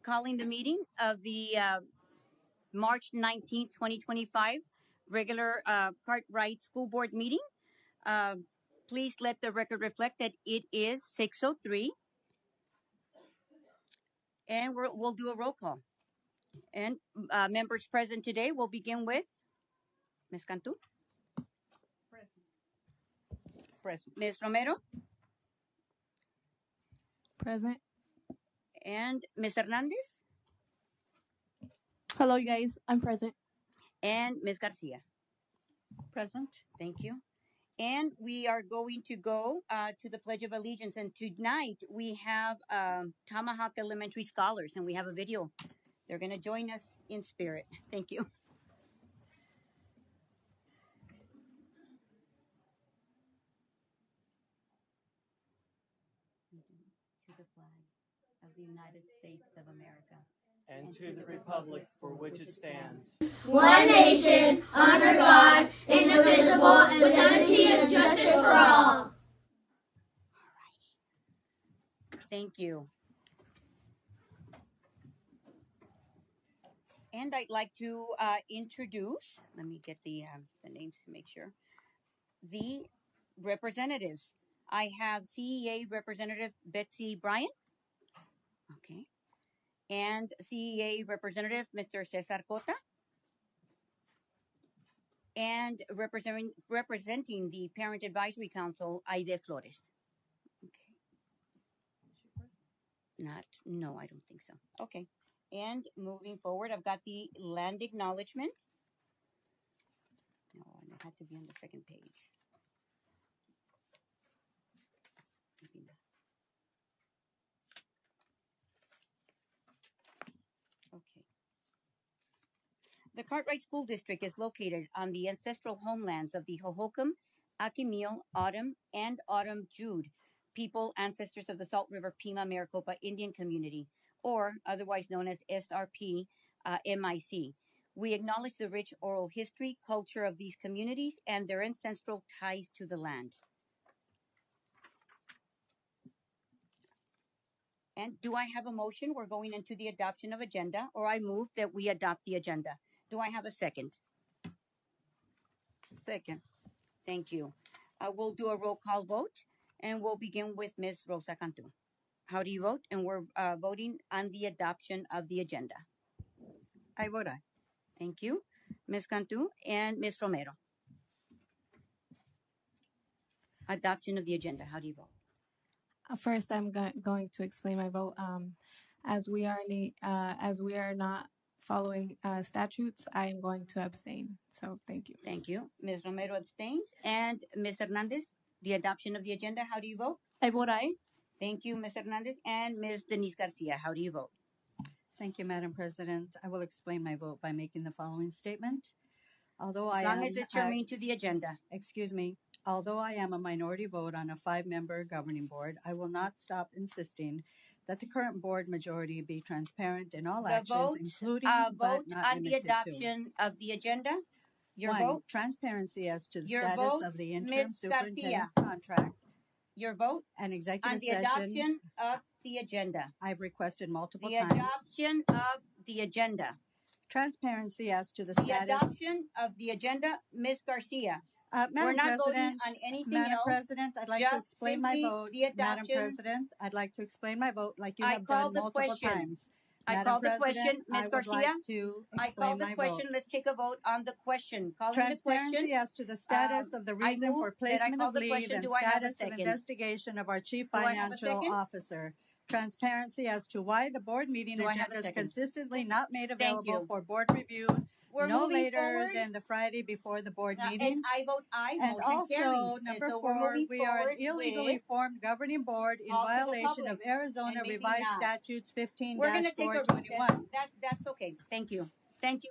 calling the meeting of the March 19th, 2025 regular Cartwright School Board meeting. Uh, please let the record reflect that it is 6:03, and we'll do a roll call. And members present today, we'll begin with Ms. Cantu, Present. Ms. Romero, Present. and Ms. Hernandez, Hello, you guys. I'm present. and Ms. Garcia. Present. Thank you. And we are going to go to the Pledge of Allegiance. And tonight we have Tomahawk Elementary Scholars, and we have a video. They're going to join us in spirit. Thank you. To the flag of the United States of America, and to the republic for which it stands, one nation, under God, indivisible, and with liberty and justice for all. Thank you. And I'd like to introduce, let me get the names to make sure, the representatives. I have CEA Representative Betsy Bryan. Okay. And CEA Representative Mr. Cesar Cota. And representing the Parent Advisory Council, Aide Flores. Okay. No, I don't think so. Okay. And moving forward, I've got the land acknowledgement. No, and it had to be on the second page. Maybe not. Okay. The Cartwright School District is located on the ancestral homelands of the Hohokam, Akimil, Autumn, and Autumn Jude people, ancestors of the Salt River Pima Maricopa Indian Community, or otherwise known as SRP MIC. We acknowledge the rich oral history, culture of these communities, and their ancestral ties to the land. And do I have a motion? We're going into the adoption of agenda, or I move that we adopt the agenda. Do I have a second? Second. Thank you. We'll do a roll call vote, and we'll begin with Ms. Rosa Cantu. How do you vote? And we're voting on the adoption of the agenda. I vote aye. Thank you, Ms. Cantu and Ms. Romero. Adoption of the agenda. How do you vote? First, I'm going to explain my vote. As we are not following statutes, I am going to abstain. So thank you. Thank you. Ms. Romero abstains. And Ms. Hernandez, the adoption of the agenda. How do you vote? I vote aye. Thank you, Ms. Hernandez. And Ms. Denise Garcia, how do you vote? Thank you, Madam President. I will explain my vote by making the following statement. Although As long as it's germane to the agenda. Although I am a minority vote on a 5-member governing board, I will not stop insisting that the current board majority be transparent in all actions, including vote but not on the limited adoption of the agenda. Your 1, vote. transparency as to the Your status vote, of the interim Ms. superintendent's Garcia. contract Your vote and on executive the session. adoption of the agenda. I've requested multiple The times. adoption of the agenda. Transparency as to the The status. adoption of the agenda, Ms. Garcia. We're Madam not voting President, on anything Madam else. President, I'd like to just explain my simply vote. the Madam adoption. President, I'd like to explain my vote like you I have call done the multiple question. times. I Madam call the question, President, Ms. I would Garcia. like to I call explain the my question. vote. Let's take a vote on the question. Calling the Transparency question. as to the status of the I reason move for that I placement call of the leave question. and Do I have a status of second? investigation of our Chief Do I have a Financial second? Officer. Transparency as to why the board meeting Do I have a agendas second? consistently not made Thank available you. for board review We're no moving later forward. than the Friday before the board And meeting. I vote aye. And Motion also, carries. number so we're 4, moving we are forward an illegally with formed governing board in call to the violation of public, Arizona and maybe Revised not. Statutes We're going to take a 15-421. recess. That's okay. Thank you. Thank you.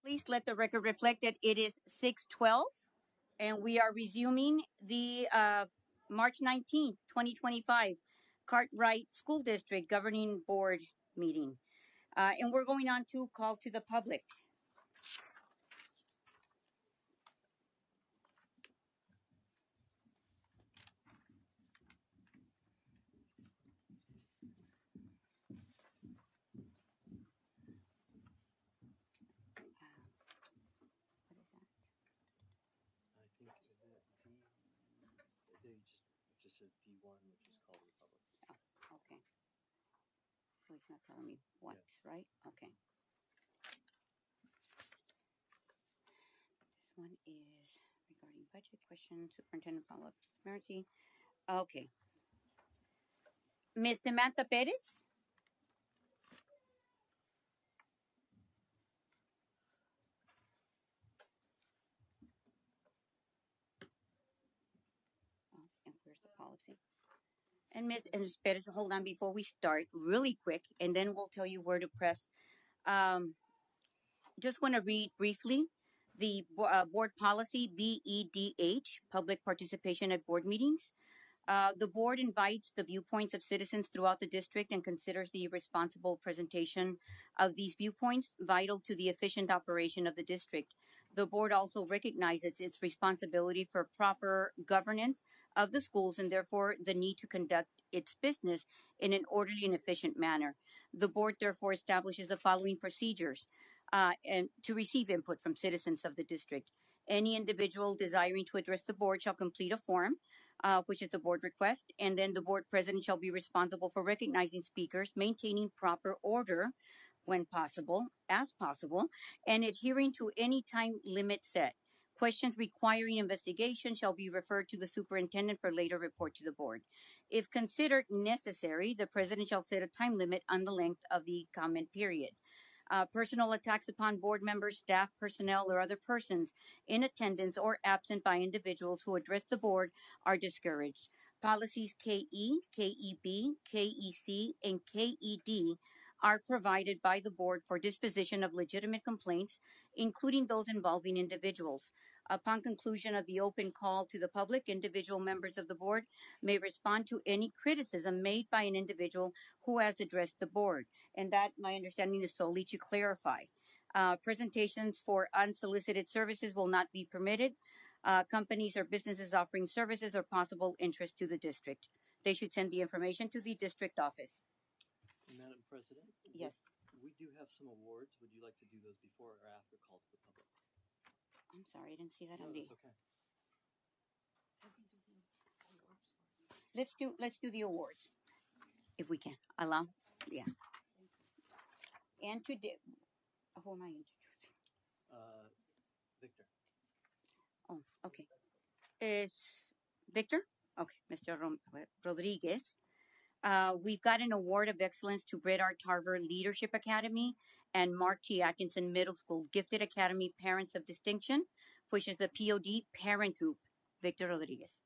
Please let the record reflect that it is 6:12, and we are resuming the March 19th, 2025 Cartwright School District Governing Board meeting. And we're going on to call to the public. What is that? I think is that D. They just says D1, which is called the public. Oh, okay. So it's not telling me what, right? Okay. This one is regarding budget question, superintendent follow-up transparency. Okay. Ms. Samantha Perez? Oh, and where's the policy? And Ms. Perez, hold on before we start, really quick, and then we'll tell you where to press. Just want to read briefly the board policy BEDH, public participation at board meetings. The board invites the viewpoints of citizens throughout the district and considers the responsible presentation of these viewpoints vital to the efficient operation of the district. The board also recognizes its responsibility for proper governance of the schools and therefore the need to conduct its business in an orderly and efficient manner. The board therefore establishes the following procedures and to receive input from citizens of the district. Any individual desiring to address the board shall complete a form which is the board request, and then the board president shall be responsible for recognizing speakers, maintaining proper order when possible, as possible, and adhering to any time limit set. Questions requiring investigation shall be referred to the superintendent for later report to the board. If considered necessary, the president shall set a time limit on the length of the comment period. Personal attacks upon board members, staff, personnel, or other persons in attendance or absent by individuals who address the board are discouraged. Policies KE, KEB, KEC, and KED are provided by the board for disposition of legitimate complaints, including those involving individuals. Upon conclusion of the open call to the public, individual members of the board may respond to any criticism made by an individual who has addressed the board. And that, my understanding, is solely to clarify. Presentations for unsolicited services will not be permitted. Companies or businesses offering services or possible interest to the district. They should send the information to the district office. Madam President? Yes. We do have some awards. Would you like to do those before or after call to the public? I'm sorry, I didn't see that on the. That's okay. Let's do the awards, if we can allow. Yeah. And today, who am I introducing? Victor. Oh, okay. Is Victor? Okay, Mr. Rodriguez. We've got an award of excellence to Brett R. Tarver Leadership Academy and Mark T. Atkinson Middle School Gifted Academy Parents of Distinction, which is a POD parent group. Victor Rodriguez.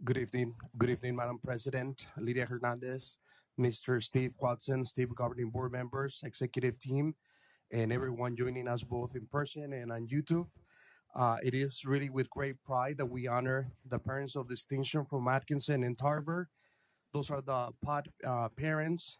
Good evening. Good evening, Madam President, Lydia Hernandez, Mr. Steve Watson, Steve Governing Board members, executive team, and everyone joining us both in person and on YouTube. It is really with great pride that we honor the parents of distinction from Atkinson and Tarver. Those are the POD parents,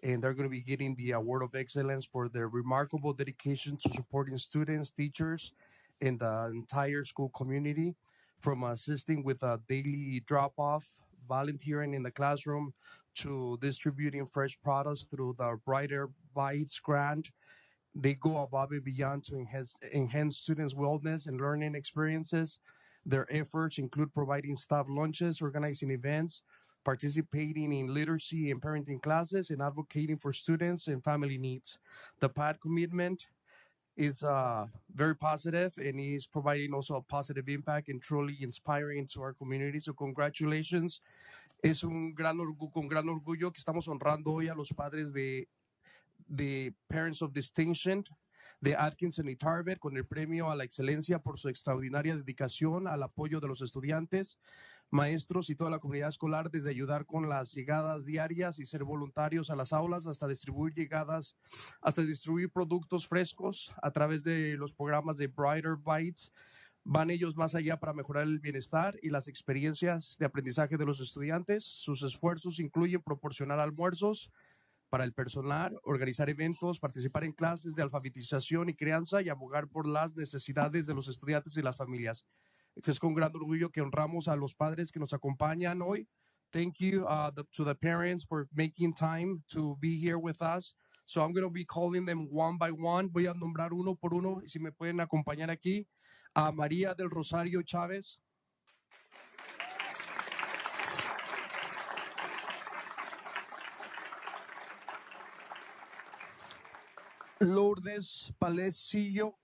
and they're going to be getting the Award of Excellence for their remarkable dedication to supporting students, teachers, and the entire school community, from assisting with a daily drop-off, volunteering in the classroom, to distributing fresh products through the Brighter Bites grant. They go above and beyond to enhance students' wellness and learning experiences. Their efforts include providing staff lunches, organizing events, participating in literacy and parenting classes, and advocating for students and family needs. The PAD commitment is very positive and is providing also a positive impact and truly inspiring to our community. So congratulations. Es un con gran orgullo que estamos honrando hoy a los padres de Parents of Distinction de Atkinson y Tarver con el premio a la excelencia por su extraordinaria dedicación al apoyo de los estudiantes. maestros y toda la comunidad escolar, desde ayudar con las llegadas diarias y ser voluntarios a las aulas hasta distribuir llegadas, hasta distribuir productos frescos a través de los programas de Brighter Bites. Van ellos más allá para mejorar el bienestar y las experiencias de aprendizaje de los estudiantes. Sus esfuerzos incluyen proporcionar almuerzos para el personal, organizar eventos, participar en clases de alfabetización y crianza y abogar por las necesidades de los estudiantes y las familias. Es con gran orgullo que honramos a los padres que nos acompañan hoy. Thank you to the parents for making time to be here with us. So I'm going to be calling them one by one. Voy a nombrar uno por uno y si me pueden acompañar aquí. A María del Rosario Chávez. Lourdes Palecillo.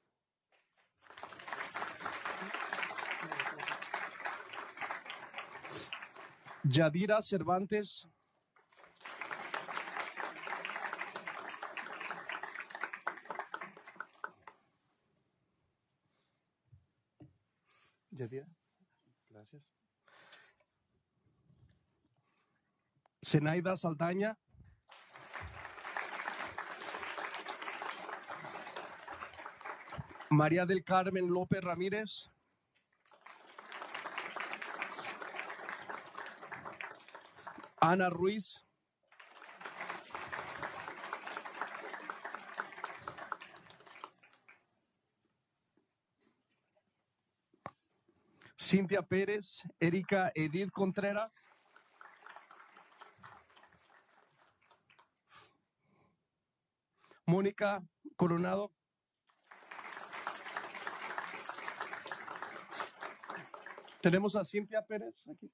Yadira Cervantes. Yadira, gracias. Zenaida Saldaña. María del Carmen López Ramírez. Ana Ruiz. Cintia Pérez, Erika Edith Contreras. Mónica Coronado. Tenemos a Cintia Pérez aquí.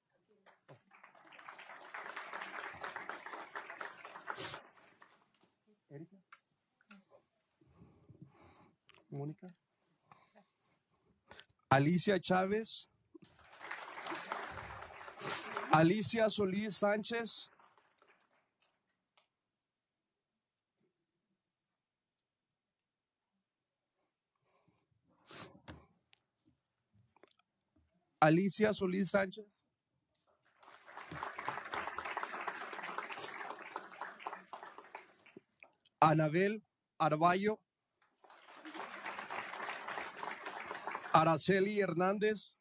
Erika. Mónica. Alicia Chávez. Alicia Solís Sánchez. Alicia Solís Sánchez. Anabel Arballo. Araceli Hernández.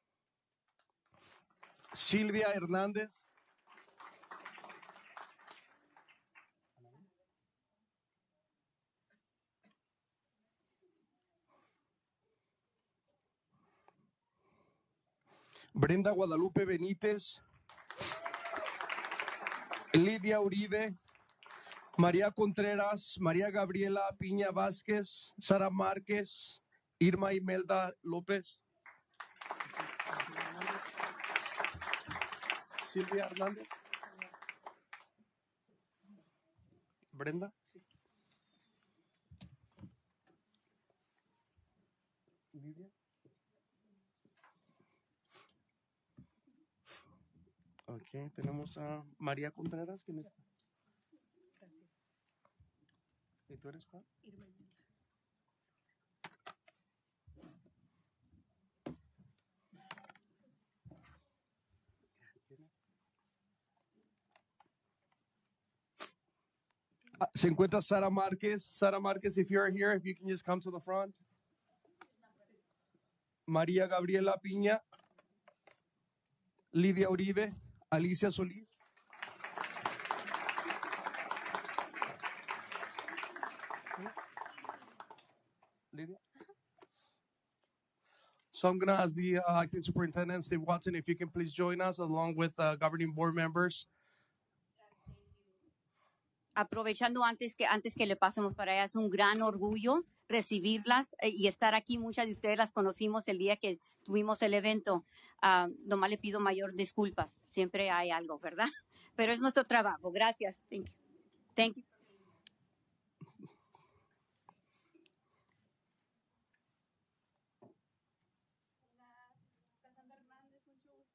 Silvia Hernández. Brenda Guadalupe Benítez. Lidia Uribe. María Contreras. María Gabriela Piña Vázquez. Sara Márquez. Irma Imelda López. Silvia Hernández. Brenda. Lidia. Ok, tenemos a María Contreras. ¿Quién está? Gracias. ¿Y tú eres cuál? Irma. Se encuentra Sara Márquez. Sara Márquez, if you're here, if you can just come to the front. María Gabriela Piña. Lidia Uribe. Alicia Solís. Lidia. So I'm going to ask the acting superintendent, Steve Watson, if you can please join us along with governing board members. Aprovechando antes que le pasemos para allá, es un gran orgullo recibirlas y estar aquí. Muchas de ustedes las conocimos el día que tuvimos el evento. Nomás le pido mayor disculpas. Siempre hay algo, ¿verdad? Pero es nuestro trabajo. Gracias. Thank you. Thank you.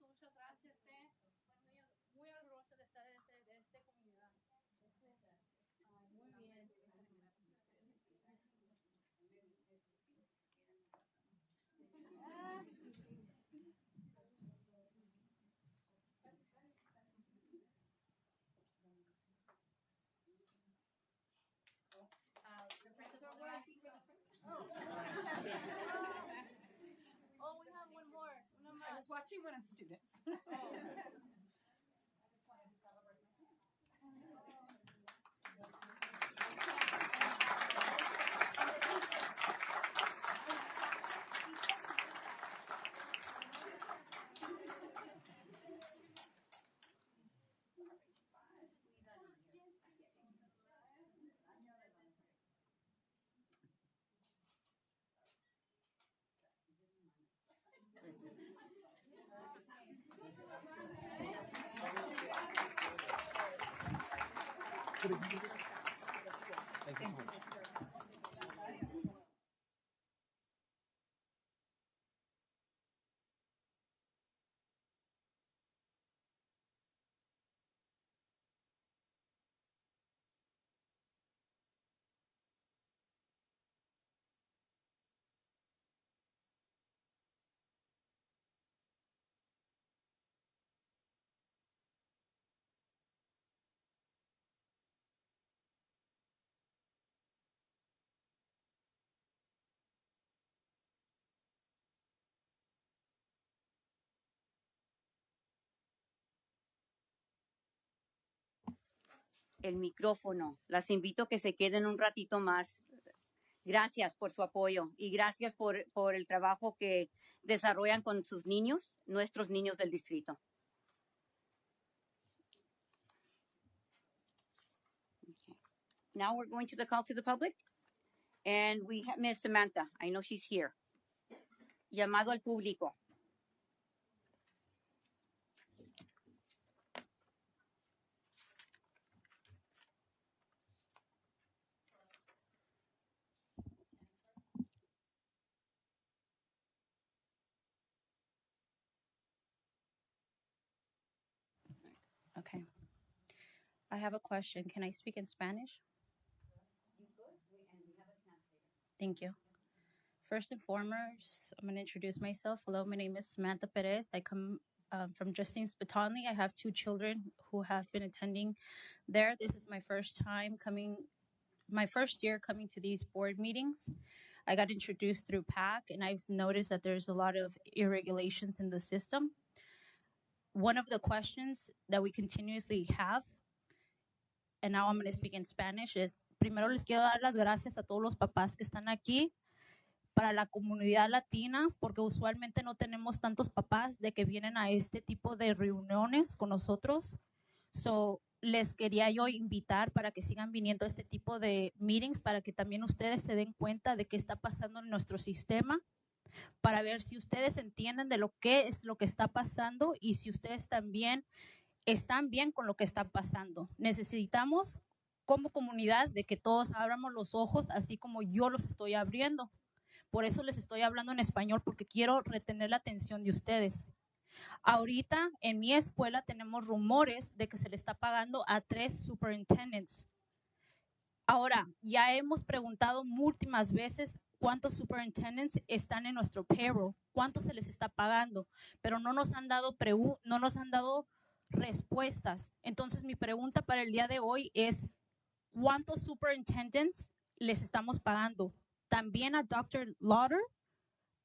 Muchas gracias. Muy orgullosa de estar de esta comunidad. Muy bien. actually one of the students. Thank you so much. El micrófono. Las invito a que se queden un ratito más. Gracias por su apoyo y gracias por el trabajo que desarrollan con sus niños, nuestros niños del distrito. Okay. Now we're going to the call to the public. And we have Miss Samantha. I know she's here. Llamado al público. Okay. I have a question. Can I speak in Spanish? Thank you. First and foremost, I'm going to introduce myself. Hello, my name is Samantha Perez. I come from Justine Spatanli. I have 2 children who have been attending there. This is my first year coming to these board meetings. I got introduced through PAC, and I've noticed that there's a lot of irregulations in the system. One of the questions that we continuously have, and now I'm going to speak in Spanish, is primero les quiero dar las gracias a todos los papás que están aquí para la comunidad latina, porque usualmente no tenemos tantos papás de que vienen a este tipo de reuniones con nosotros. So, les quería yo invitar para que sigan viniendo a este tipo de meetings, para que también ustedes se den cuenta de qué está pasando en nuestro sistema, para ver si ustedes entienden de lo que es lo que está pasando y si ustedes también están bien con lo que está pasando. Necesitamos como comunidad de que todos abramos los ojos, así como yo los estoy abriendo. Por eso les estoy hablando en español, porque quiero retener la atención de ustedes. Ahorita en mi escuela tenemos rumores de que se le está pagando a 3 superintendents. Ahora, ya hemos preguntado múltiples veces cuántos superintendents están en nuestro payroll, cuánto se les está pagando, pero no nos han dado respuestas. Entonces, mi pregunta para el día de hoy es, ¿cuántos superintendents les estamos pagando? También a Dr. Lauder,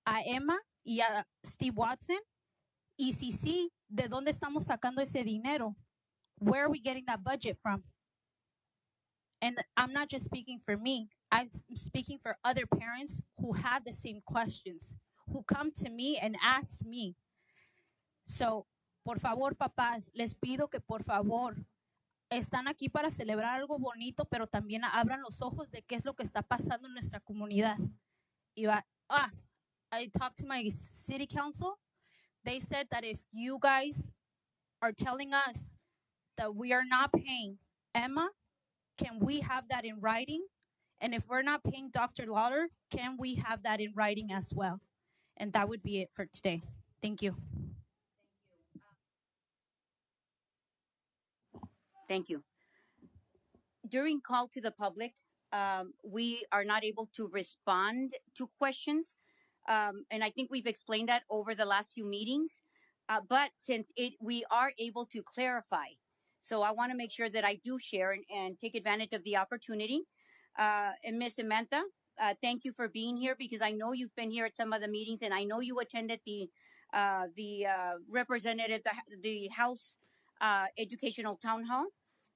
a Emma y a Steve Watson. Y si sí, ¿de dónde estamos sacando ese dinero? Where are we getting that budget from? And I'm not just speaking for me. I'm speaking for other parents who have the same questions, who come to me and ask me. So, por favor, papás, les pido que por favor, están aquí para celebrar algo bonito, pero también abran los ojos de qué es lo que está pasando en nuestra comunidad. I talked to my city council. They said that if you guys are telling us that we are not paying Emma, can we have that in writing? And if we're not paying Dr. Lauder, can we have that in writing as well? And that would be it for today. Thank you. Thank you. During call to the public, we are not able to respond to questions. And I think we've explained that over the last few meetings. But since we are able to clarify, so I want to make sure that I do share and take advantage of the opportunity. And Ms. Samantha, thank you for being here because I know you've been here at some of the meetings, and I know you attended the representative, the House Educational Town Hall,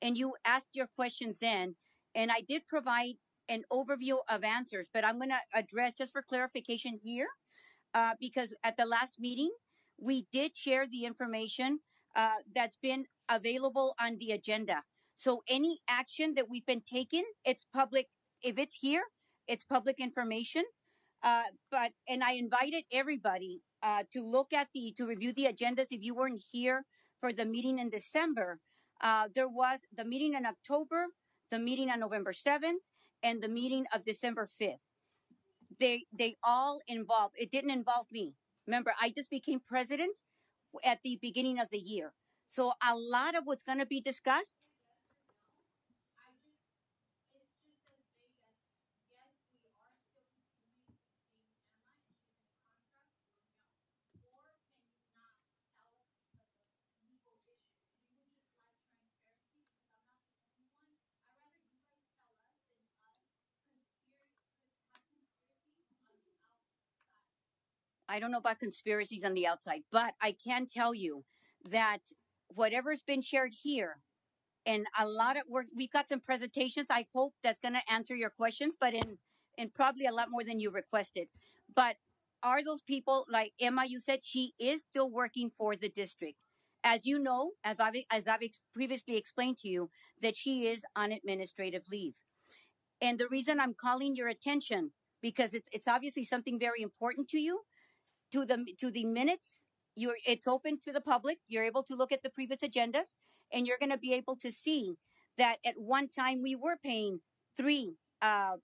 and you asked your questions then, and I did provide an overview of answers, but I'm going to address just for clarification here, because at the last meeting we did share the information that's been available on the agenda. So any action that we've been taking, it's public. If it's here, it's public information. But and I invited everybody to look at to review the agendas. If you weren't here for the meeting in December, there was the meeting in October, the meeting on November 7th, and the meeting of December 5th. They all involve. It didn't involve me. Remember, I just became president at the beginning of the year. So a lot of what's going to be discussed. I don't know about conspiracies on the outside, but I can tell you that whatever's been shared here, and a lot of work, we've got some presentations. I hope that's going to answer your questions, but in probably a lot more than you requested. But are those people like Emma? You said she is still working for the district, as you know, as I've previously explained to you, that she is on administrative leave. And the reason I'm calling your attention because it's obviously something very important to you, to the minutes. It's open to the public. You're able to look at the previous agendas, and you're going to be able to see that at one time we were paying 3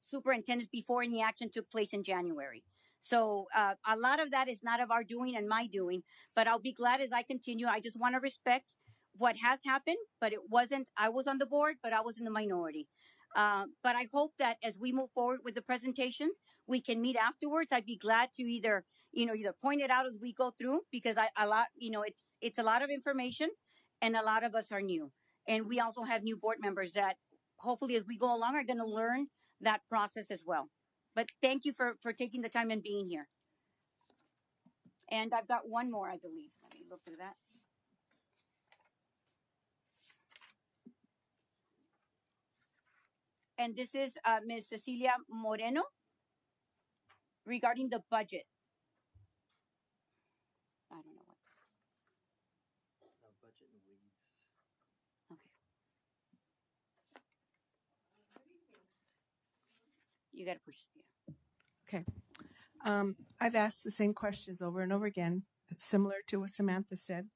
superintendents before any action took place in January. So a lot of that is not of our doing and my doing, but I'll be glad as I continue. I just want to respect what has happened, but it wasn't. I was on the board, but I was in the minority. But I hope that as we move forward with the presentations, we can meet afterwards. I'd be glad to either point it out as we go through because a lot, it's a lot of information, and a lot of us are new, and we also have new board members that hopefully as we go along are going to learn that process as well. But thank you for taking the time and being here. And I've got one more, I believe. Let me look through that. And this is Ms. Cecilia Moreno regarding the budget. I don't know what. Budget and leads. Okay. You got to push. Yeah. Okay. I've asked the same questions over and over again, similar to what Samantha said.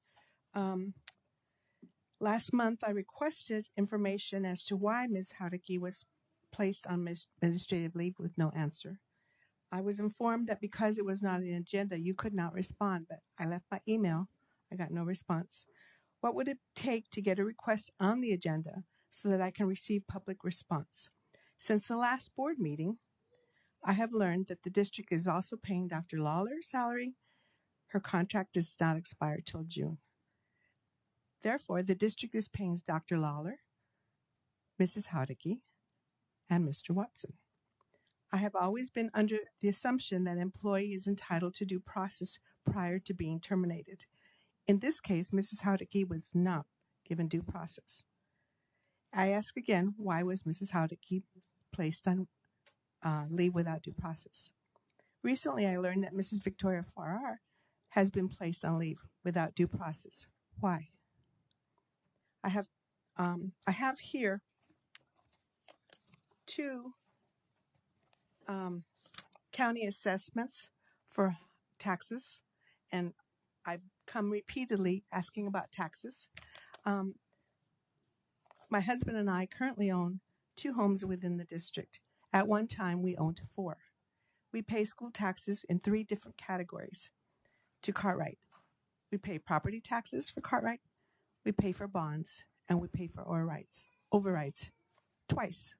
Last month, I requested information as to why Ms. Haudeke was placed on administrative leave with no answer. I was informed that because it was not on the agenda, you could not respond, but I left my email. I got no response. What would it take to get a request on the agenda so that I can receive public response? Since the last board meeting, I have learned that the district is also paying Dr. Lawler's salary. Her contract does not expire till June. Therefore, the district is paying Dr. Lawler, Mrs. Haudeke, and Mr. Watson. I have always been under the assumption that an employee is entitled to due process prior to being terminated. In this case, Mrs. Haudeke was not given due process. I ask again, why was Mrs. Haudeke placed on leave without due process? Recently, I learned that Mrs. Victoria Farrar has been placed on leave without due process. Why? I have here 2 county assessments for taxes, and I've come repeatedly asking about taxes. My husband and I currently own 2 homes within the district. At one time, we owned 4. We pay school taxes in 3 different categories to Cartwright. We pay property taxes for Cartwright, we pay for bonds, and we pay for overrides twice,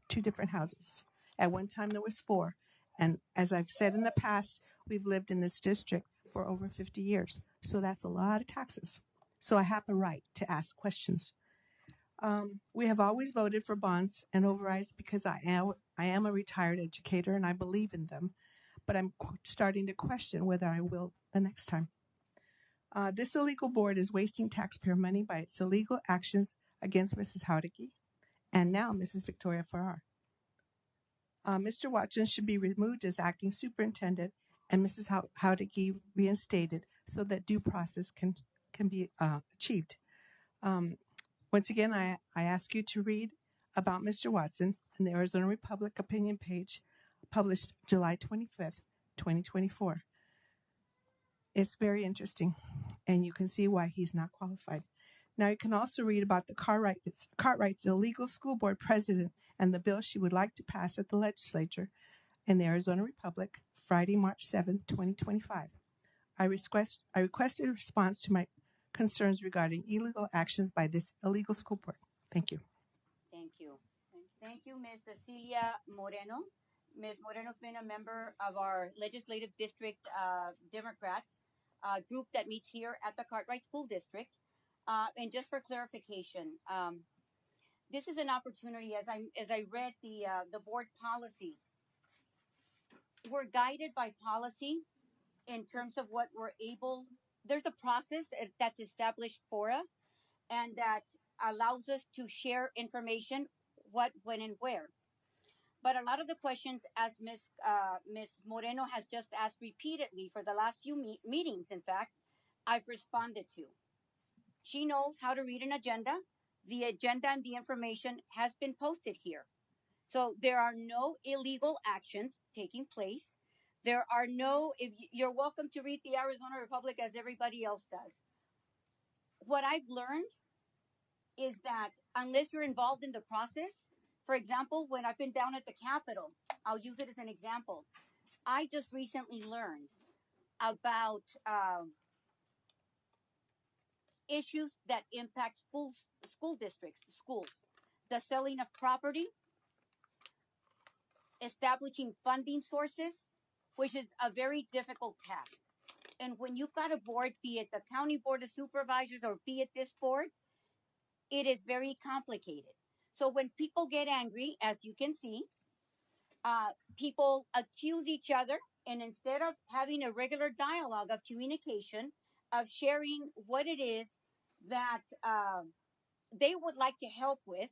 2 different houses. At one time, there was 4. And as I've said in the past, we've lived in this district for over 50 years. So that's a lot of taxes. So I have the right to ask questions. We have always voted for bonds and overrides because I am a retired educator and I believe in them, but I'm starting to question whether I will the next time. This illegal board is wasting taxpayer money by its illegal actions against Mrs. Haudeke and now Mrs. Victoria Farrar. Mr. Watson should be removed as acting superintendent and Mrs. Haudeke reinstated so that due process can be achieved. Once again, I ask you to read about Mr. Watson in the Arizona Republic opinion page published July 25th, 2024. It's very interesting, and you can see why he's not qualified. Now, you can also read about the Cartwright's illegal school board president and the bill she would like to pass at the legislature in the Arizona Republic, Friday, March 7th, 2025. I requested a response to my concerns regarding illegal actions by this illegal school board. Thank you. Thank you. Thank you, Ms. Cecilia Moreno. Ms. Moreno's been a member of our legislative district Democrats group that meets here at the Cartwright School District. And just for clarification, this is an opportunity. As I read the board policy, we're guided by policy in terms of what we're able. There's a process that's established for us, and that allows us to share information, what, when, and where. But a lot of the questions, as Ms. Moreno has just asked repeatedly for the last few meetings, in fact, I've responded to. She knows how to read an agenda. The agenda and the information has been posted here. So there are no illegal actions taking place. There are no, you're welcome to read the Arizona Republic as everybody else does. What I've learned is that unless you're involved in the process, for example, when I've been down at the Capitol, I'll use it as an example. I just recently learned about issues that impact school districts, schools, the selling of property, establishing funding sources, which is a very difficult task. And when you've got a board, be it the County Board of Supervisors or be it this board, it is very complicated. So when people get angry, as you can see, people accuse each other, and instead of having a regular dialogue of communication, of sharing what it is that they would like to help with,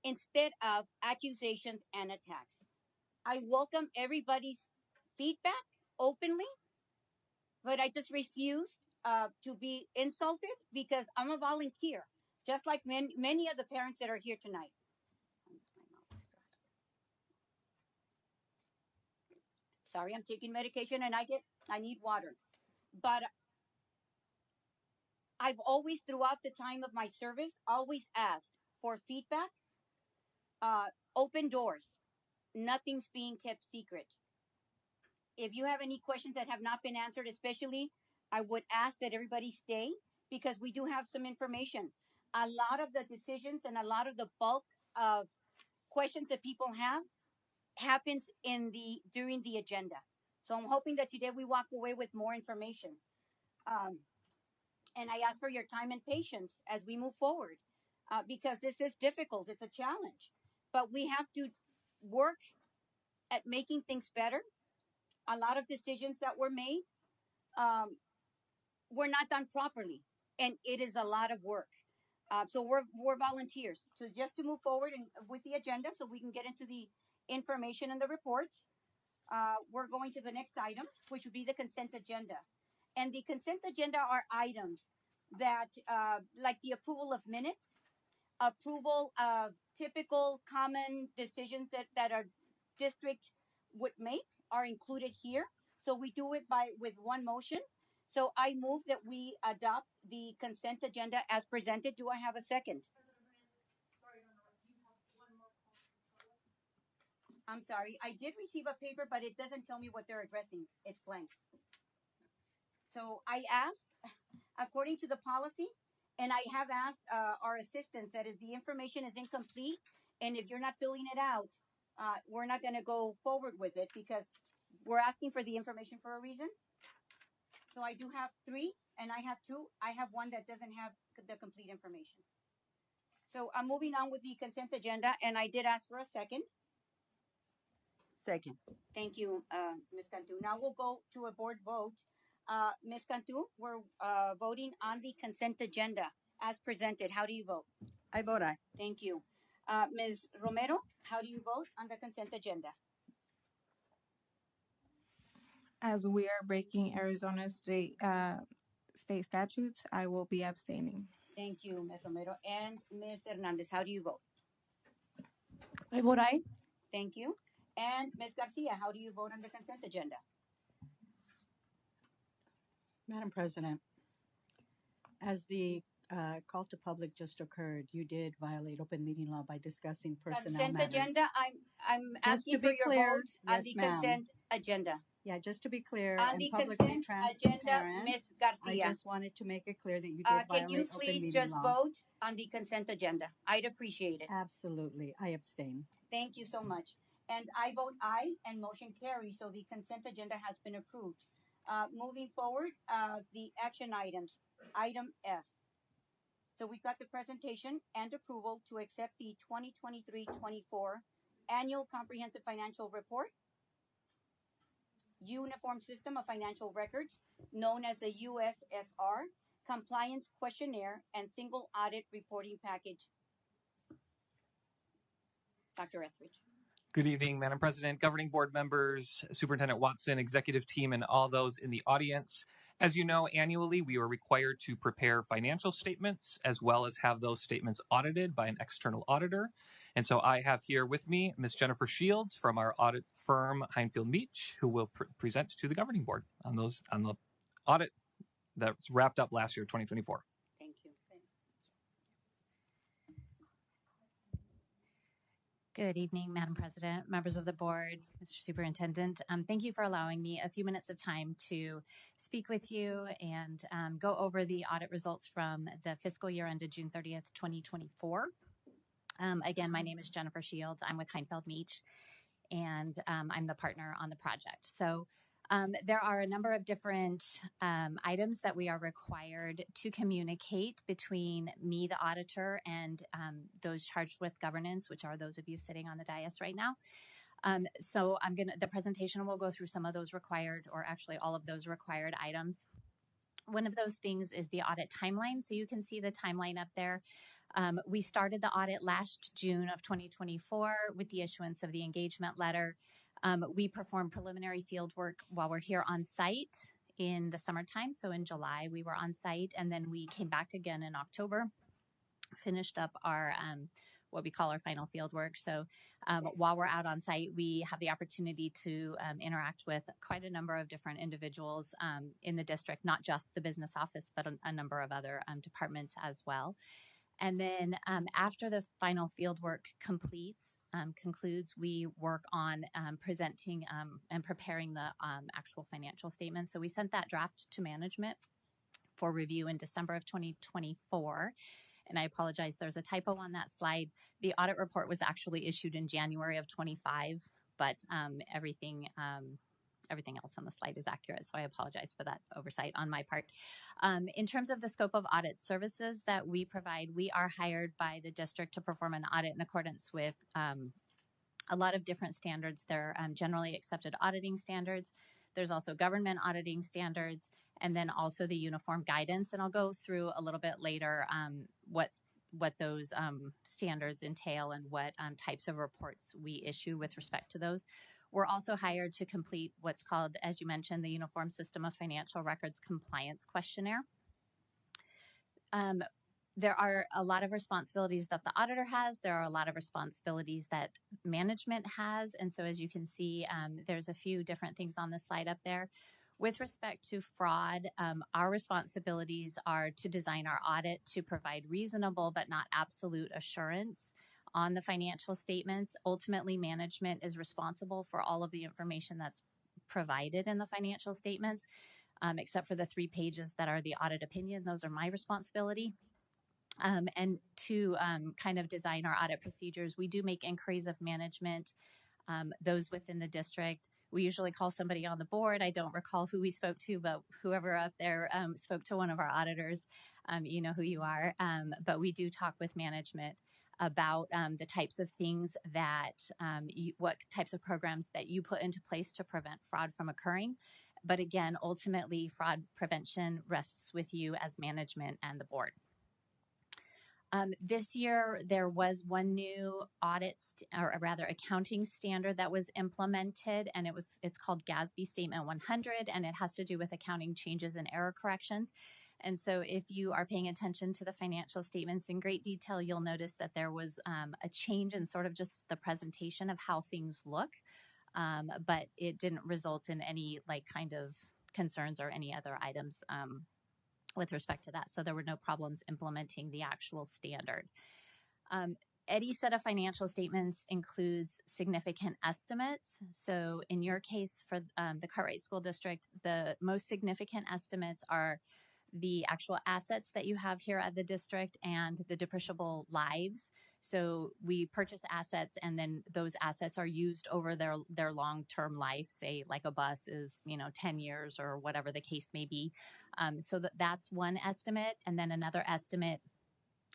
instead of accusations and attacks. I welcome everybody's feedback openly, but I just refuse to be insulted because I'm a volunteer, just like many of the parents that are here tonight. Sorry, I'm taking medication and I need water. But I've always, throughout the time of my service, always asked for feedback, open doors. Nothing's being kept secret. If you have any questions that have not been answered, especially, I would ask that everybody stay because we do have some information. A lot of the decisions and a lot of the bulk of questions that people have happens during the agenda. So I'm hoping that today we walk away with more information. And I ask for your time and patience as we move forward because this is difficult. It's a challenge, but we have to work at making things better. A lot of decisions that were made were not done properly, and it is a lot of work. So we're volunteers. So just to move forward with the agenda, so we can get into the information and the reports. We're going to the next item, which would be the consent agenda. And the consent agenda are items that, like the approval of minutes, approval of typical common decisions that our district would make are included here. So we do it with one motion. So I move that we adopt the consent agenda as presented. Do I have a second? I'm sorry. I did receive a paper, but it doesn't tell me what they're addressing. It's blank. So I asked, according to the policy, and I have asked our assistants that if the information is incomplete and if you're not filling it out, we're not going to go forward with it because we're asking for the information for a reason. So I do have 3, and I have 2. I have one that doesn't have the complete information. So I'm moving on with the consent agenda, and I did ask for a second. Second. Thank you, Ms. Cantu. Now we'll go to a board vote. Ms. Cantu, we're voting on the consent agenda as presented. How do you vote? I vote aye. Thank you. Ms. Romero, how do you vote on the consent agenda? As we are breaking Arizona state statutes, I will be abstaining. Thank you, Ms. Romero. And Ms. Hernandez, how do you vote? I vote aye. Thank you. And Ms. Garcia, how do you vote on the consent agenda? Madam President, as the call to public just occurred, you did violate open meeting law by discussing personnel Consent matters. agenda, I'm Just asking to for be your clear, vote on yes, the ma'am. consent agenda. Yeah, just to be clear On and the publicly consent agenda, transparent, Ms. I Garcia, just wanted to make it clear that you did can you violate open please meeting just law. vote on the consent agenda? I'd appreciate it. Absolutely, I abstain. Thank you so much. And I vote aye, and motion carries, so the consent agenda has been approved. Moving forward, the action items. Item F. So we've got the presentation and approval to accept the 2023-24 Annual Comprehensive Financial Report, Uniform System of Financial Records, known as the USFR, Compliance Questionnaire, and Single Audit Reporting Package. Dr. Etheridge. Good evening, Madam President, governing board members, Superintendent Watson, executive team, and all those in the audience. As you know, annually, we are required to prepare financial statements as well as have those statements audited by an external auditor. And so I have here with me Ms. Jennifer Shields from our audit firm, Heinfield Meach, who will present to the governing board on the audit that's wrapped up last year, 2024. Thank you. Good evening, Madam President, members of the board, Mr. Superintendent. Thank you for allowing me a few minutes of time to speak with you and go over the audit results from the fiscal year ended June 30th, 2024. Again, my name is Jennifer Shields. I'm with Heinfield Meach, and I'm the partner on the project. So there are a number of different items that we are required to communicate between me, the auditor, and those charged with governance, which are those of you sitting on the dais right now. So the presentation will go through some of those required, or actually all of those required items. One of those things is the audit timeline. So you can see the timeline up there. We started the audit last June of 2024 with the issuance of the engagement letter. We performed preliminary field work while we're here on site in the summertime. So in July, we were on site, and then we came back again in October, finished up our what we call our final field work. So while we're out on site, we have the opportunity to interact with quite a number of different individuals in the district, not just the business office, but a number of other departments as well. And then after the final field work concludes, we work on presenting and preparing the actual financial statements. So we sent that draft to management for review in December of 2024. And I apologize, there's a typo on that slide. The audit report was actually issued in January of 25, but everything else on the slide is accurate, so I apologize for that oversight on my part. In terms of the scope of audit services that we provide, we are hired by the district to perform an audit in accordance with a lot of different standards. They're generally accepted auditing standards. There's also government auditing standards, and then also the uniform guidance. And I'll go through a little bit later what those standards entail and what types of reports we issue with respect to those. We're also hired to complete what's called, as you mentioned, the Uniform System of Financial Records Compliance Questionnaire. There are a lot of responsibilities that the auditor has. There are a lot of responsibilities that management has. And so as you can see, there's a few different things on the slide up there. With respect to fraud, our responsibilities are to design our audit to provide reasonable but not absolute assurance on the financial statements. Ultimately, management is responsible for all of the information that's provided in the financial statements, except for the 3 pages that are the audit opinion. Those are my responsibility. And to kind of design our audit procedures, we do make inquiries of management, those within the district. We usually call somebody on the board. I don't recall who we spoke to, but whoever up there spoke to one of our auditors, you know who you are. But we do talk with management about the types of things that, what types of programs that you put into place to prevent fraud from occurring. But again, ultimately, fraud prevention rests with you as management and the board. This year, there was one new audit, or rather accounting standard that was implemented, and it's called GASB Statement 100, and it has to do with accounting changes and error corrections. And so if you are paying attention to the financial statements in great detail, you'll notice that there was a change in sort of just the presentation of how things look, but it didn't result in any like kind of concerns or any other items with respect to that. So there were no problems implementing the actual standard. Any set of financial statements includes significant estimates. So in your case for the Cartwright School District, the most significant estimates are the actual assets that you have here at the district and the depreciable lives. So we purchase assets and then those assets are used over their long-term life, say like a bus is, 10 years or whatever the case may be. So that's one estimate. And then another estimate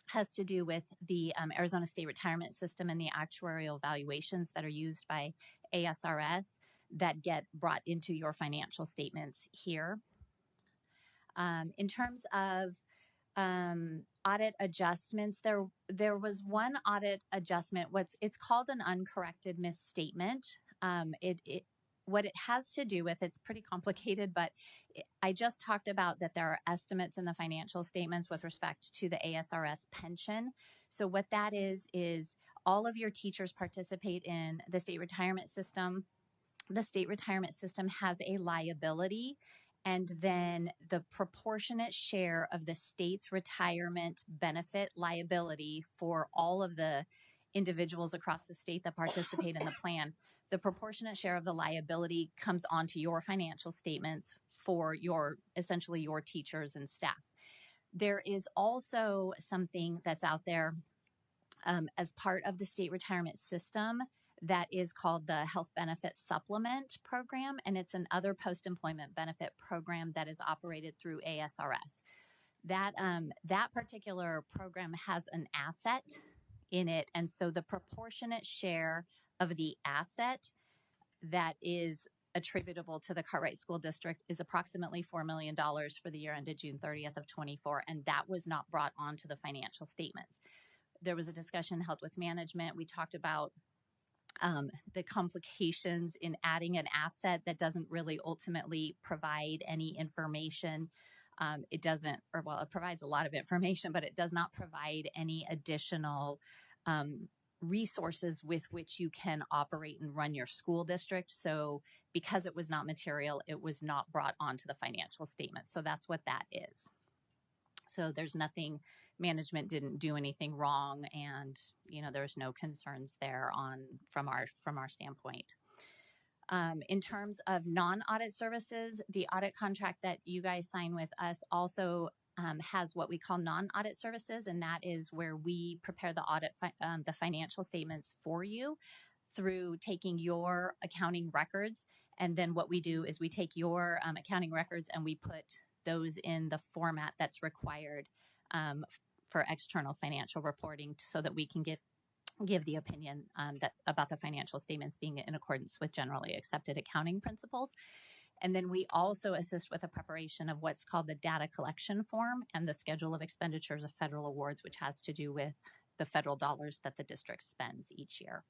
has to do with the Arizona State Retirement System and the actuarial valuations that are used by ASRS that get brought into your financial statements here. In terms of audit adjustments, there was one audit adjustment. It's called an uncorrected misstatement. What it has to do with, it's pretty complicated, but I just talked about that there are estimates in the financial statements with respect to the ASRS pension. So what that is all of your teachers participate in the state retirement system. The state retirement system has a liability, and then the proportionate share of the state's retirement benefit liability for all of the individuals across the state that participate in the plan. The proportionate share of the liability comes onto your financial statements for essentially your teachers and staff. There is also something that's out there as part of the state retirement system that is called the Health Benefit Supplement Program, and it's another post-employment benefit program that is operated through ASRS. That particular program has an asset in it, and so the proportionate share of the asset that is attributable to the Cartwright School District is approximately $4 million for the year ended June 30th of 24, and that was not brought onto the financial statements. There was a discussion held with management. We talked about the complications in adding an asset that doesn't really ultimately provide any information. It provides a lot of information, but it does not provide any additional resources with which you can operate and run your school district. So because it was not material, it was not brought onto the financial statement. So that's what that is. So there's nothing, management didn't do anything wrong, and there's no concerns there from our standpoint. In terms of non-audit services, the audit contract that you guys sign with us also has what we call non-audit services, and that is where we prepare the the financial statements for you through taking your accounting records. And then what we do is we take your accounting records and we put those in the format that's required for external financial reporting, so that we can give the opinion about the financial statements being in accordance with generally accepted accounting principles. And then we also assist with the preparation of what's called the data collection form and the schedule of expenditures of federal awards, which has to do with the federal dollars that the district spends each year.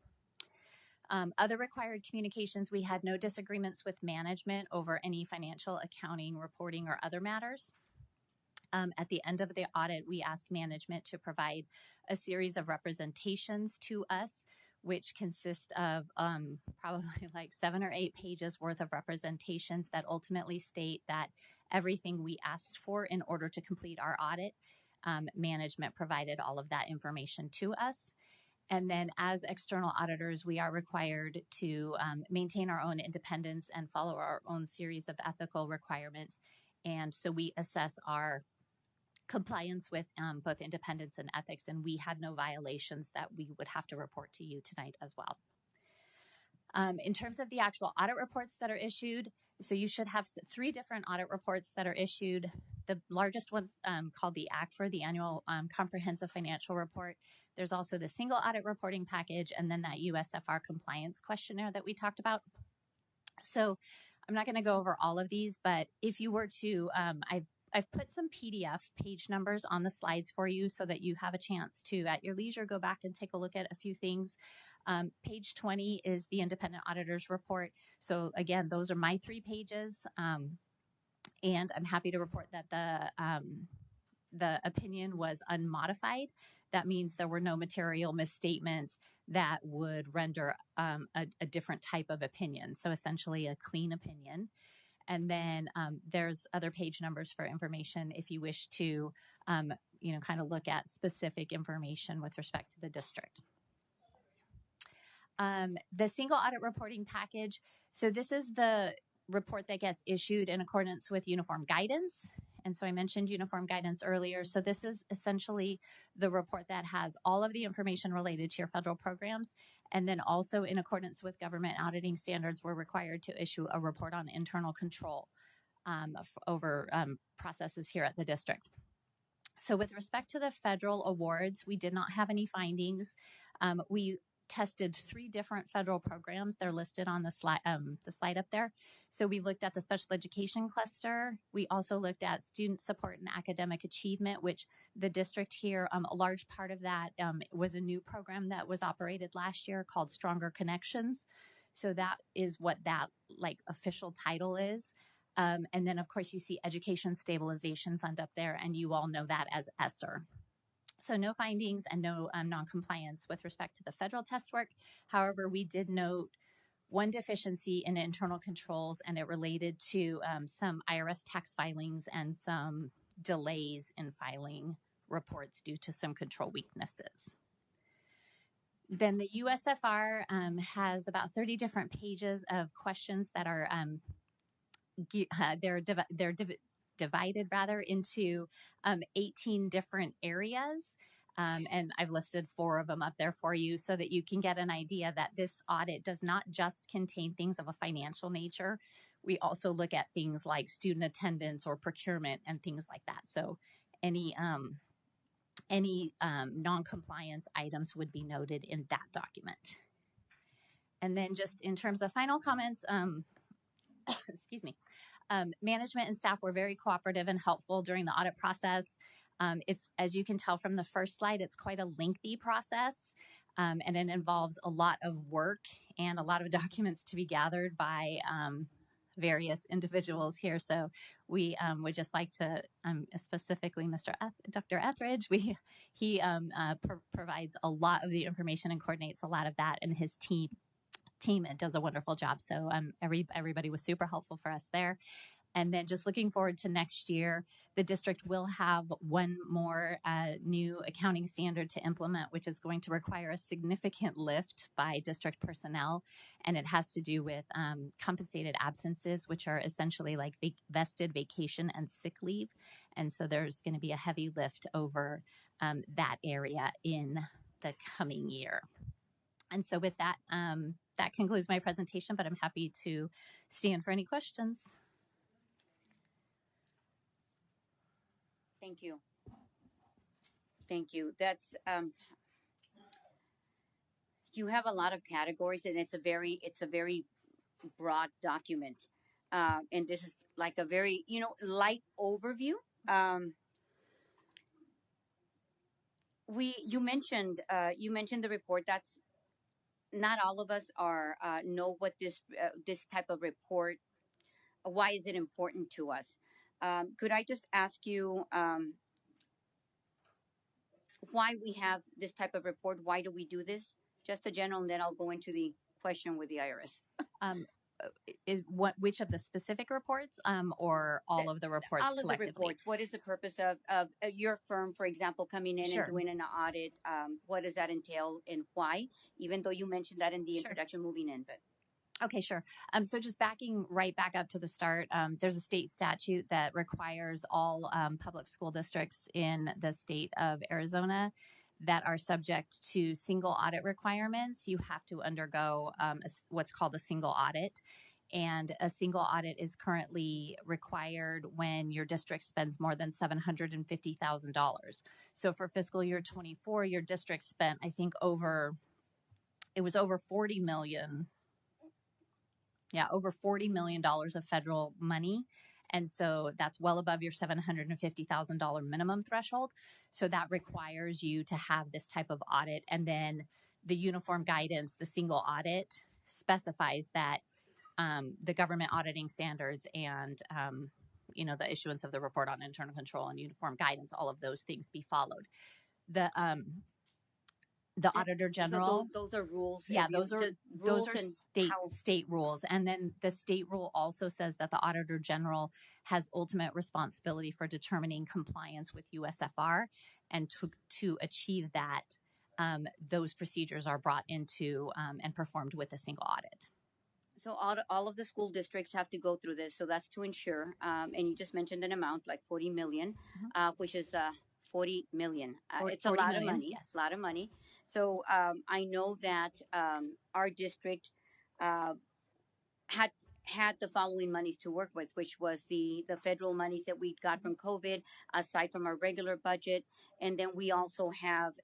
Other required communications, we had no disagreements with management over any financial, accounting, reporting, or other matters. At the end of the audit, we asked management to provide a series of representations to us, which consist of probably like 7 or 8 pages worth of representations that ultimately state that everything we asked for in order to complete our audit, management provided all of that information to us. And then as external auditors, we are required to maintain our own independence and follow our own series of ethical requirements. And so we assess our compliance with both independence and ethics, and we had no violations that we would have to report to you tonight as well. In terms of the actual audit reports that are issued, so you should have 3 different audit reports that are issued. The largest one's called the ACFR, the Annual Comprehensive Financial Report. There's also the single audit reporting package, and then that USFR compliance questionnaire that we talked about. So I'm not going to go over all of these, but if you were to, I've put some PDF page numbers on the slides for you so that you have a chance to, at your leisure, go back and take a look at a few things. Page 20 is the independent auditor's report. So again, those are my 3 pages. And I'm happy to report that the opinion was unmodified. That means there were no material misstatements that would render a different type of opinion. So essentially a clean opinion. And then there's other page numbers for information if you wish to, kind of look at specific information with respect to the district. The single audit reporting package. So this is the report that gets issued in accordance with uniform guidance. And so I mentioned uniform guidance earlier. So this is essentially the report that has all of the information related to your federal programs. And then also in accordance with government auditing standards, we're required to issue a report on internal control over processes here at the district. So with respect to the federal awards, we did not have any findings. We tested 3 different federal programs. They're listed on the slide up there. So we looked at the special education cluster. We also looked at student support and academic achievement, which the district here, a large part of that was a new program that was operated last year called Stronger Connections. So that is what that official title is. And then of course you see Education Stabilization Fund up there, and you all know that as ESSER. So no findings and no non-compliance with respect to the federal test work. However, we did note one deficiency in internal controls, and it related to some IRS tax filings and some delays in filing reports due to some control weaknesses. Then the USFR has about 30 different pages of questions that are divided into 18 different areas. And I've listed 4 of them up there for you so that you can get an idea that this audit does not just contain things of a financial nature. We also look at things like student attendance or procurement and things like that. So any non-compliance items would be noted in that document. And then just in terms of final comments, excuse me, management and staff were very cooperative and helpful during the audit process. It's, as you can tell from the first slide, it's quite a lengthy process, and it involves a lot of work and a lot of documents to be gathered by various individuals here. So we would just like to, specifically Dr. Etheridge, he provides a lot of the information and coordinates a lot of that, and his team does a wonderful job. So everybody was super helpful for us there. And then just looking forward to next year, the district will have one more new accounting standard to implement, which is going to require a significant lift by district personnel. And it has to do with compensated absences, which are essentially like vested vacation and sick leave. And so there's going to be a heavy lift over that area in the coming year. And so with that, that concludes my presentation, but I'm happy to stand for any questions. Thank you. Thank you. That's you have a lot of categories, and it's a very broad document, and this is like a very light overview. You mentioned the report. That's not all of us are know what this type of report. Why is it important to us? Could I just ask you why we have this type of report? Why do we do this? Just a general, and then I'll go into the question with the IRS. Which of the specific reports, or all of the reports all collectively? Of the reports. What is the purpose of your firm, for example, coming in Sure. and doing an audit? What does that entail, and why? Even though you mentioned that in the introduction, moving in, but. Okay, sure. So just backing right back up to the start, there's a state statute that requires all public school districts in the state of Arizona that are subject to single audit requirements, you have to undergo what's called a single audit. And a single audit is currently required when your district spends more than $750,000. So for fiscal year 24, your district spent, I think, over 40 million. Yeah, over $40 million of federal money. And so that's well above your $750,000 minimum threshold. So that requires you to have this type of audit. And then the uniform guidance, the single audit, specifies that the government auditing standards and the issuance of the report on internal control and uniform guidance, all of those things be followed. The Auditor General. So those are rules. Yeah, those are and state rules. And then the state rule also says that the Auditor General has ultimate responsibility for determining compliance with USFR, and to achieve that, those procedures are brought into and performed with a single audit. So all of the school districts have to go through this. So that's to ensure. And you just mentioned an amount like 40 million, which is 40 million. It's a lot of money. Yes. A lot of money. So I know that our district had the following monies to work with, which was the federal monies that we got from COVID, aside from our regular budget, and then we also have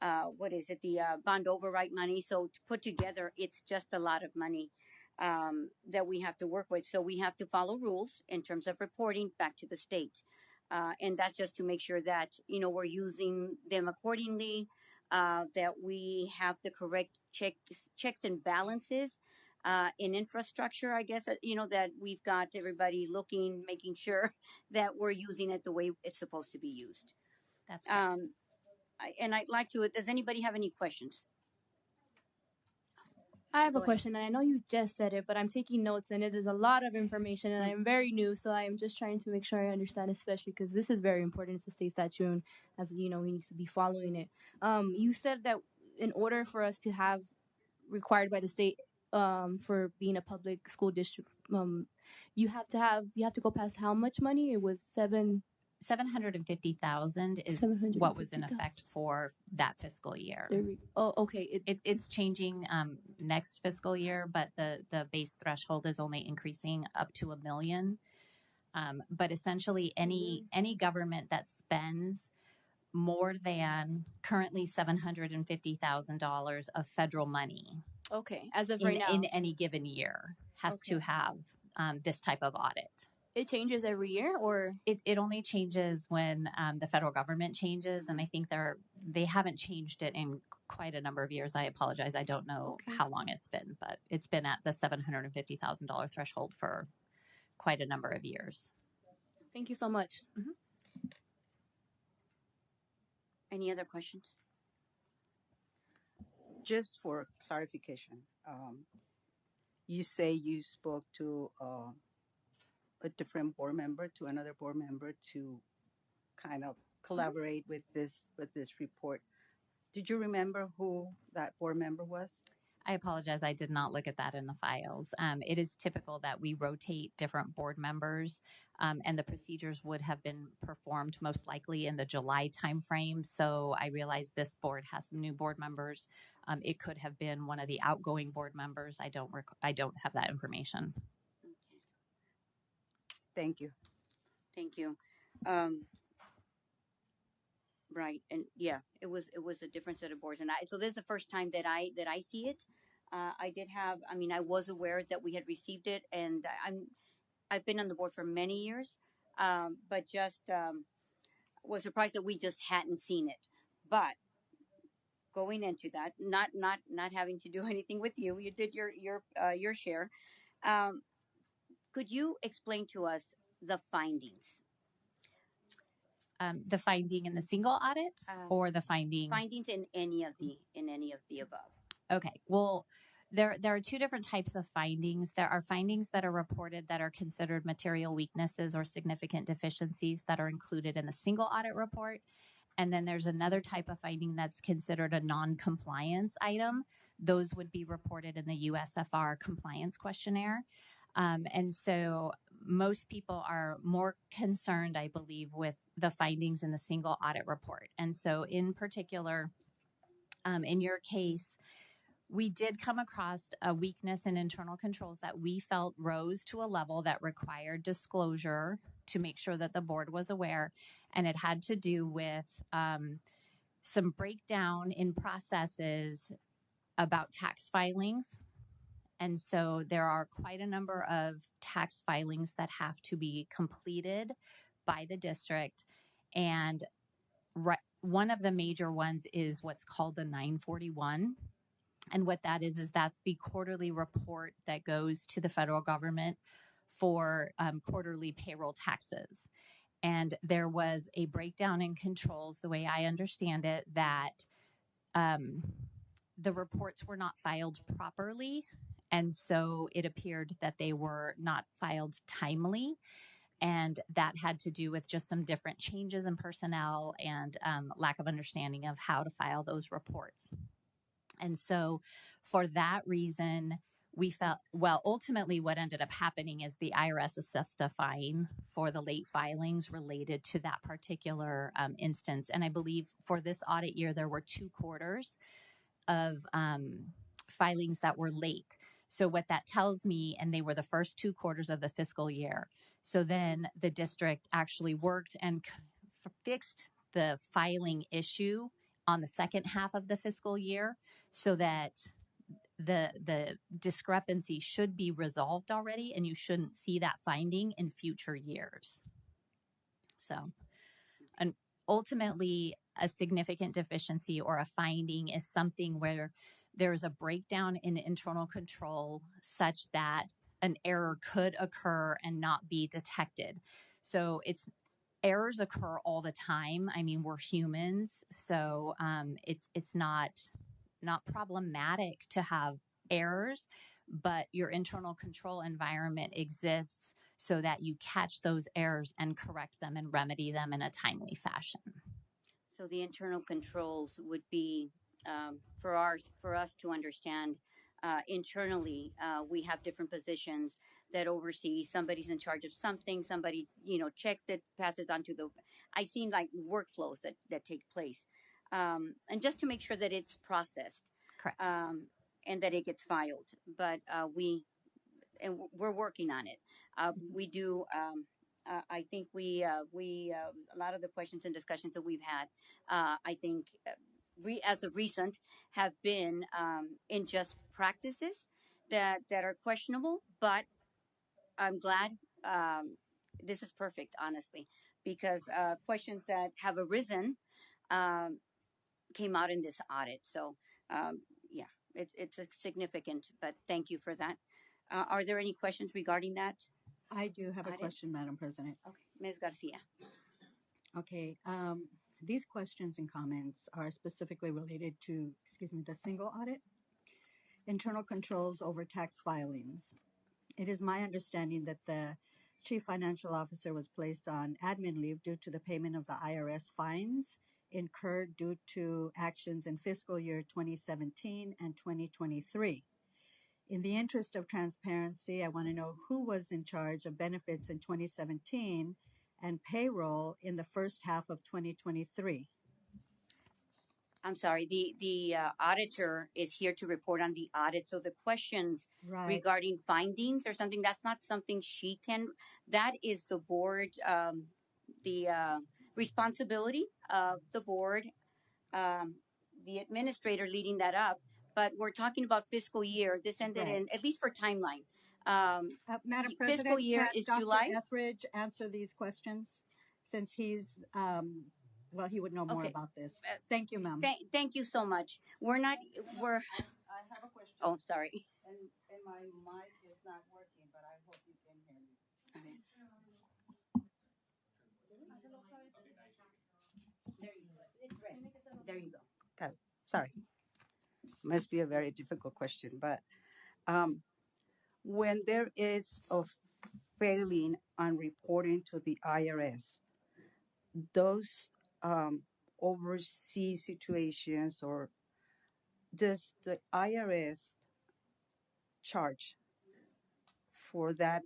the bond override money. So to put together, it's just a lot of money that we have to work with. So we have to follow rules in terms of reporting back to the state, and that's just to make sure that we're using them accordingly. That we have the correct checks and balances in infrastructure, I guess, that we've got everybody looking, making sure that we're using it the way it's supposed to be used. That's correct. And I'd like to, does anybody have any questions? I have a question, and I know you just said it, but I'm taking notes, and it is a lot of information, and I'm very new, so I'm just trying to make sure I understand, especially because this is very important. It's a state statute, and as we need to be following it. You said that in order for us to have required by the state for being a public school district, you have to go past how much money? It was $750,000 is what was in effect for that fiscal year. Okay. It's changing next fiscal year, but the base threshold is only increasing up to $1 million. But essentially, any government that spends more than currently $750,000 of federal money, okay, as of right now, in any given year, has to have this type of audit. It changes every year, or it only changes when the federal government changes, and I think they haven't changed it in quite a number of years. I apologize, I don't know how long it's been, but it's been at the $750,000 threshold for quite a number of years. Thank you so much. Mm-hmm. Any other questions? Just for clarification, you say you spoke to a different board member, to another board member, to kind of collaborate with this report. Did you remember who that board member was? I apologize. I did not look at that in the files. It is typical that we rotate different board members, and the procedures would have been performed most likely in the July timeframe. So I realize this board has some new board members. It could have been one of the outgoing board members. I don't have that information. Thank you. Thank you. Right, and yeah, it was a different set of boards, and so this is the first time that I see it. I was aware that we had received it, and I've been on the board for many years, but just was surprised that we just hadn't seen it. But going into that, not having to do anything with you, you did your share. Could you explain to us the findings? The finding in the single audit, or the findings in any of the above? Okay. Well, there are two different types of findings. There are findings that are reported that are considered material weaknesses or significant deficiencies that are included in the single audit report. And then there's another type of finding that's considered a non-compliance item. Those would be reported in the USFR compliance questionnaire. And so most people are more concerned, I believe, with the findings in the single audit report. And so, in particular, in your case, we did come across a weakness in internal controls that we felt rose to a level that required disclosure to make sure that the board was aware. And it had to do with some breakdown in processes about tax filings. And so there are quite a number of tax filings that have to be completed by the district. And one of the major ones is what's called the 941. And what that is that's the quarterly report that goes to the federal government for quarterly payroll taxes. And there was a breakdown in controls, the way I understand it, that the reports were not filed properly. And so it appeared that they were not filed timely. And that had to do with just some different changes in personnel and lack of understanding of how to file those reports. And so for that reason, we felt, well, ultimately what ended up happening is the IRS assessed a fine for the late filings related to that particular instance. And I believe for this audit year, there were 2 quarters of filings that were late. So what that tells me, and they were the first 2 quarters of the fiscal year. So then the district actually worked and fixed the filing issue on the second half of the fiscal year so that the discrepancy should be resolved already and you shouldn't see that finding in future years. So, and ultimately a significant deficiency or a finding is something where there's a breakdown in internal control such that an error could occur and not be detected. So errors occur all the time. I mean, we're humans, so it's not problematic to have errors, but your internal control environment exists so that you catch those errors and correct them and remedy them in a timely fashion. So the internal controls would be for us to understand. Internally, we have different positions that oversee. Somebody's in charge of something. Somebody, checks it, passes on to the. I seen like workflows that take place, and just to make sure that it's processed, correct, and that it gets filed. But we're working on it. We do. I think we a lot of the questions and discussions that we've had, I think, as of recent, have been in just practices that are questionable. But I'm glad this is perfect, honestly, because questions that have arisen came out in this audit. So yeah, it's significant. But thank you for that. Are there any questions regarding that? I do have a question, Madam President. Okay, Ms. Garcia. Okay, these questions and comments are specifically related to, the single audit, internal controls over tax filings. It is my understanding that the Chief Financial Officer was placed on admin leave due to the payment of the IRS fines incurred due to actions in fiscal year 2017 and 2023. In the interest of transparency, I want to know who was in charge of benefits in 2017 and payroll in the first half of 2023. I'm sorry, the auditor is here to report on the audit. So the questions regarding findings or something, that's not something she can, that is the board, the responsibility of the board, the administrator leading that up. But we're talking about fiscal year. This ended in, at least for timeline. Madam President, fiscal year is Dr. July. Etheridge answer these questions since he's, well, he would know more about this. Thank you, ma'am. Thank you so much. We're. I have a question. Oh, sorry. And my mic is not working, but I hope you can hear me. Okay. There you go. It's red. There you go. Got it. Sorry. Must be a very difficult question, but when there is a failing on reporting to the IRS, those overseas situations, or does the IRS charge for that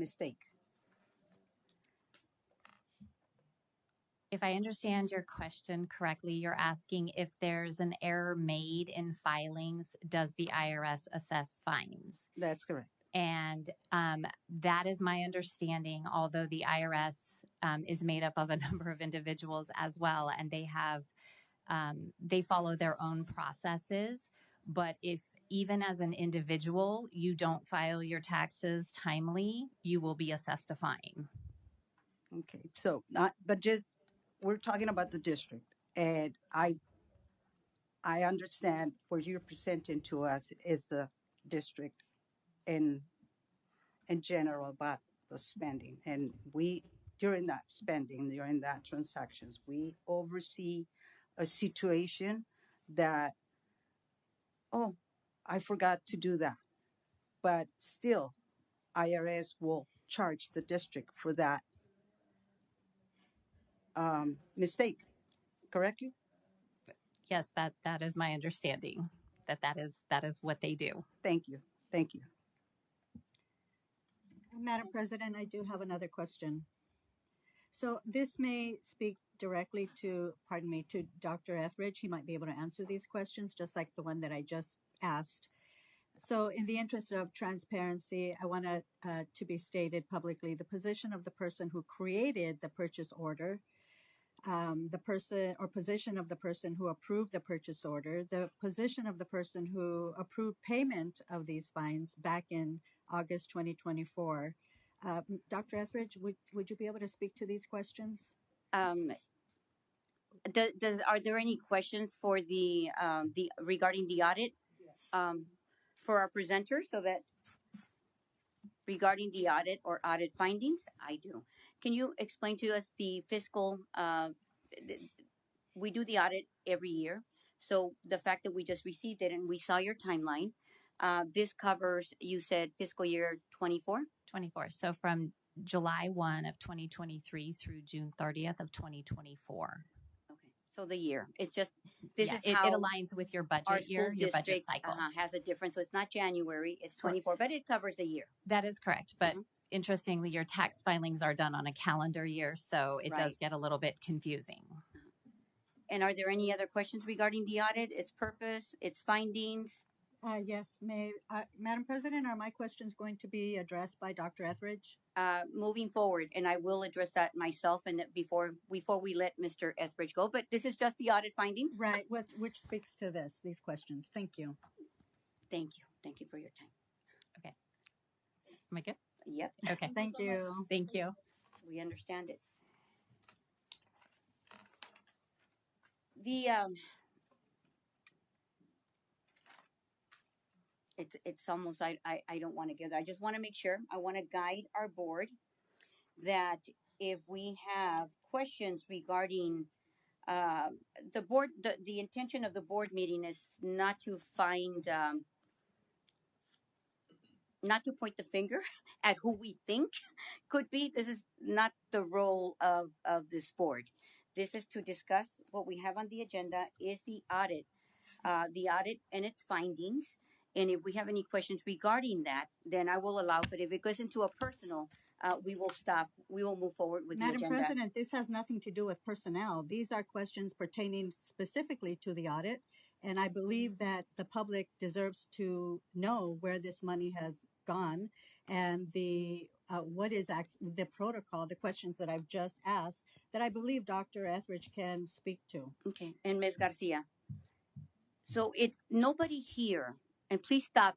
mistake. If I understand your question correctly, you're asking if there's an error made in filings, does the IRS assess fines? That's correct. And that is my understanding, although the IRS is made up of a number of individuals as well, and they follow their own processes. But if even as an individual, you don't file your taxes timely, you will be assessed a fine. Okay, so we're talking about the district, and I understand what you're presenting to us is the district in general about the spending, and during that transactions, we oversee a situation that, oh, I forgot to do that, but still IRS will charge the district for that mistake. Correct you? Yes, that is my understanding. That is what they do. Thank you. Thank you. Madam President, I do have another question. So this may speak directly to Dr. Etheridge. He might be able to answer these questions, just like the one that I just asked. So in the interest of transparency, I want to be stated publicly the position of the person who created the purchase order, the person or position of the person who approved the purchase order, the position of the person who approved payment of these fines back in August 2024. Dr. Etheridge, would you be able to speak to these questions? Are there any questions for the regarding the audit for our presenter? So that regarding the audit or audit findings, I do. Can you explain to us the fiscal? We do the audit every year, so the fact that we just received it and we saw your timeline, this covers, you said, fiscal year 24? 24. So from July 1 of 2023 through June 30th of 2024. Okay, so the year. It's just, this Yeah, is it how aligns with your budget our year, school your budget district cycle. has a difference. So it's not January, it's 24, but it covers a year. That is correct. But interestingly, your tax filings are done on a calendar year, so it does get a little bit confusing. And are there any other questions regarding the audit, its purpose, its findings? Yes, Madam President, are my questions going to be addressed by Dr. Etheridge? Moving forward, and I will address that myself and before we let Mr. Etheridge go, but this is just the audit finding. Right, which speaks to these questions. Thank you. Thank you. Thank you for your time. Okay. Am I good? Yep. Okay. Thank you. Thank you. We understand it. The it's almost I don't want to give. I just want to make sure. I want to guide our board that if we have questions regarding the board, the intention of the board meeting is not to find not to point the finger at who we think could be. This is not the role of this board. This is to discuss what we have on the agenda is the audit and its findings. And if we have any questions regarding that, then I will allow. But if it goes into a personal, we will stop. We will move forward with the agenda. Madam President, this has nothing to do with personnel. These are questions pertaining specifically to the audit. And I believe that the public deserves to know where this money has gone and what is the protocol, the questions that I've just asked that I believe Dr. Etheridge can speak to. Okay. And Ms. Garcia. So it's nobody here, and please stop,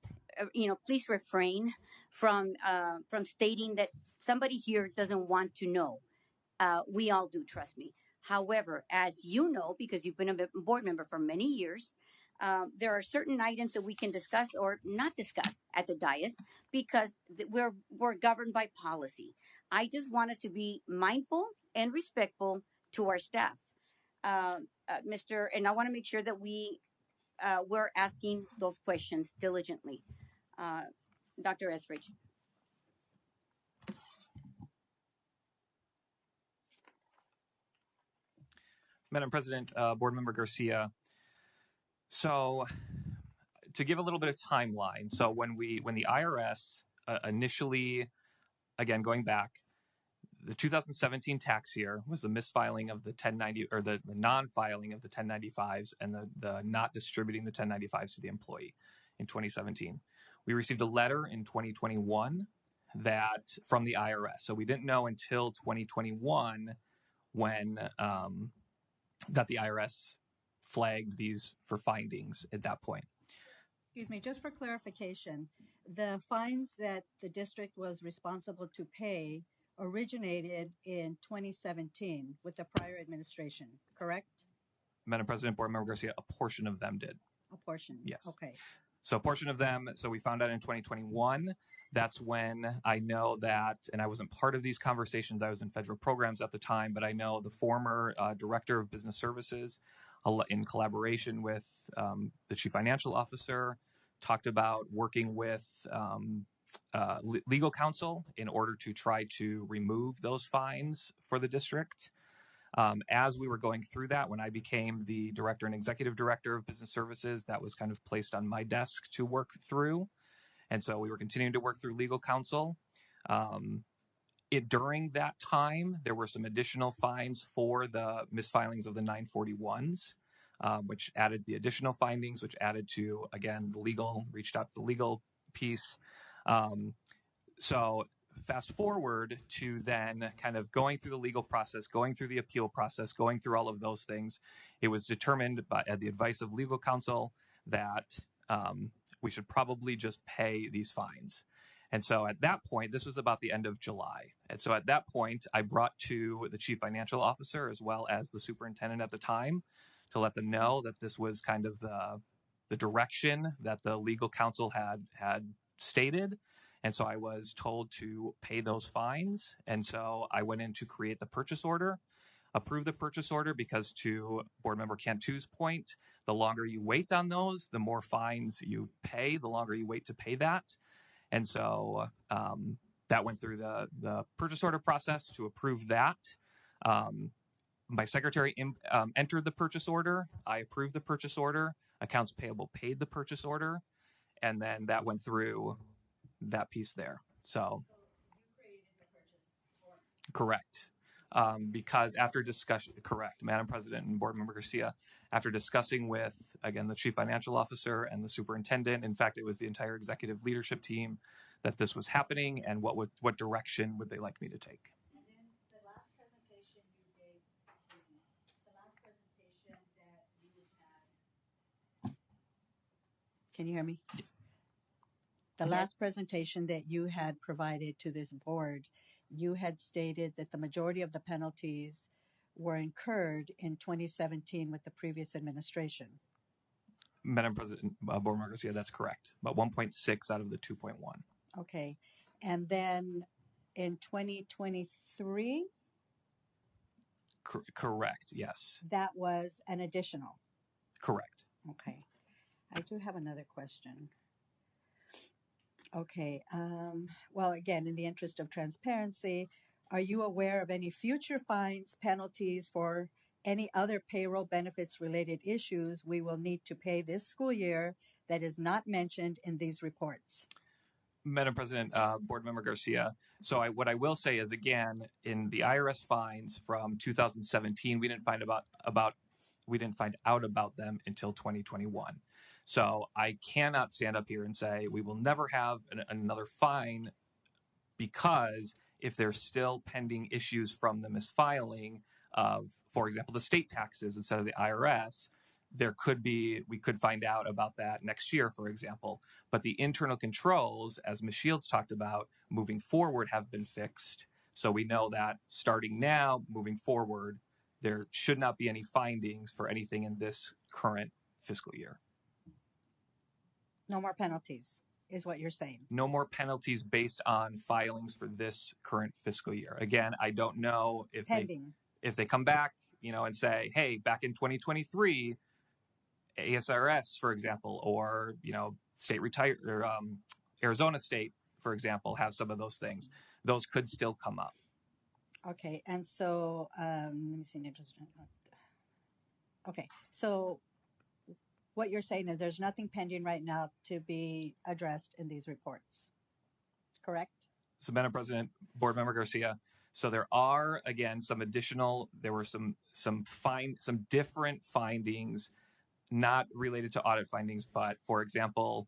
please refrain from stating that somebody here doesn't want to know. We all do, trust me. However, as you know, because you've been a board member for many years, there are certain items that we can discuss or not discuss at the dais because we're governed by policy. I just want us to be mindful and respectful to our staff, and I want to make sure that we're asking those questions diligently. Dr. Etheridge. Madam President, Board Member Garcia. So to give a little bit of timeline, so when the IRS initially again, going back, the 2017 tax year was the misfiling of the 1090 or the non-filing of the 1095s and the not distributing the 1095s to the employee in 2017. We received a letter in 2021 that from the IRS. So we didn't know until 2021 when that the IRS flagged these for findings at that point. Excuse me, just for clarification, the fines that the district was responsible to pay originated in 2017 with the prior administration, correct? Madam President, Board Member Garcia, a portion of them did. A portion. Yes. Okay. So a portion of them, so we found out in 2021, that's when I know that, and I wasn't part of these conversations, I was in federal programs at the time, but I know the former Director of Business Services, in collaboration with the Chief Financial Officer, talked about working with legal counsel in order to try to remove those fines for the district. As we were going through that, when I became the director and executive director of business services, that was kind of placed on my desk to work through. And so we were continuing to work through legal counsel. During that time, there were some additional fines for the misfilings of the 941s, which added the additional findings, which added to, again, reached out to the legal piece. So fast forward to then kind of going through the legal process, going through the appeal process, going through all of those things. It was determined at the advice of legal counsel that we should probably just pay these fines. And so at that point, this was about the end of July. And so at that point, I brought to the Chief Financial Officer as well as the superintendent at the time to let them know that this was kind of the direction that the legal counsel had stated. And so I was told to pay those fines. And so I went in to create the purchase order, approve the purchase order, because to Board Member Cantu's point, the longer you wait on those, the more fines you pay, the longer you wait to pay that. And so that went through the purchase order process to approve that. My secretary entered the purchase order. I approved the purchase order. Accounts payable paid the purchase order. And then that went through that piece there. So you created the purchase order. Correct. Because after discussion, correct, Madam President and Board Member Garcia, after discussing with, again, the Chief Financial Officer and the superintendent, in fact, it was the entire executive leadership team, that this was happening and what direction would they like me to take. And then the last presentation you gave, the last presentation that you had. Can you hear me? Yes. The last presentation that you had provided to this board, you had stated that the majority of the penalties were incurred in 2017 with the previous administration. Madam President, Board Member Garcia, that's correct. About 1.6 out of the 2.1. Okay. And then in 2023? Correct, yes. That was an additional? Correct. Okay. I do have another question. Okay. Well, again, in the interest of transparency, are you aware of any future fines, penalties for any other payroll benefits related issues we will need to pay this school year that is not mentioned in these reports? Madam President, Board Member Garcia. So what I will say is, again, in the IRS fines from 2017, we didn't find out about them until 2021. So I cannot stand up here and say we will never have another fine, because if there's still pending issues from the misfiling of, for example, the state taxes instead of the IRS, we could find out about that next year, for example. But the internal controls, as Ms. Shields talked about, moving forward have been fixed. So we know that starting now, moving forward, there should not be any findings for anything in this current fiscal year. No more penalties is what you're saying. No more penalties based on filings for this current fiscal year. Again, I don't know if they come back, and say, hey, back in 2023, ASRS, for example, or state retired or Arizona State, for example, have some of those things. Those could still come up. Okay, and so let me see. Okay, so what you're saying is there's nothing pending right now to be addressed in these reports, correct? So, Madam President, Board Member Garcia. So there are again some additional. There were some different findings, not related to audit findings, but for example,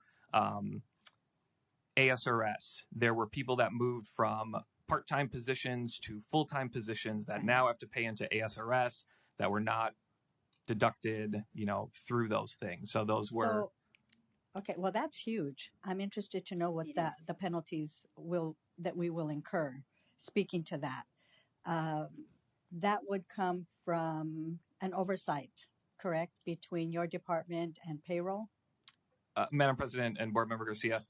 ASRS. There were people that moved from part-time positions to full-time positions that now have to pay into ASRS that were not deducted, through those things. So those were. Okay, well, that's huge. I'm interested to know what the penalties that we will incur. Speaking to that, that would come from an oversight, correct, between your department and payroll? Madam President and Board Member Garcia.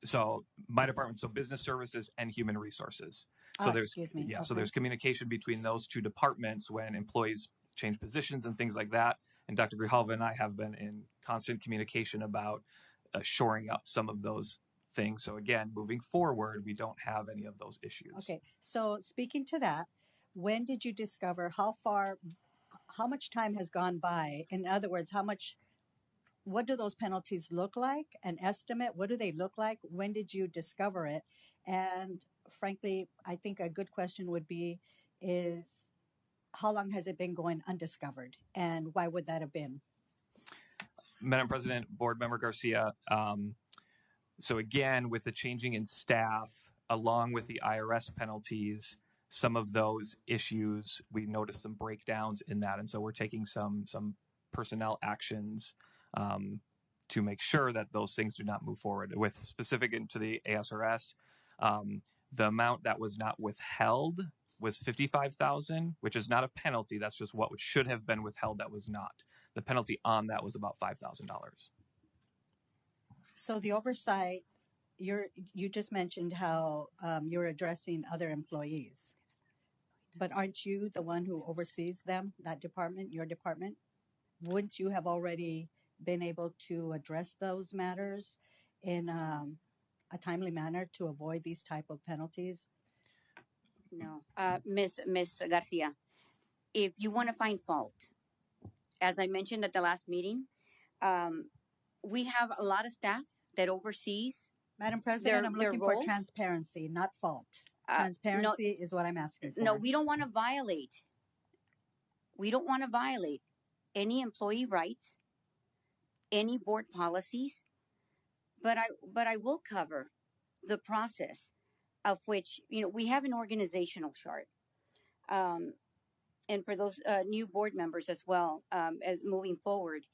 So my department, so business services and human resources. So there's excuse me. So there's communication between those two departments when employees change positions and things like that. And Dr. Grijalva and I have been in constant communication about shoring up some of those things. So again, moving forward, we don't have any of those issues. Okay. So speaking to that, when did you discover how much time has gone by? In other words, what do those penalties look like? An estimate, what do they look like? When did you discover it? And frankly, I think a good question would be is how long has it been going undiscovered? And why would that have been? Madam President, Board Member Garcia, so again, with the changing in staff, along with the IRS penalties, some of those issues, we noticed some breakdowns in that. And so we're taking some personnel actions to make sure that those things do not move forward. With specific into the ASRS, the amount that was not withheld was $55,000, which is not a penalty. That's just what should have been withheld that was not. The penalty on that was about $5,000. So the oversight, you just mentioned how you're addressing other employees, but aren't you the one who oversees them, that department, your department? Wouldn't you have already been able to address those matters in a timely manner to avoid these type of penalties? No, Miss Garcia, if you want to find fault, as I mentioned at the last meeting, we have a lot of staff that oversees. Madam President, I'm looking for transparency, not fault. Transparency is what I'm asking for. No, we don't want to violate. We don't want to violate any employee rights, any board policies, but I will cover the process of which we have an organizational chart, and for those new board members as well, as moving forward,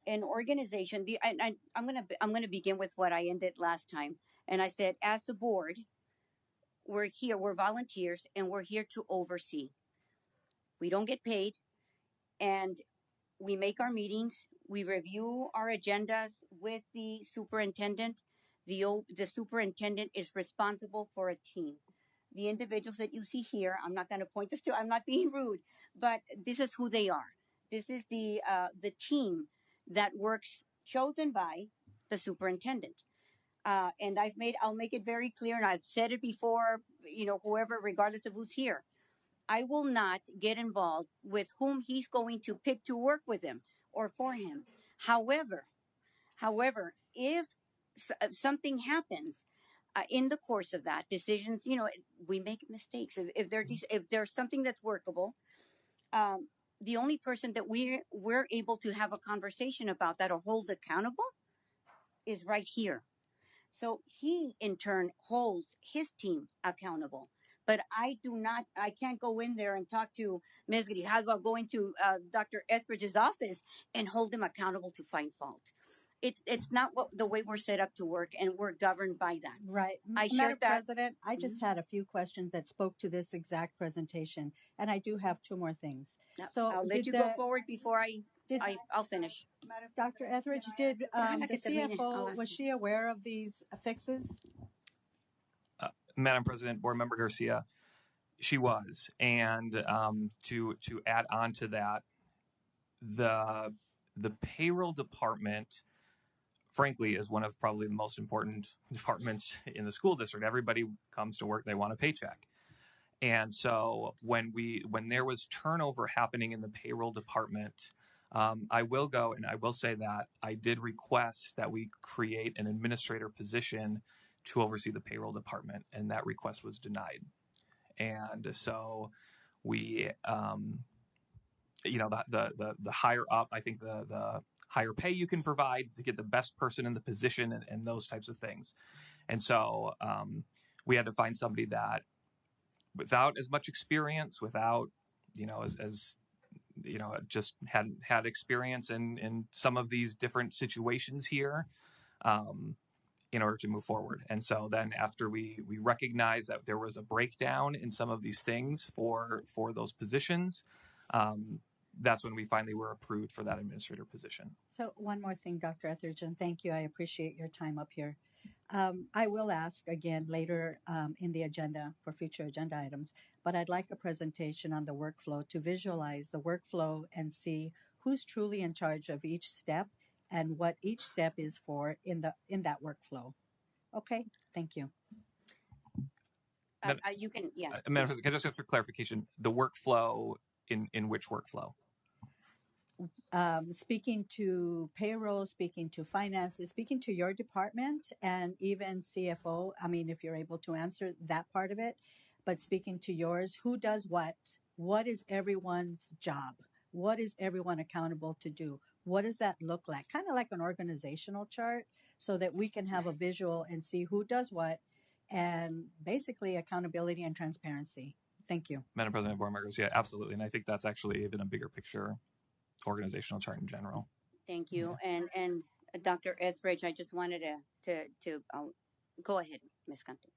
an organization. I'm gonna begin with what I ended last time, and I said, as the board, we're here, we're volunteers, and we're here to oversee. We don't get paid, and we make our meetings. We review our agendas with the superintendent. The superintendent is responsible for a team. The individuals that you see here, I'm not going to point this to. I'm not being rude, but this is who they are. This is the team that works, chosen by the superintendent. And I'll make it very clear, and I've said it before. Whoever, regardless of who's here, I will not get involved with whom he's going to pick to work with him or for him. However, if something happens in the course of that, decisions, we make mistakes. If there's something that's workable, the only person that we're able to have a conversation about that or hold accountable is right here. So he in turn holds his team accountable. But I can't go in there and talk to Ms. Grijalva, go into Dr. Etheridge's office and hold him accountable to find fault. It's not the way we're set up to work, and we're governed by that. Right. Madam President, I just had a few questions that spoke to this exact presentation, and I do have two more things. So I'll let you go forward before I'll finish. Dr. Etheridge, did the CFO, was she aware of these fixes? Madam President, Board Member Garcia, she was. And to add on to that, the payroll department, frankly, is one of probably the most important departments in the school district. Everybody comes to work, they want a paycheck. And so when there was turnover happening in the payroll department, I will go and I will say that I did request that we create an administrator position to oversee the payroll department, and that request was denied. And so we, the higher up, I think the higher pay you can provide to get the best person in the position and those types of things. And so we had to find somebody that without as much experience, without, as just hadn't had experience in some of these different situations here in order to move forward. And so then after we recognized that there was a breakdown in some of these things for those positions, that's when we finally were approved for that administrator position. So one more thing, Dr. Etheridge, thank you. I appreciate your time up here. I will ask again later in the agenda for future agenda items, but I'd like a presentation on the workflow to visualize the workflow and see who's truly in charge of each step and what each step is for in that workflow. Okay, thank you. You can, yeah. Madam President, can I just ask for clarification? The workflow in which workflow? Speaking to payroll, speaking to finances, speaking to your department, and even CFO. I mean, if you're able to answer that part of it, but speaking to yours, who does what is everyone's job? What is everyone accountable to do? What does that look like? Kind of like an organizational chart, so that we can have a visual and see who does what, and basically accountability and transparency. Thank you. Madam President, board members, yeah, absolutely. And I think that's actually even a bigger picture organizational chart in general. Thank you. And Dr. Etheridge, I just wanted to go ahead, Ms. Cantu.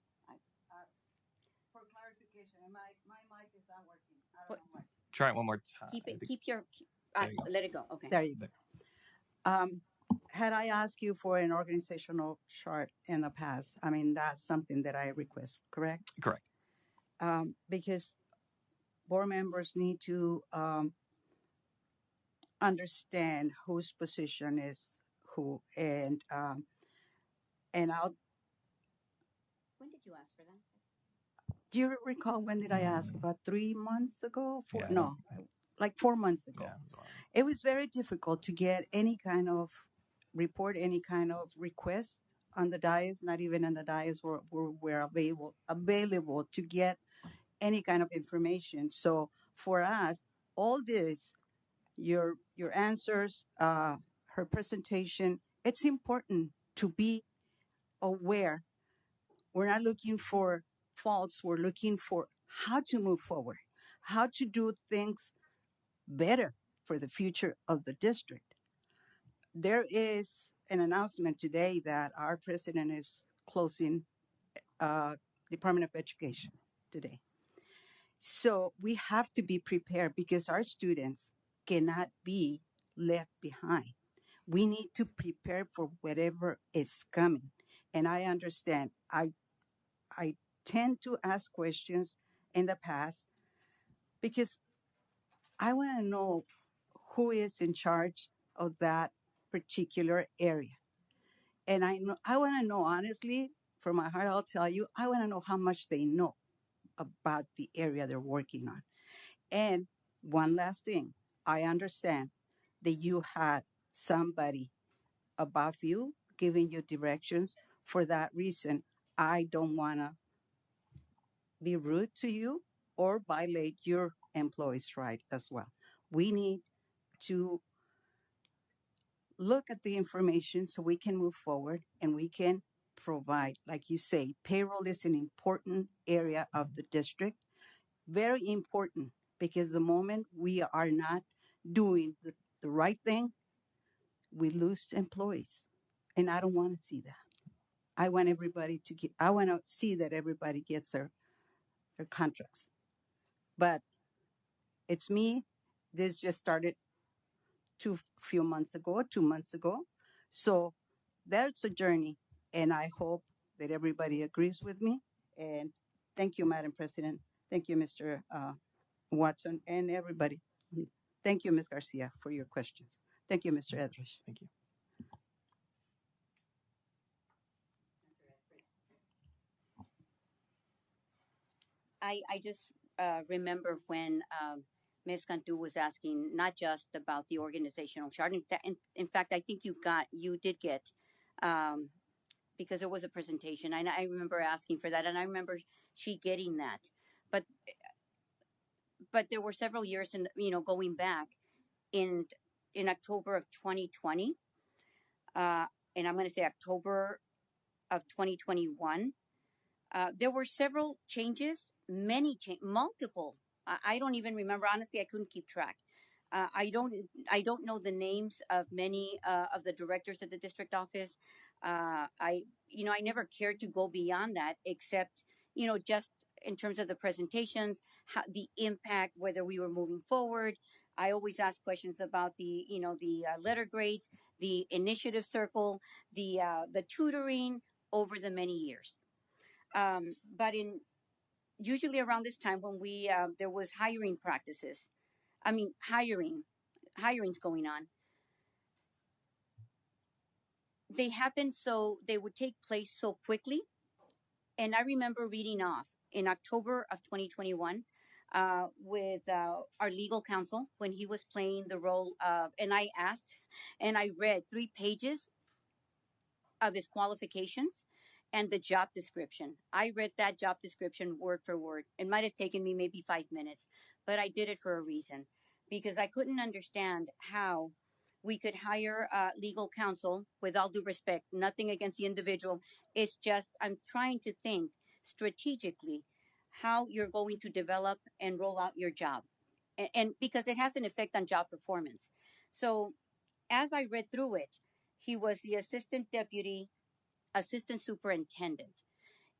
For clarification, my mic is not working. I don't know why. Try it one more time. Let it go. Okay. There you go. Had I asked you for an organizational chart in the past, I mean, that's something that I request, correct? Correct. Because board members need to understand whose position is who, and I'll. When did you ask for that? Do you recall when did I ask? About 3 months ago? Yeah. No, like 4 months ago. Yeah, it was very difficult to get any kind of report, any kind of request on the dais. Not even on the dais were available to get any kind of information. So for us, all this, your answers, her presentation, it's important to be aware. We're not looking for faults. We're looking for how to move forward, how to do things better for the future of the district. There is an announcement today that our president is closing Department of Education today. So we have to be prepared because our students cannot be left behind. We need to prepare for whatever is coming. And I understand. I tend to ask questions in the past because I want to know who is in charge of that particular area. And I want to know, honestly, from my heart, I'll tell you, I want to know how much they know about the area they're working on. And one last thing, I understand that you had somebody above you giving you directions. For that reason, I don't want to be rude to you or violate your employees' right as well. We need to look at the information so we can move forward and we can provide, like you say, payroll is an important area of the district, very important, because the moment we are not doing the right thing, we lose employees. And I don't want to see that. I want everybody to get, I want to see that everybody gets their contracts. But it's me. This just started 2 months ago. So that's a journey. And I hope that everybody agrees with me. And thank you, Madam President. Thank you, Mr. Watson, and everybody. Thank you, Ms. Garcia, for your questions. Thank you, Mr. Etheridge. Thank you. I just remember when Ms. Cantu was asking not just about the organizational chart. In fact, I think you did get because there was a presentation, and I remember asking for that, and I remember she getting that. But there were several years, in going back in October of 2020, and I'm going to say October of 2021. There were several changes, multiple. I don't even remember. Honestly, I couldn't keep track. I don't know the names of many of the directors at the district office. I never cared to go beyond that, except just in terms of the presentations, how the impact, whether we were moving forward. I always ask questions about the letter grades, the initiative circle, the tutoring over the many years. But in usually around this time when we there was hiring practices, I mean hirings going on. They happened so they would take place so quickly, and I remember reading off in October of 2021 with our legal counsel when he was playing the role of, and I asked, and I read 3 pages of his qualifications and the job description. I read that job description word for word. It might have taken me maybe 5 minutes, but I did it for a reason, because I couldn't understand how we could hire legal counsel. With all due respect, nothing against the individual. It's just I'm trying to think strategically how you're going to develop and roll out your job. And because it has an effect on job performance. So as I read through it, he was the assistant superintendent.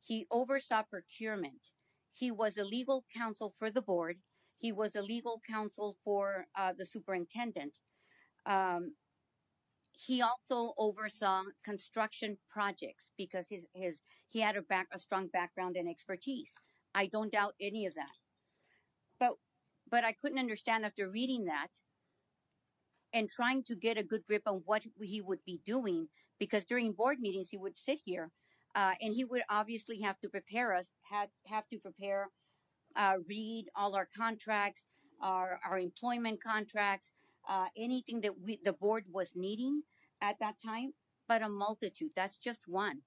He oversaw procurement. He was a legal counsel for the board. He was a legal counsel for the superintendent. Um, he also oversaw construction projects because he had a strong background and expertise. I don't doubt any of that. But I couldn't understand after reading that and trying to get a good grip on what he would be doing, because during board meetings he would sit here and he would obviously have to prepare us, have to prepare, read all our contracts, our employment contracts, anything that the board was needing at that time, but a multitude. That's just one.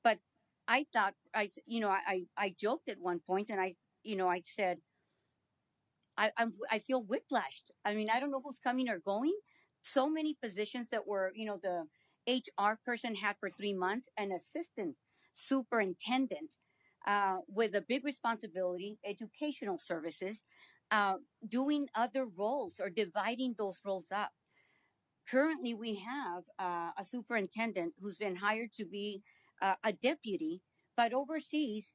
But I thought, I joked at one point, and I said, I feel whiplashed. I mean, I don't know who's coming or going. So many positions that were, the HR person had for 3 months, an assistant superintendent with a big responsibility, educational services, doing other roles or dividing those roles up. Currently, we have a superintendent who's been hired to be a deputy, but oversees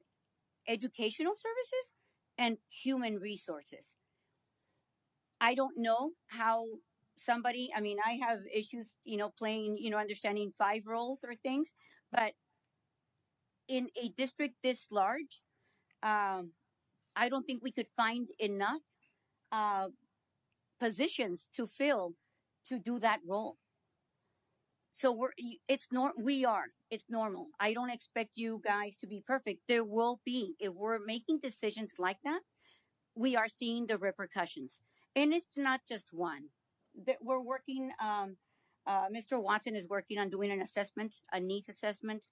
educational services and human resources. I don't know how somebody, I mean, I have issues, playing, understanding 5 roles or things, but in a district this large, um, I don't think we could find enough uh, positions to fill to do that role. So it's normal. I don't expect you guys to be perfect. There will be, if we're making decisions like that, we are seeing the repercussions. And it's not just one. That we're working, Mr. Watson is working on doing an assessment, a needs assessment,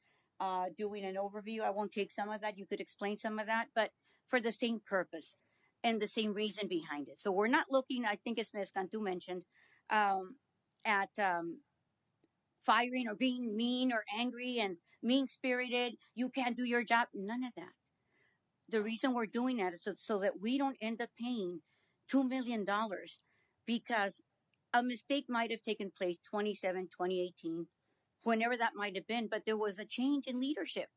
doing an overview. I won't take some of that. You could explain some of that, but for the same purpose and the same reason behind it. So we're not looking, I think as Ms. Cantu mentioned, at firing or being mean or angry and mean spirited. You can't do your job. None of that. The reason we're doing that is so that we don't end up paying $2 million because a mistake might have taken place 2018, whenever that might have been, but there was a change in leadership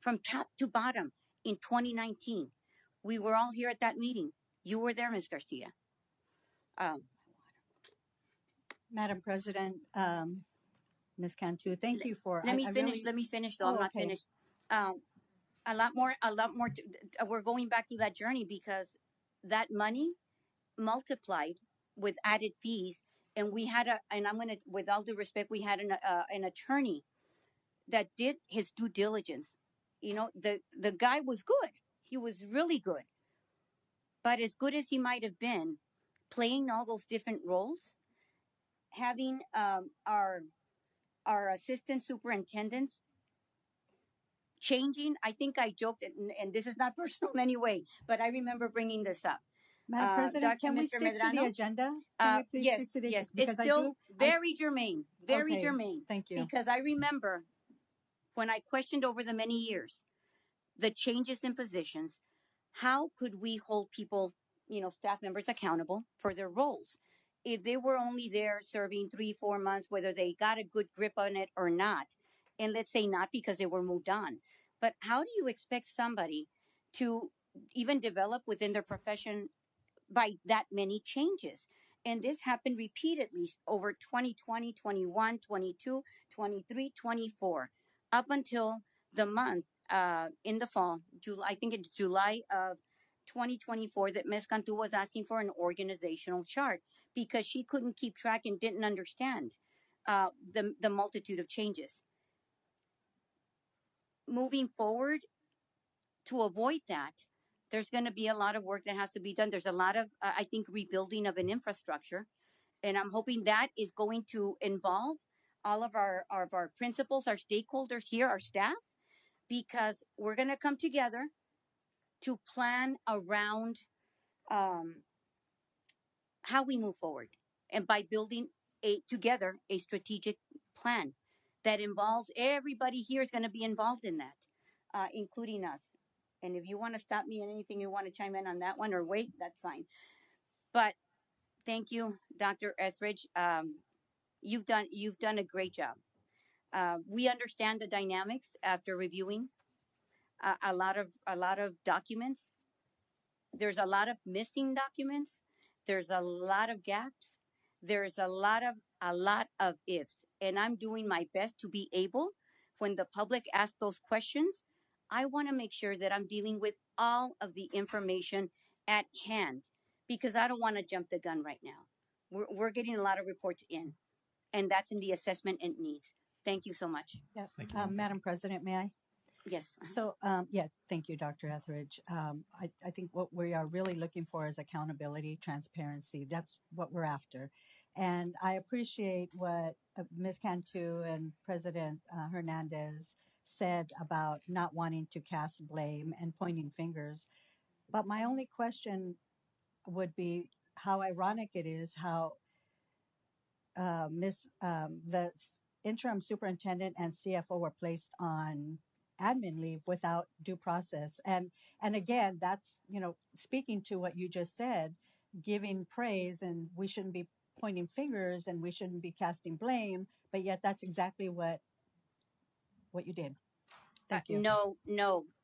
from top to bottom in 2019. We were all here at that meeting. You were there, Ms. Garcia. Madam President, Ms. Cantu, thank you for. Let me finish though. Oh, I'm not okay. finished. A lot more. We're going back to that journey because that money multiplied with added fees, and we had and I'm gonna, with all due respect, we had an attorney that did his due diligence. The guy was good. He was really good, but as good as he might have been, playing all those different roles, having our assistant superintendents changing. I think I joked, and this is not personal in any way, but I remember bringing this up. Madam President, Dr. can we Mr. stick to the Medrano? agenda? Can we please stick Yes, to the yes. It's because I still do very germane, very okay, germane. thank you. Because I remember when I questioned over the many years the changes in positions, how could we hold people, staff members accountable for their roles? If they were only there serving 3, 4 months, whether they got a good grip on it or not, and let's say not because they were moved on, but how do you expect somebody to even develop within their profession by that many changes? And this happened repeatedly over 2020, 21, 22, 23, 24, up until the month in the fall, July, I think it's July of 2024, that Ms. Cantu was asking for an organizational chart because she couldn't keep track and didn't understand the multitude of changes. Moving forward, to avoid that, there's going to be a lot of work that has to be done. There's a lot of, I think, rebuilding of an infrastructure, and I'm hoping that is going to involve all of our principals, our stakeholders here, our staff, because we're going to come together to plan around how we move forward, and by building together a strategic plan that involves everybody here is going to be involved in that, including us. And if you want to stop me in anything, you want to chime in on that one or wait, that's fine. But thank you, Dr. Etheridge. You've done a great job. We understand the dynamics after reviewing a lot of documents. There's a lot of missing documents. There's a lot of gaps. There's a lot of ifs, and I'm doing my best to be able, when the public asks those questions, I want to make sure that I'm dealing with all of the information at hand, because I don't want to jump the gun right now. We're getting a lot of reports in, and that's in the assessment and needs. Thank you so much. Yeah. Madam President, may I? Yes. So, yeah, thank you, Dr. Etheridge. I think what we are really looking for is accountability, transparency. That's what we're after. And I appreciate what Ms. Cantu and President Hernandez said about not wanting to cast blame and pointing fingers. But my only question would be how ironic it is how the interim superintendent and CFO were placed on admin leave without due process. And again, that's, speaking to what you just said, giving praise, and we shouldn't be pointing fingers and we shouldn't be casting blame, but yet that's exactly what you did. Thank you. No,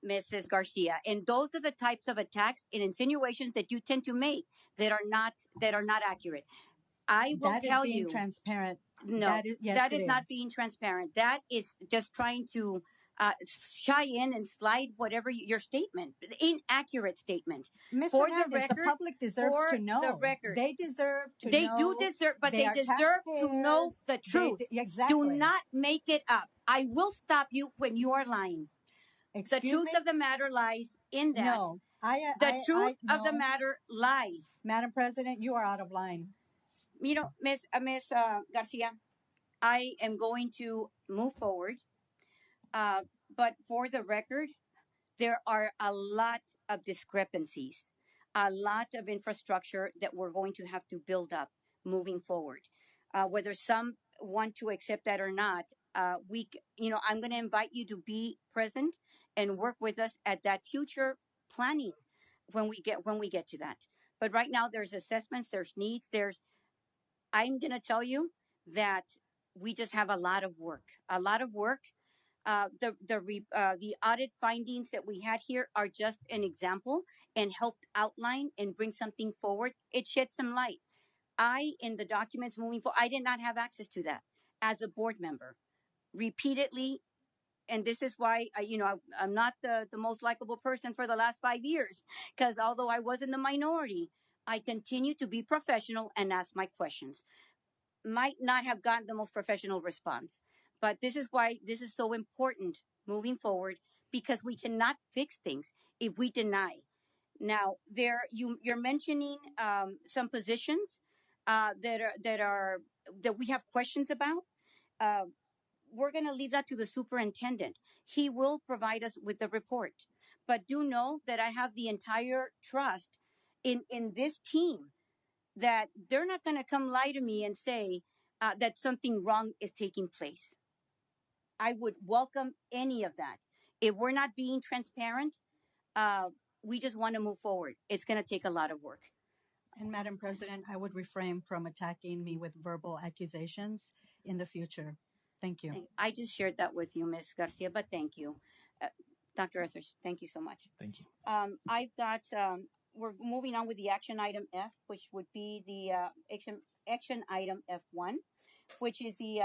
Mrs. Garcia. And those are the types of attacks and insinuations that you tend to make that are not accurate. I will That is tell being you, transparent. no, That is, yes, that it is not being transparent. That is just trying to shy in and slide whatever your statement, inaccurate statement. Ms. For Hernandez, the record, public deserves for to know. the record, They deserve to they know. do deserve, but they are deserve to know taxpayers. the truth. Exactly. Do not make it up. I will stop you when you are lying. Excuse the truth me? of the matter lies in that. No, The truth of the no. matter lies. Madam President, you are out of line. Miss Garcia, I am going to move forward. But for the record, there are a lot of discrepancies, a lot of infrastructure that we're going to have to build up moving forward. Whether some want to accept that or not, I'm going to invite you to be present and work with us at that future planning when we get to that. But right now, there's assessments, there's needs, I'm going to tell you that we just have a lot of work. The audit findings that we had here are just an example and helped outline and bring something forward. It shed some light. In the documents moving forward, I did not have access to that as a board member. Repeatedly, and this is why I'm not the most likable person for the last 5 years, because although I was in the minority, I continue to be professional and ask my questions. Might not have gotten the most professional response, but this is why this is so important moving forward, because we cannot fix things if we deny. Now, you're mentioning some positions that we have questions about. Uh, we're going to leave that to the superintendent. He will provide us with the report. But do know that I have the entire trust in this team, that they're not going to come lie to me and say that something wrong is taking place. I would welcome any of that. If we're not being transparent, we just want to move forward. It's going to take a lot of work. And Madam President, I would refrain from attacking me with verbal accusations in the future. Thank you. I just shared that with you, Ms. Garcia, but thank you. Dr. Etheridge, thank you so much. Thank you. I've got, we're moving on with the action item F, which would be the action item F1, which is the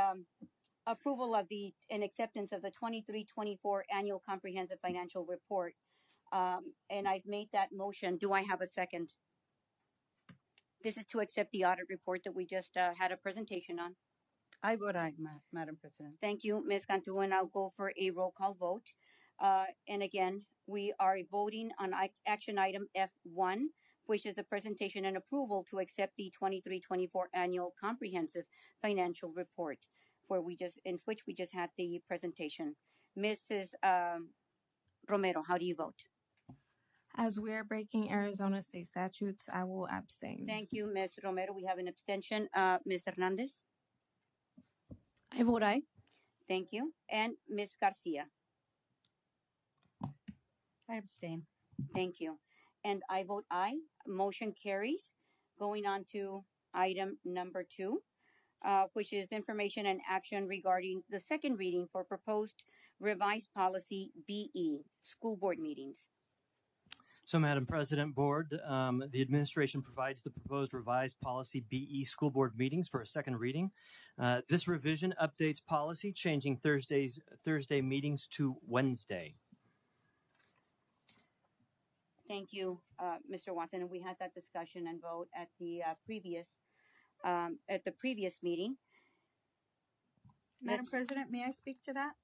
approval of and acceptance of the 23-24 annual comprehensive financial report. And I've made that motion. Do I have a second? This is to accept the audit report that we just had a presentation on. I vote aye, Madam President. Thank you, Ms. Cantu, and I'll go for a roll call vote. And again, we are voting on action item F1, which is a presentation and approval to accept the 23-24 annual comprehensive financial report, in which we just had the presentation. Mrs. Romero, how do you vote? As we are breaking Arizona state statutes, I will abstain. Thank you, Ms. Romero. We have an abstention. Ms. Hernandez? I vote aye. Thank you. And Ms. Garcia? I abstain. Thank you. And I vote aye. Motion carries. Going on to item number 2, which is information and action regarding the second reading for proposed revised policy BE, school board meetings. So, Madam President, Board, the administration provides the proposed revised policy BE school board meetings for a second reading. This revision updates policy, changing Thursday meetings to Wednesday. Thank you, Mr. Watson. And we had that discussion and vote at the previous meeting. Madam President, may I speak to that?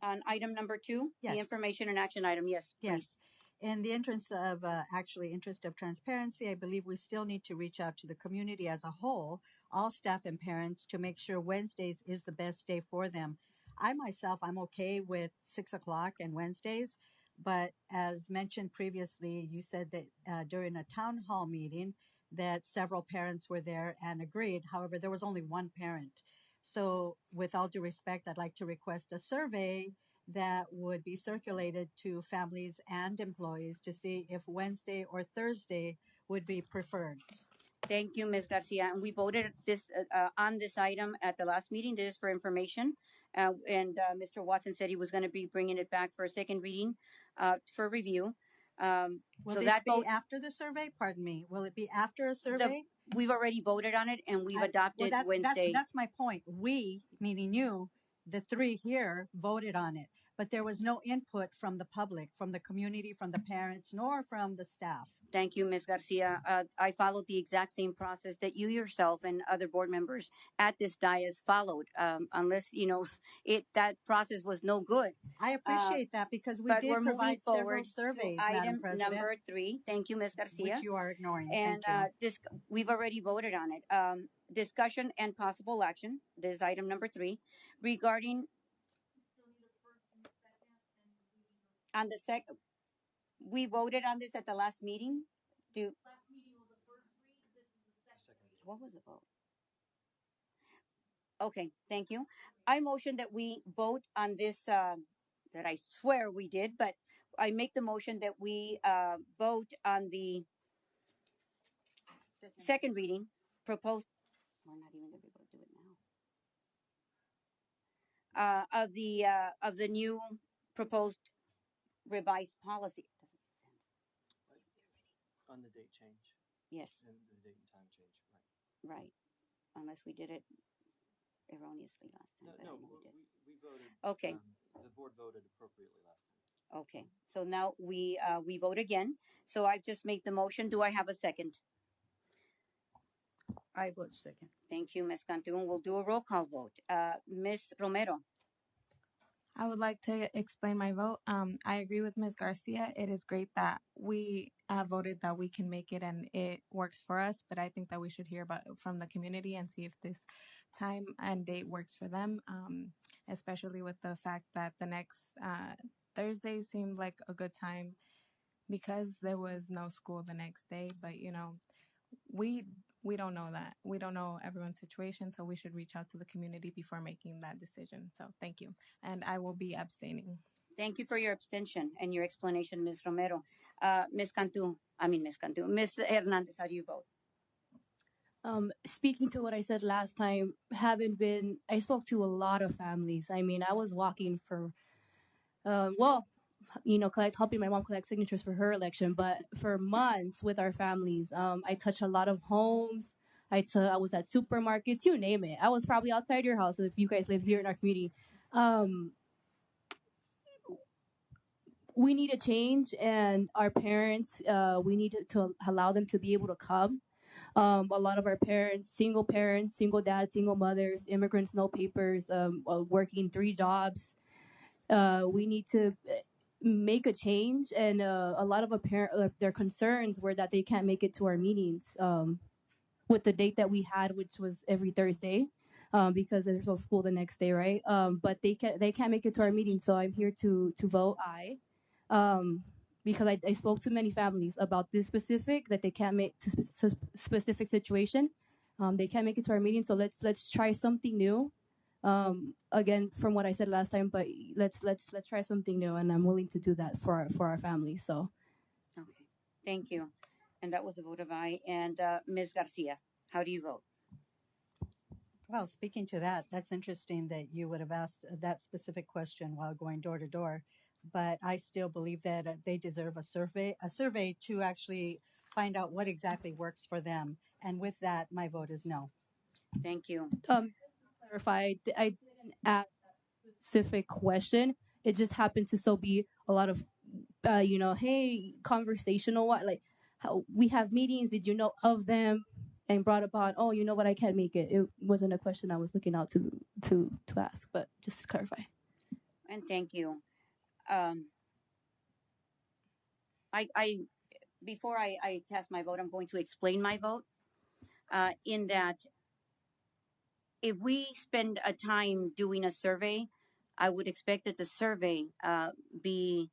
On item number 2, yes. The information and action item. Yes, please. Yes. In the interest of interest of transparency, I believe we still need to reach out to the community as a whole, all staff and parents, to make sure Wednesdays is the best day for them. I myself, I'm okay with 6 o'clock and Wednesdays, but as mentioned previously, you said that during a town hall meeting that several parents were there and agreed. However, there was only one parent. So with all due respect, I'd like to request a survey that would be circulated to families and employees to see if Wednesday or Thursday would be preferred. Thank you, Ms. Garcia. And we voted on this item at the last meeting. This is for information. And Mr. Watson said he was going to be bringing it back for a second reading for review. Will so this that be vote, after the survey? Pardon me. Will it be after a survey? We've already voted on it, and we've adopted Wednesday. That's my point. We, meaning you, the three here, voted on it. But there was no input from the public, from the community, from the parents, nor from the staff. Thank you, Ms. Garcia. I followed the exact same process that you yourself and other board members at this dais followed, unless, that process was no good. I appreciate that because we did provide several surveys, Madam President. Item number 3. Thank you, Ms. Garcia. Which you are ignoring. And we've already voted on it. Discussion and possible action. This is item number 3 regarding on the second. We voted on this at the last meeting. Last meeting was the first read. This is the second read. What was the vote? Okay, thank you. I motion that we vote on this, that I swear we did, but I make the motion that we vote on the second reading proposed. We're not even going to be able to do it now. Of the new proposed revised policy. On the date change. Yes. And the date and time change, right? Right. Unless we did it erroneously last time. No, we voted. Okay. The board voted appropriately last time. Okay. So now we vote again. So I've just made the motion. Do I have a second? I vote second. Thank you, Ms. Cantu. And we'll do a roll call vote. Ms. Romero. I would like to explain my vote. I agree with Ms. Garcia. It is great that we voted that we can make it and it works for us. But I think that we should hear about from the community and see if this time and date works for them, especially with the fact that the next Thursday seemed like a good time because there was no school the next day. But we we don't know that. We don't know everyone's situation, so we should reach out to the community before making that decision. So thank you, and I will be abstaining. Thank you for your abstention and your explanation, Ms. Romero. Ms. Hernandez, how do you vote? Speaking to what I said last time, I spoke to a lot of families. I mean, I was walking for, helping my mom collect signatures for her election, but for months with our families. I touched a lot of homes. I was at supermarkets, you name it. I was probably outside your house if you guys live here in our community. We need a change, and our parents, we need to allow them to be able to come. A lot of our parents, single dads, single mothers, immigrants, no papers, working 3 jobs. We need to make a change, and a lot of their concerns were that they can't make it to our meetings with the date that we had, which was every Thursday, because there's no school the next day, right? But they can't make it to our meeting, so I'm here to vote aye. Because I spoke to many families about this specific that they can't make specific situation. They can't make it to our meeting, so let's try something new. Again, from what I said last time, but let's try something new, and I'm willing to do that for our families. So, okay, thank you, and that was a vote of aye. And Ms. Garcia, how do you vote? Well, speaking to that, that's interesting that you would have asked that specific question while going door to door. But I still believe that they deserve a survey to actually find out what exactly works for them. And with that, my vote is no. Thank you. Clarify, I didn't ask that specific question. It just happened to be a lot of, hey, conversational. What like how we have meetings? Did you know of them? And brought upon, oh, you know what? I can't make it. It wasn't a question I was looking out to ask, but just to clarify. And thank you. Before I cast my vote, I'm going to explain my vote. In that, if we spend a time doing a survey, I would expect that the survey be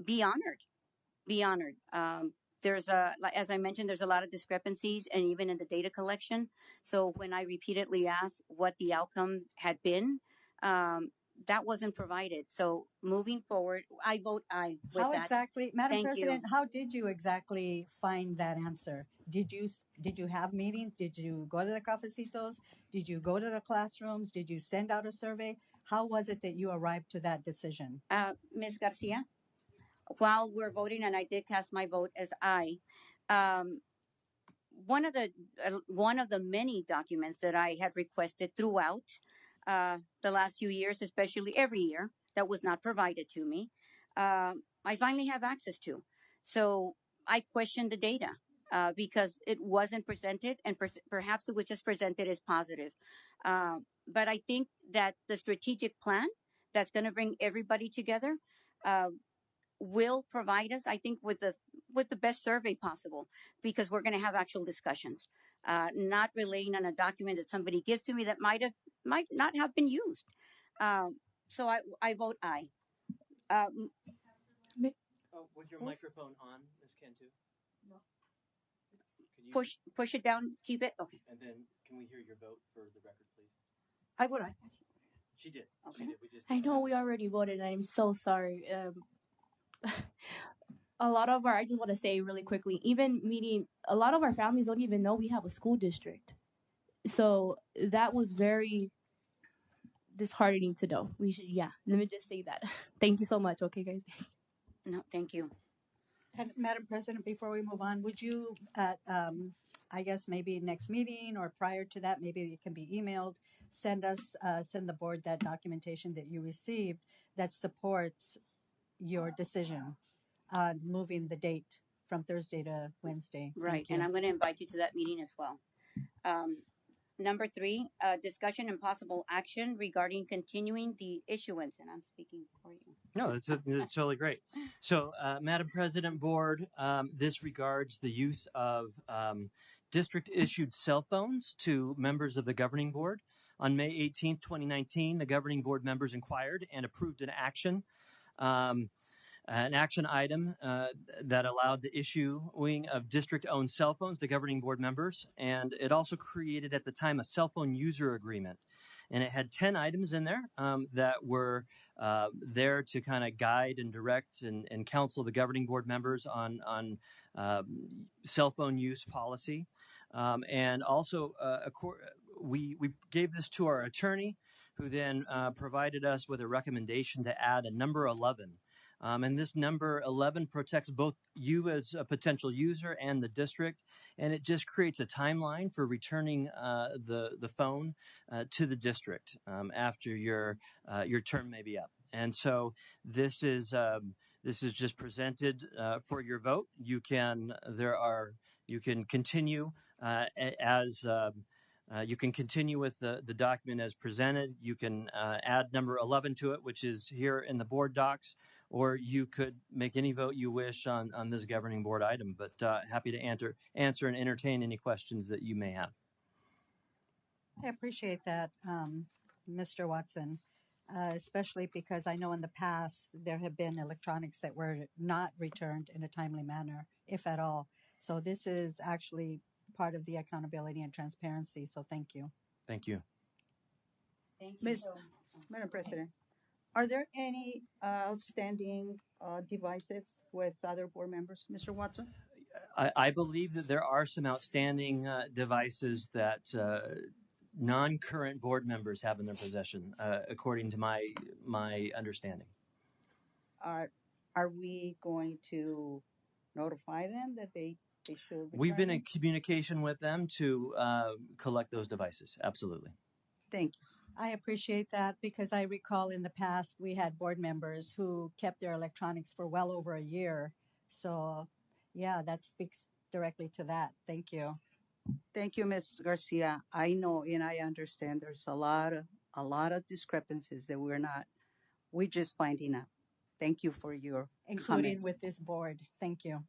honored. Be honored. As I mentioned, there's a lot of discrepancies, and even in the data collection. So when I repeatedly asked what the outcome had been, that wasn't provided. So moving forward, I vote aye with How that. exactly, Madam Thank President, you. how did you exactly find that answer? Did you have meetings? Did you go to the cafecitos? Did you go to the classrooms? Did you send out a survey? How was it that you arrived to that decision? Ms. Garcia, while we're voting, and I did cast my vote as aye, one of the many documents that I had requested throughout the last few years, especially every year, that was not provided to me, I finally have access to. So I questioned the data because it wasn't presented, and perhaps it was just presented as positive. But I think that the strategic plan that's going to bring everybody together will provide us, I think, with the best survey possible, because we're going to have actual discussions, not relying on a document that somebody gives to me that might not have been used. So I vote aye. With your microphone on, Ms. Cantu? No. Push it down. Keep it. Okay. And then can we hear your vote for the record, please? I would. She did. Okay. She did. We just. I know we already voted, and I'm so sorry. I just want to say really quickly, a lot of our families don't even know we have a school district. So that was very disheartening to know. Let me just say that. Thank you so much. Okay, guys. No, thank you. And Madam President, before we move on, would you, I guess maybe next meeting or prior to that, maybe it can be emailed, send the board that documentation that you received that supports your decision on moving the date from Thursday to Wednesday. Right, and I'm going to invite you to that meeting as well. Number 3, discussion and possible action regarding continuing the issuance. And I'm speaking for you. No, that's totally great. So, Madam President, Board, this regards the use of district-issued cell phones to members of the Governing Board. On May 18th, 2019, the Governing Board members inquired and approved an action item that allowed the issuing of district-owned cell phones to Governing Board members, and it also created at the time a cell phone user agreement. And it had 10 items in there that were there to kind of guide and direct and counsel the Governing Board members on cell phone use policy. And also, we gave this to our attorney, who then provided us with a recommendation to add a number 11. And this number 11 protects both you as a potential user and the district, and it just creates a timeline for returning the phone to the district after your term may be up. And so this is just presented for your vote. You can continue as you can continue with the document as presented. You can add number 11 to it, which is here in the board docs, or you could make any vote you wish on this Governing Board item. But happy to answer and entertain any questions that you may have. I appreciate that, Mr. Watson, especially because I know in the past there have been electronics that were not returned in a timely manner, if at all. So this is actually part of the accountability and transparency. So thank you. Thank you. Thank you. Madam President, are there any outstanding devices with other board members? Mr. Watson? I believe that there are some outstanding devices that non-current board members have in their possession, according to my understanding. Are we going to notify them that they should? We've been in communication with them to collect those devices. Absolutely. Thank you. I appreciate that because I recall in the past we had board members who kept their electronics for well over a year. So, yeah, that speaks directly to that. Thank you. Thank you, Ms. Garcia. I know and I understand there's a lot of discrepancies that we're just finding out. Thank you for your including comment. with this board. Thank you.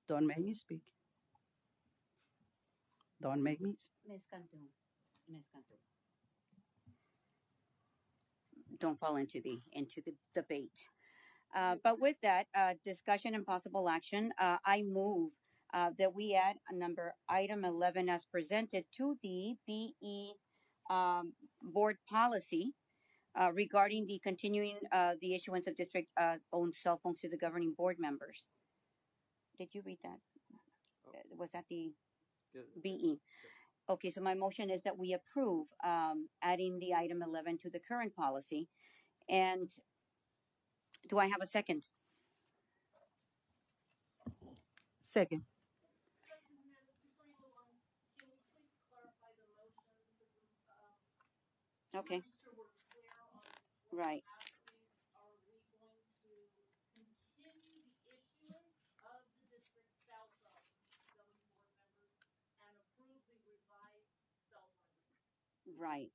Don't make me speak. Don't make me. Ms. Cantu. Ms. Cantu. Don't fall into the debate. But with that discussion and possible action, I move that we add a number item 11 as presented to the BE board policy regarding the continuing the issuance of district owned cell phones to the Governing Board members. Did you read that? Was that the BE? Okay, so my motion is that we approve adding the item 11 to the current policy. And do I have a second? Second. Okay. Right. Right.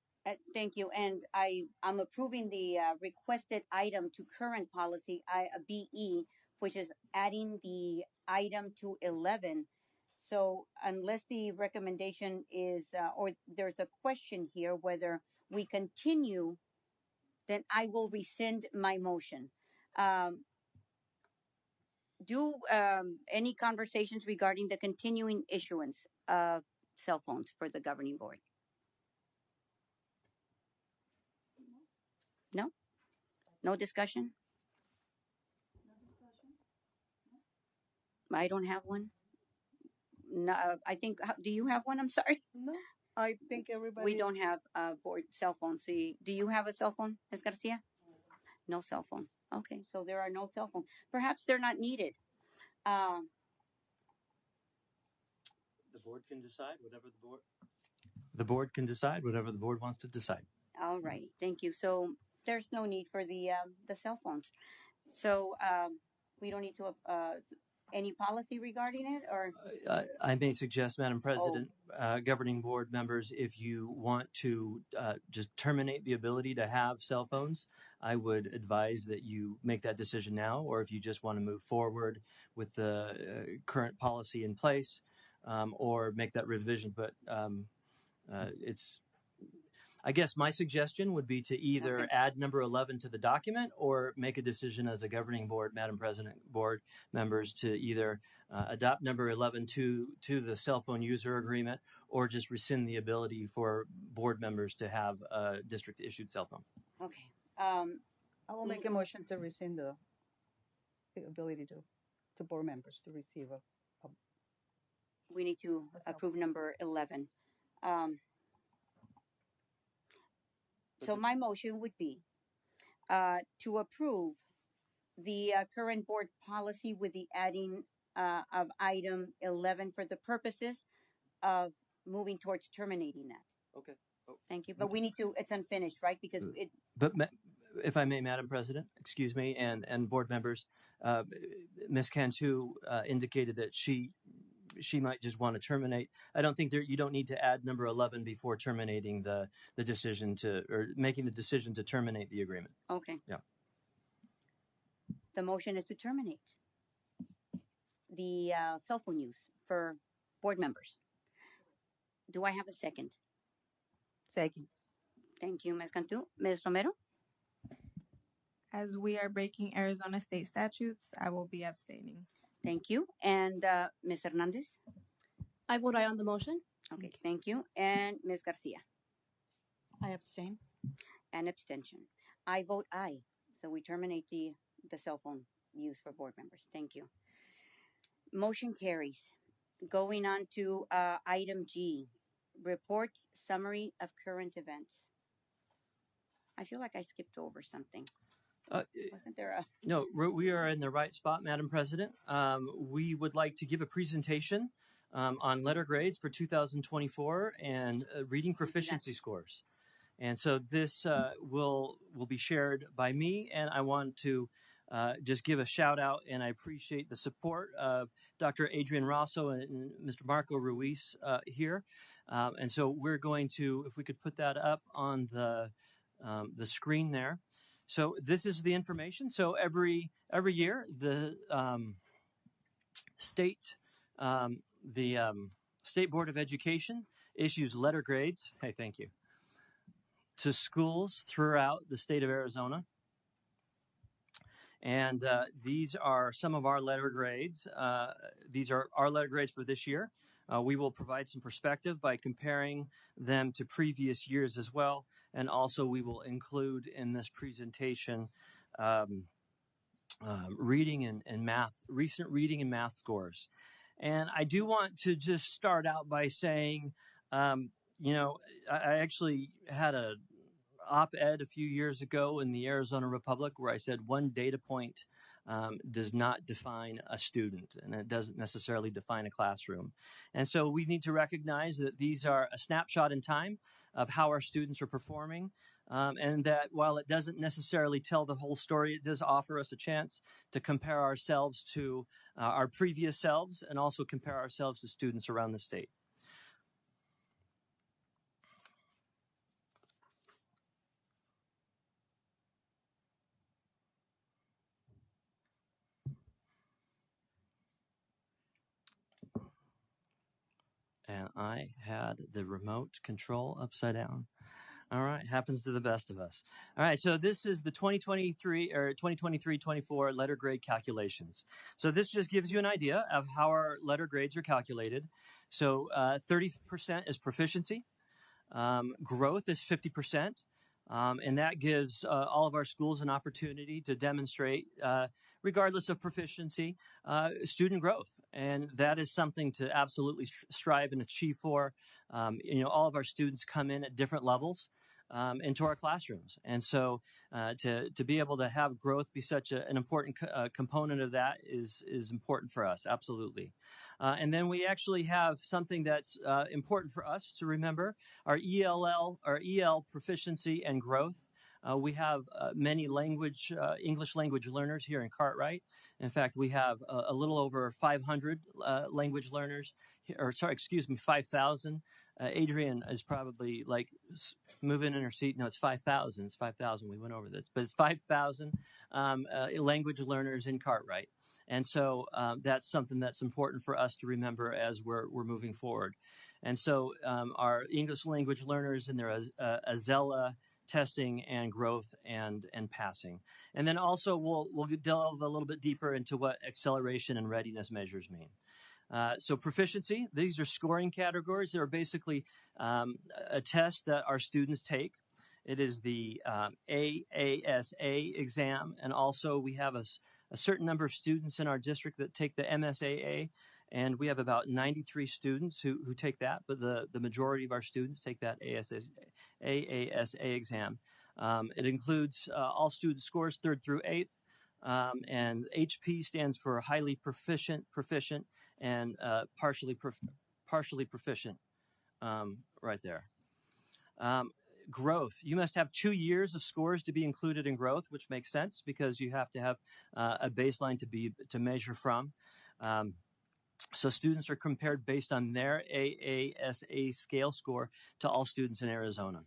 Thank you. And I'm approving the requested item to current policy BE, which is adding the item to 11. So unless the recommendation is, or there's a question here whether we continue, then I will rescind my motion. Do any conversations regarding the continuing issuance of cell phones for the Governing Board? No? No discussion? I don't have one. No, I think. Do you have one? I'm sorry. No, I think everybody. We don't have board cell phones. See, do you have a cell phone, Ms. Garcia? No cell phone. Okay, so there are no cell phones. Perhaps they're not needed. The board can decide whatever the board. The board can decide whatever the board wants to decide. All right, thank you. So there's no need for the cell phones. So we don't need to Any policy regarding it, or? I may suggest, Madam President, governing board members, if you want to just terminate the ability to have cell phones, I would advise that you make that decision now, or if you just want to move forward with the current policy in place, or make that revision. But I guess my suggestion would be to either add number 11 to the document or make a decision as a governing board, Madam President, board members, to either adopt number 11 to the cell phone user agreement or just rescind the ability for board members to have a district issued cell phone. Okay. I will make a motion to rescind the ability to board members to receive we need to approve number 11. So my motion would be to approve the current board policy with the adding of item 11 for the purposes of moving towards terminating that. Okay. Oh. Thank you. But we need to, it's unfinished, right? Because it. But if I may, Madam President, excuse me, and board members, Ms. Cantu indicated that she might just want to terminate. I don't think you don't need to add number 11 before terminating the decision or making the decision to terminate the agreement. Okay. Yeah. The motion is to terminate the cell phone use for board members. Do I have a second? Second. Thank you, Ms. Cantu. Ms. Romero? As we are breaking Arizona state statutes, I will be abstaining. Thank you. And Ms. Hernandez? I vote aye on the motion. Okay, thank you. And Ms. Garcia? I abstain. An abstention. I vote aye. So we terminate the cell phone use for board members. Thank you. Motion carries. Going on to item G, reports summary of current events. I feel like I skipped over something. Wasn't there a... No, we are in the right spot, Madam President. We would like to give a presentation on letter grades for 2024 and reading proficiency scores. And so this will be shared by me, and I want to just give a shout out, and I appreciate the support of Dr. Adrian Rosso and Mr. Marco Ruiz here. And so we're going to, if we could put that up on the screen there. So this is the information. So every year, the state Board of Education issues letter grades. Hey, thank you. To schools throughout the state of Arizona. And these are some of our letter grades. These are our letter grades for this year. We will provide some perspective by comparing them to previous years as well. And also we will include in this presentation reading and math, recent reading and math scores. And I do want to just start out by saying, you know, I actually had a op-ed a few years ago in the Arizona Republic where I said one data point does not define a student, and it doesn't necessarily define a classroom. And so we need to recognize that these are a snapshot in time of how our students are performing, and that while it doesn't necessarily tell the whole story, it does offer us a chance to compare ourselves to our previous selves and also compare ourselves to students around the state. And I had the remote control upside down. All right, happens to the best of us. All right, so this is the 2023-24 letter grade calculations. So this just gives you an idea of how our letter grades are calculated. So 30% is proficiency. Growth is 50%. And that gives all of our schools an opportunity to demonstrate, regardless of proficiency, student growth. And that is something to absolutely strive and achieve for. You know, all of our students come in at different levels into our classrooms. And so to be able to have growth be such an important component of that is important for us, absolutely. And then we actually have something that's important for us to remember, our EL proficiency and growth. We have many English language learners here in Cartwright. In fact, we have a little over 500 language learners, 5,000. Adrian is probably like moving in her seat. No, it's 5,000. It's 5,000. We went over this, but it's 5,000 language learners in Cartwright. And so that's something that's important for us to remember as we're moving forward. And so our English language learners and their Azella testing and growth and passing. And then also we'll delve a little bit deeper into what acceleration and readiness measures mean. So proficiency, these are scoring categories. They're basically a test that our students take. It is the AASA exam, and also we have a certain number of students in our district that take the MSAA, and we have about 93 students who take that, but the majority of our students take that AASA exam. It includes all student scores 3rd through 8th, and HP stands for highly proficient, and partially proficient, right there. Growth. You must have 2 years of scores to be included in growth, which makes sense because you have to have a baseline to measure from. So students are compared based on their AASA scale score to all students in Arizona.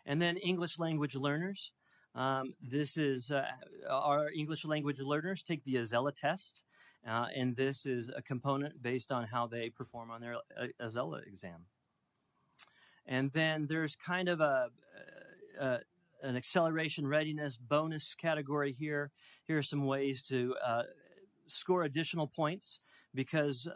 And then English language learners. This is our English language learners take the Azella test, and this is a component based on how they perform on their Azella exam. And then there's kind of an acceleration readiness bonus category here. Here are some ways to score additional points because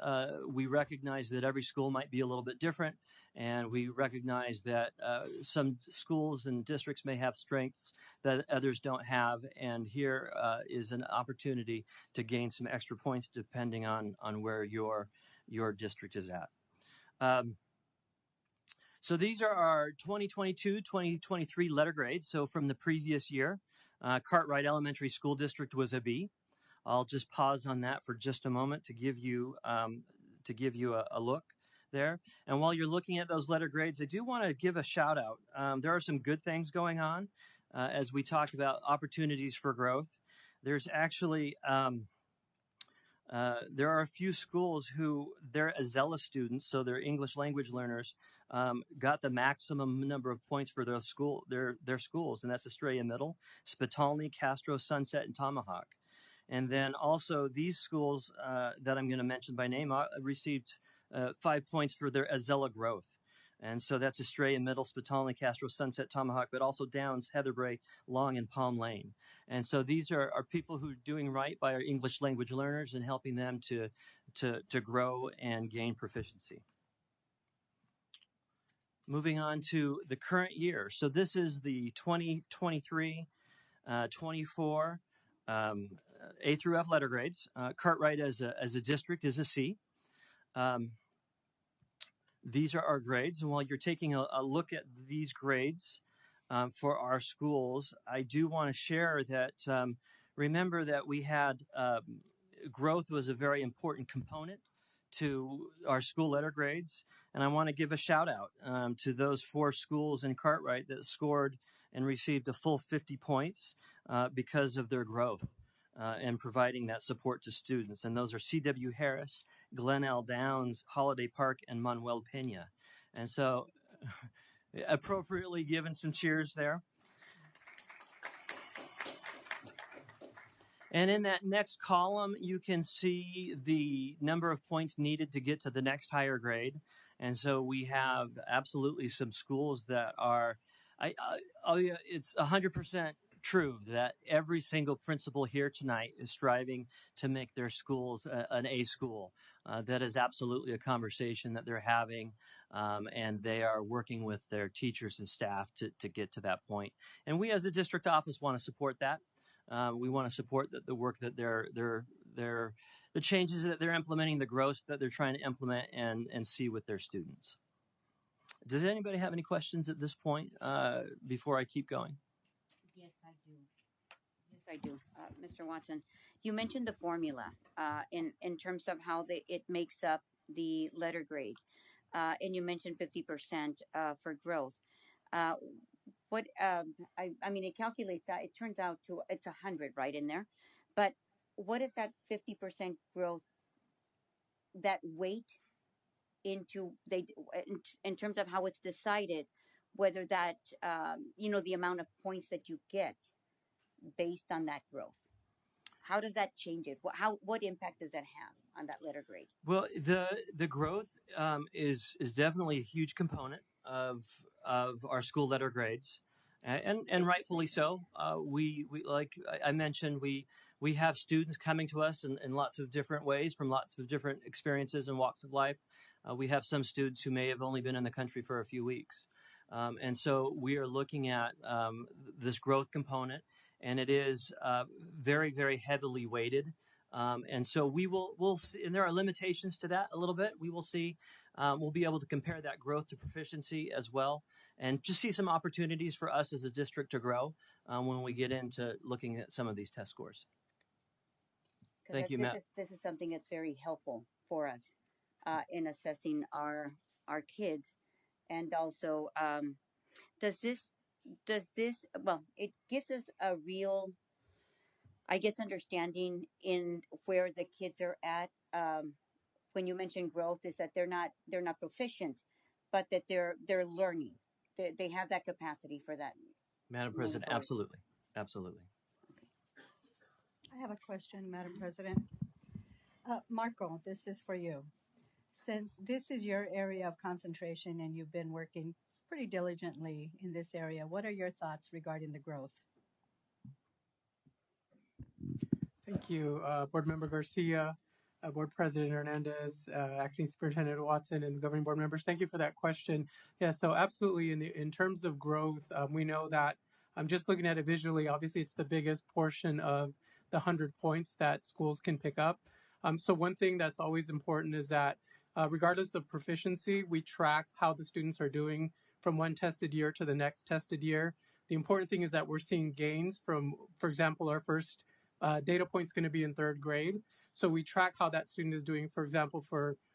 we recognize that every school might be a little bit different, and we recognize that some schools and districts may have strengths that others don't have, and here is an opportunity to gain some extra points depending on where your district is at. So these are our 2022-2023 letter grades. So from the previous year, Cartwright Elementary School District was a B. I'll just pause on that for just a moment to give you a look there. And while you're looking at those letter grades, I do want to give a shout out. There are some good things going on as we talk about opportunities for growth. There's actually there are a few schools who their Azella students, so their English language learners, got the maximum number of points for their schools, and that's Estrella Middle, Spitalny, Castro, Sunset, and Tomahawk. And then also these schools that I'm going to mention by name received 5 points for their Azella growth. And so that's Estrella Middle, Spitalny, Castro, Sunset, Tomahawk, but also Downs, Heatherbrae, Long, and Palm Lane. And so these are people who are doing right by our English language learners and helping them to grow and gain proficiency. Moving on to the current year. So this is the 2023-24 A through F letter grades. Cartwright as a district is a C. These are our grades, and while you're taking a look at these grades for our schools, I do want to share that remember that we had growth was a very important component to our school letter grades, and I want to give a shout out to those 4 schools in Cartwright that scored and received a full 50 points because of their growth and providing that support to students, and those are C.W. Harris, Glenelg Downs, Holiday Park, and Manuel Pena. And so appropriately given some cheers there. And in that next column, you can see the number of points needed to get to the next higher grade. And so we have absolutely some schools that are, it's 100% true that every single principal here tonight is striving to make their schools an A school. That is absolutely a conversation that they're having, and they are working with their teachers and staff to get to that point. And we as a district office want to support that. We want to support the work that the changes that they're implementing, the growth that they're trying to implement and see with their students. Does anybody have any questions at this point before I keep going? Yes, I do. Yes, I do. Mr. Watson, you mentioned the formula in terms of how it makes up the letter grade, and you mentioned 50% for growth. Uh, what I mean, it calculates that. It turns out to it's 100 right in there, but what is that 50% growth? That weight into in terms of how it's decided, whether that the amount of points that you get based on that growth. How does that change it? What impact does that have on that letter grade? Well, the growth is definitely a huge component of our school letter grades, and rightfully so. We like I mentioned, we have students coming to us in lots of different ways from lots of different experiences and walks of life. We have some students who may have only been in the country for a few weeks, and so we are looking at this growth component, and it is very heavily weighted. And so we'll see, and there are limitations to that a little bit. We will see, we'll be able to compare that growth to proficiency as well, and just see some opportunities for us as a district to grow when we get into looking at some of these test scores. Thank you, Matt. This is something that's very helpful for us in assessing our kids, and also does this well, it gives us a real, I guess, understanding in where the kids are at. When you mention growth, is that they're not proficient, but that they're learning. They have that capacity for that. Madam President, absolutely. I have a question, Madam President. Marco, this is for you. Since this is your area of concentration and you've been working pretty diligently in this area, what are your thoughts regarding the growth? Thank you, Board Member Garcia, Board President Hernandez, Acting Superintendent Watson, and governing board members. Thank you for that question. Yeah, so absolutely, in terms of growth, we know that I'm just looking at it visually. Obviously, it's the biggest portion of the 100 points that schools can pick up. So one thing that's always important is that regardless of proficiency, we track how the students are doing from one tested year to the next tested year. The important thing is that we're seeing gains from, for example, our first data point is going to be in third grade. So we track how that student is doing, for example,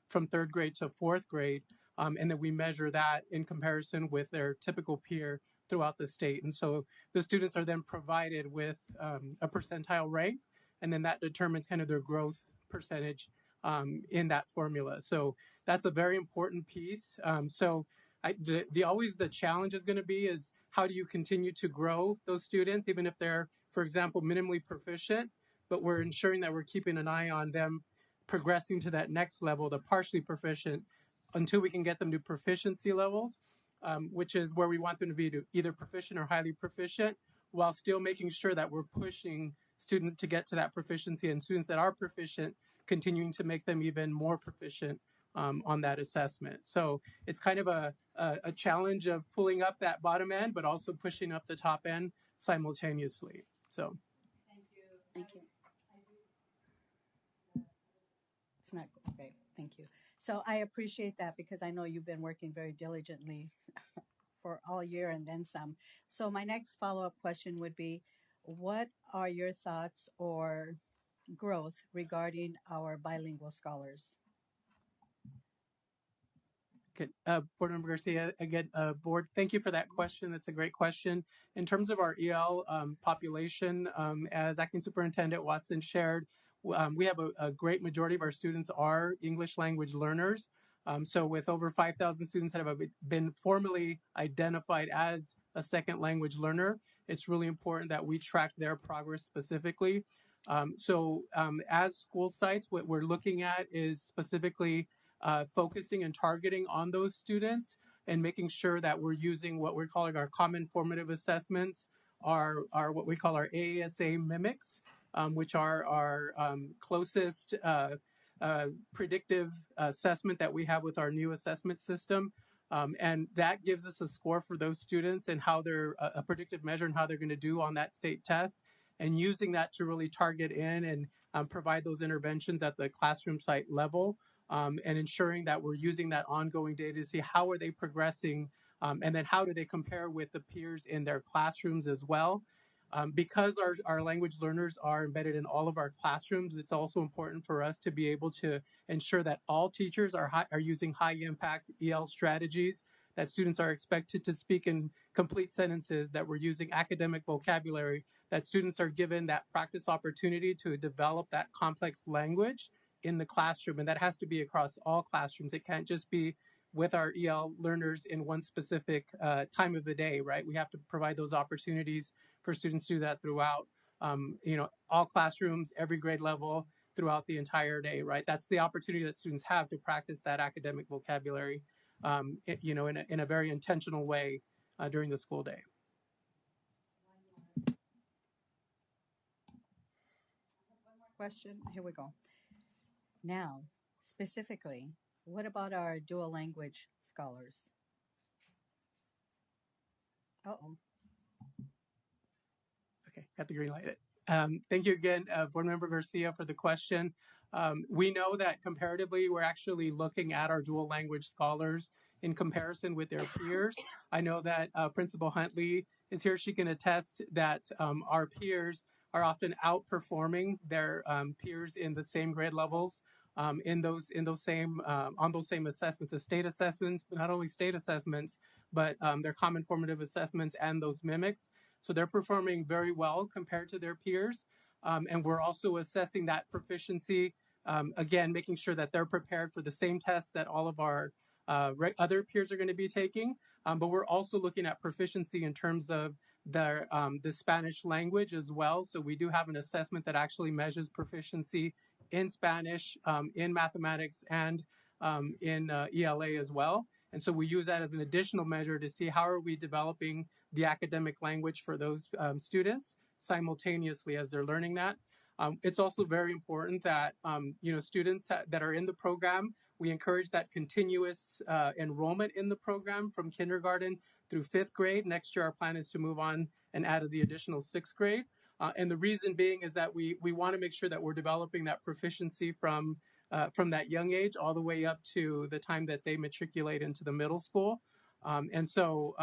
from third grade to fourth grade, and then we measure that in comparison with their typical peer throughout the state. And so the students are then provided with a percentile rank, and then that determines kind of their growth percentage in that formula. So that's a very important piece. Always the challenge is going to be is how do you continue to grow those students, even if they're, for example, minimally proficient, but we're ensuring that we're keeping an eye on them progressing to that next level, the partially proficient, until we can get them to proficiency levels, which is where we want them to be to either proficient or highly proficient, while still making sure that we're pushing students to get to that proficiency, and students that are proficient, continuing to make them even more proficient on that assessment. So it's kind of a challenge of pulling up that bottom end, but also pushing up the top end simultaneously. So. Thank you. It's not okay. Thank you. So I appreciate that because I know you've been working very diligently for all year and then some. So my next follow-up question would be, what are your thoughts or growth regarding our bilingual scholars? Okay, Board Member Garcia, again, Board, thank you for that question. That's a great question. In terms of our EL population, as Acting Superintendent Watson shared, we have a great majority of our students are English language learners. So with over 5,000 students that have been formally identified as a second language learner, it's really important that we track their progress specifically. As school sites, what we're looking at is specifically focusing and targeting on those students and making sure that we're using what we're calling our common formative assessments, our what we call our AASA mimics, which are our closest predictive assessment that we have with our new assessment system. And that gives us a score for those students and how they're a predictive measure and how they're going to do on that state test, and using that to really target in and provide those interventions at the classroom site level, and ensuring that we're using that ongoing data to see how are they progressing, and then how do they compare with the peers in their classrooms as well. Because our language learners are embedded in all of our classrooms, it's also important for us to be able to ensure that all teachers are using high impact EL strategies that students are expected to speak in complete sentences, that we're using academic vocabulary, that students are given that practice opportunity to develop that complex language in the classroom. And that has to be across all classrooms. It can't just be with our EL learners in one specific time of the day, right? We have to provide those opportunities for students to do that throughout, all classrooms, every grade level, throughout the entire day, right? That's the opportunity that students have to practice that academic vocabulary, in a very intentional way during the school day. Question. Here we go. Now, specifically, what about our dual language scholars? Uh-oh. Okay, got the green light. Thank you again, Board Member Garcia, for the question. We know that comparatively, we're actually looking at our dual language scholars in comparison with their peers. I know that Principal Huntley is here. She can attest that our peers are often outperforming their peers in the same grade levels on those same assessments, the state assessments, but not only state assessments, but their common formative assessments and those mimics. So they're performing very well compared to their peers. And we're also assessing that proficiency, again, making sure that they're prepared for the same tests that all of our other peers are going to be taking. But we're also looking at proficiency in terms of the Spanish language as well. So we do have an assessment that actually measures proficiency in Spanish, in mathematics, and in ELA as well. And so we use that as an additional measure to see how are we developing the academic language for those students simultaneously as they're learning that. It's also very important that students that are in the program, we encourage that continuous enrollment in the program from kindergarten through 5th grade. Next year, our plan is to move on and add the additional 6th grade. And the reason being is that we want to make sure that we're developing that proficiency from that young age all the way up to the time that they matriculate into the middle school. And so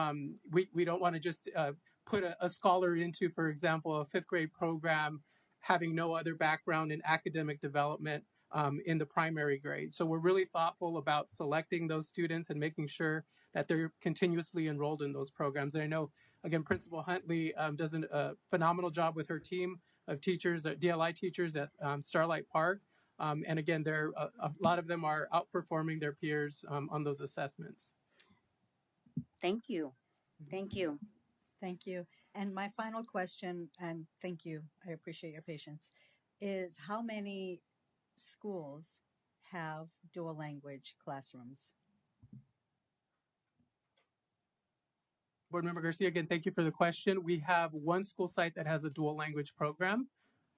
we don't want to just put a scholar into, for example, a 5th grade program having no other background in academic development in the primary grade. So we're really thoughtful about selecting those students and making sure that they're continuously enrolled in those programs. And I know, again, Principal Huntley does a phenomenal job with her team of teachers, DLI teachers at Starlight Park. And again, a lot of them are outperforming their peers on those assessments. Thank you. Thank you. Thank you. And my final question, and thank you, I appreciate your patience, is how many schools have dual language classrooms? Board Member Garcia, again, thank you for the question. We have one school site that has a dual language program,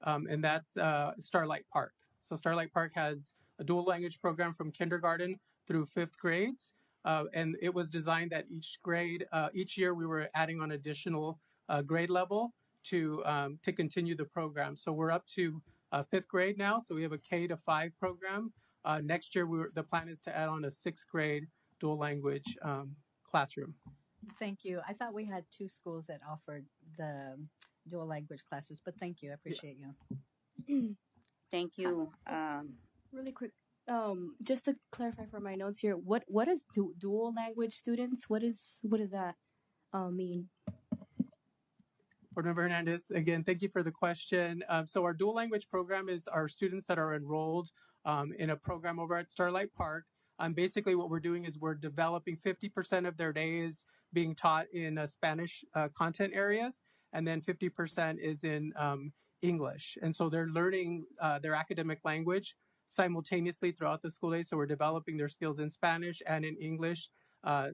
and that's Starlight Park. So Starlight Park has a dual language program from kindergarten through 5th grades. And it was designed that each grade, each year we were adding on additional grade level to continue the program. So we're up to 5th grade now. So we have a K to 5 program. Next year, the plan is to add on a 6th grade dual language classroom. Thank you. I thought we had 2 schools that offered the dual language classes, but thank you. I appreciate you. Thank you. Really quick. Just to clarify for my notes here, what is dual language students? What does that mean? Board Member Hernandez, again, thank you for the question. So our dual language program is our students that are enrolled in a program over at Starlight Park. Basically, what we're doing is we're developing 50% of their days being taught in Spanish content areas, and then 50% is in English. And so they're learning their academic language simultaneously throughout the school day. So we're developing their skills in Spanish and in English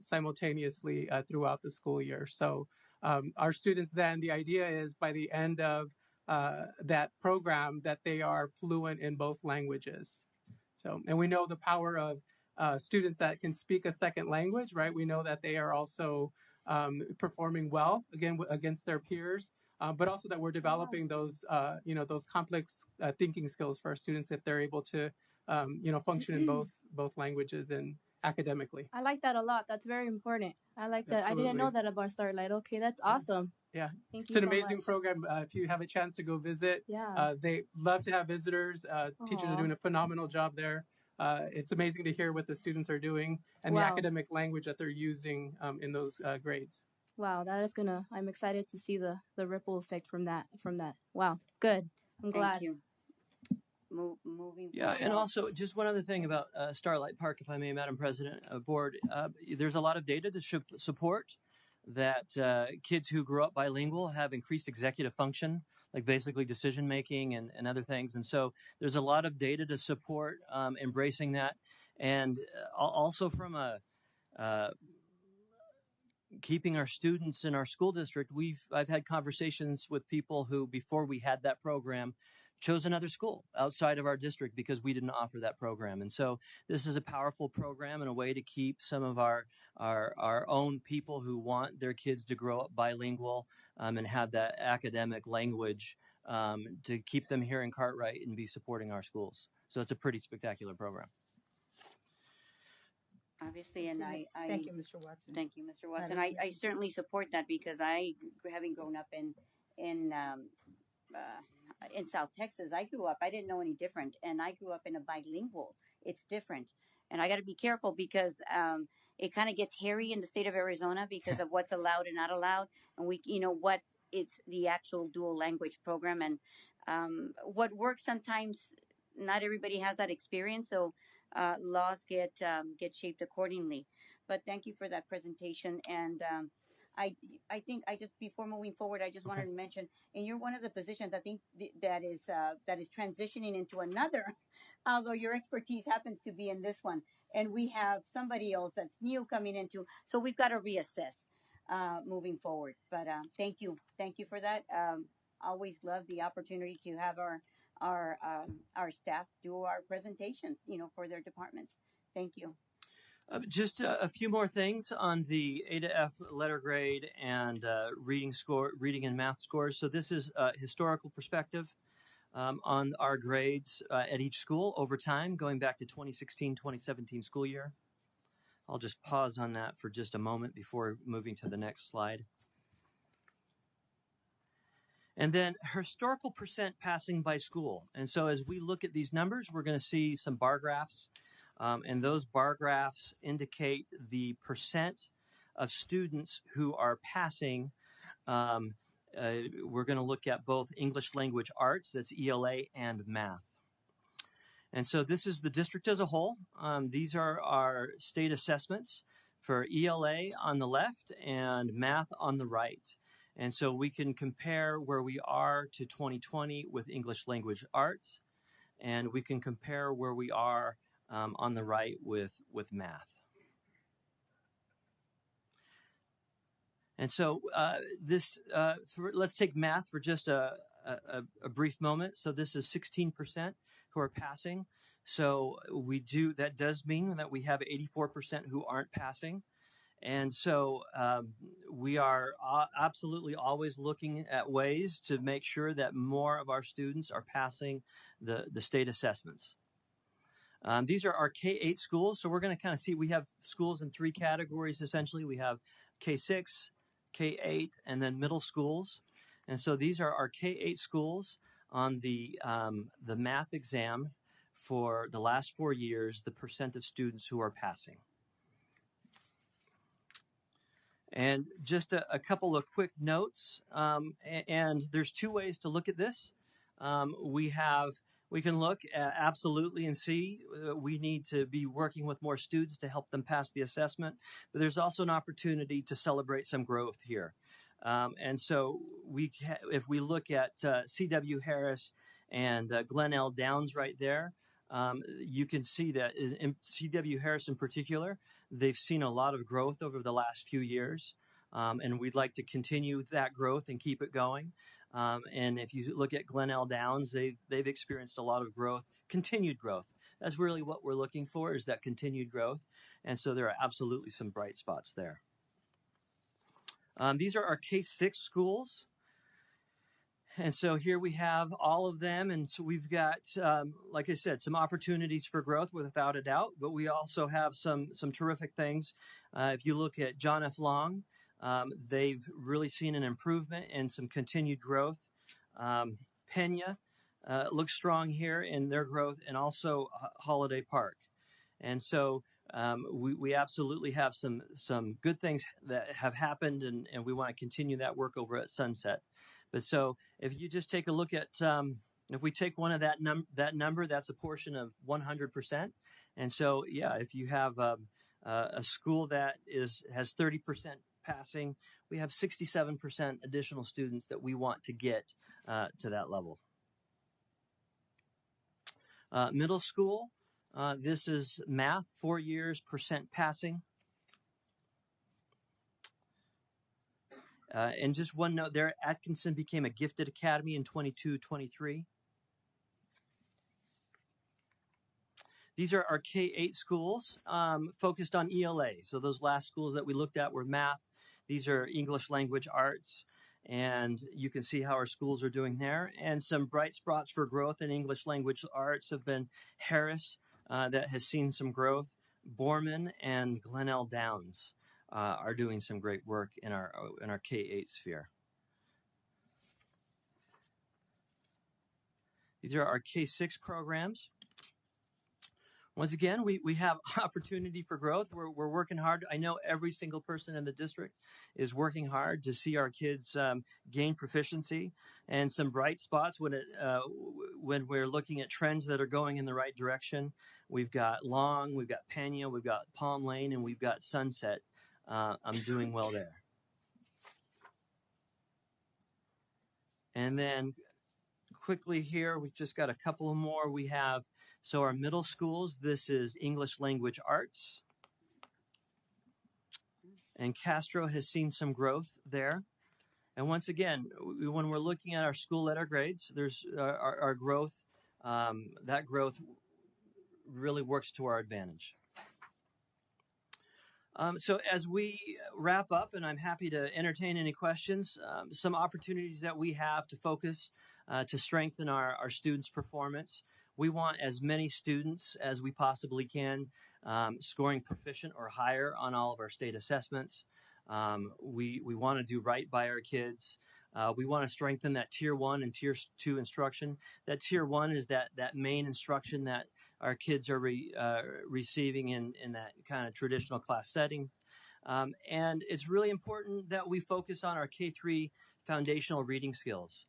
simultaneously throughout the school year. So our students then, the idea is by the end of that program that they are fluent in both languages. So, and we know the power of students that can speak a second language, right? We know that they are also performing well, again, against their peers. But also that we're developing those, those complex thinking skills for our students if they're able to, function in both languages and academically. I like that a lot. That's very important. I like that. Absolutely. I didn't know that about Starlight. Okay, that's awesome. Yeah, Thank it's you an so amazing much. program. If you have a chance to go visit, Yeah. they love to have visitors. Teachers are Aw. doing a phenomenal job there. it's amazing to hear what the students are doing and the Wow. academic language that they're using in those grades. Wow, that is gonna. I'm excited to see the ripple effect from that. Wow, good. I'm glad. Thank you. Moving Yeah, forward. and also just one other thing about Starlight Park, if I may, Madam President, Board. There's a lot of data to support that kids who grew up bilingual have increased executive function, like basically decision making and other things. And so there's a lot of data to support embracing that, and also from a keeping our students in our school district. I've had conversations with people who, before we had that program, chose another school outside of our district because we didn't offer that program. And so this is a powerful program and a way to keep some of our own people who want their kids to grow up bilingual and have that academic language to keep them here in Cartwright and be supporting our schools. So it's a pretty spectacular program. Obviously, and Thank you, Mr. Watson. Thank you, Mr. Watson. Madam I certainly support that because having grown up in South Texas, I didn't know any different, and I grew up in a bilingual. It's different, and I got to be careful because it kind of gets hairy in the state of Arizona because of what's allowed and not allowed, and it's the actual dual language program, and what works sometimes. Not everybody has that experience, so laws get shaped accordingly. But thank you for that presentation, and I think I just before moving forward, I just wanted to mention, and you're one of the positions I think that is transitioning into another, although your expertise happens to be in this one, and we have somebody else that's new coming into, so we've got to reassess moving forward. But thank you for that. Always love the opportunity to have our staff do our presentations, for their departments. Thank you. Just a few more things on the A to F letter grade and reading and math scores. So this is a historical perspective on our grades at each school over time, going back to 2016-2017 school year. I'll just pause on that for just a moment before moving to the next slide. And then historical percent passing by school. And so as we look at these numbers, we're going to see some bar graphs. And those bar graphs indicate the percent of students who are passing. We're going to look at both English language arts, that's ELA, and math. And so this is the district as a whole. These are our state assessments for ELA on the left and math on the right. And so we can compare where we are to 2020 with English language arts, and we can compare where we are on the right with math. And so let's take math for just a brief moment. So this is 16% who are passing. So that does mean that we have 84% who aren't passing. And so we are absolutely always looking at ways to make sure that more of our students are passing the state assessments. These are our K-8 schools. So we're going to kind of see, we have schools in three categories, essentially. We have K-6, K-8, and then middle schools. And so these are our K-8 schools on the math exam for the last 4 years, the percent of students who are passing. And just a couple of quick notes, and there's two ways to look at this. We can look at absolutely and see we need to be working with more students to help them pass the assessment, but there's also an opportunity to celebrate some growth here. And so if we look at C.W. Harris and Glen L. Downs right there, you can see that in C.W. Harris in particular, they've seen a lot of growth over the last few years, and we'd like to continue that growth and keep it going. And if you look at Glen L. Downs, they've experienced a lot of growth, continued growth. That's really what we're looking for, is that continued growth. And so there are absolutely some bright spots there. These are our K-6 schools. And so here we have all of them. And so we've got, like I said, some opportunities for growth without a doubt, but we also have some terrific things. If you look at John F. Long, they've really seen an improvement and some continued growth. Pena, looks strong here in their growth, and also Holiday Park. And so we absolutely have some good things that have happened, and we want to continue that work over at Sunset. But so if you just take a look at, if we take one of that number, that's a portion of 100%. And so, yeah, if you have a school that has 30% passing, we have 67% additional students that we want to get to that level. Middle school, this is math, 4 years, percent passing. And just one note there, Atkinson became a gifted academy in 22-23. These are our K-8 schools focused on ELA. So those last schools that we looked at were math. These are English language arts. And you can see how our schools are doing there. And some bright spots for growth in English language arts have been Harris, that has seen some growth. Borman and Glenelg Downs are doing some great work in our K-8 sphere. These are our K-6 programs. Once again, we have opportunity for growth. We're working hard. I know every single person in the district is working hard to see our kids gain proficiency, and some bright spots when we're looking at trends that are going in the right direction. We've got Long, we've got Pena, we've got Palm Lane, and we've got Sunset. I'm doing well there. And then quickly here, we've just got a couple more. We have, so our middle schools, this is English language arts. And Castro has seen some growth there. And once again, when we're looking at our school letter grades, there's our growth, that growth really works to our advantage. So as we wrap up, and I'm happy to entertain any questions, some opportunities that we have to focus to strengthen our students' performance. We want as many students as we possibly can scoring proficient or higher on all of our state assessments. We want to do right by our kids. We want to strengthen that Tier 1 and Tier 2 instruction. That Tier 1 is that main instruction that our kids are receiving in that kind of traditional class setting. And it's really important that we focus on our K-3 foundational reading skills.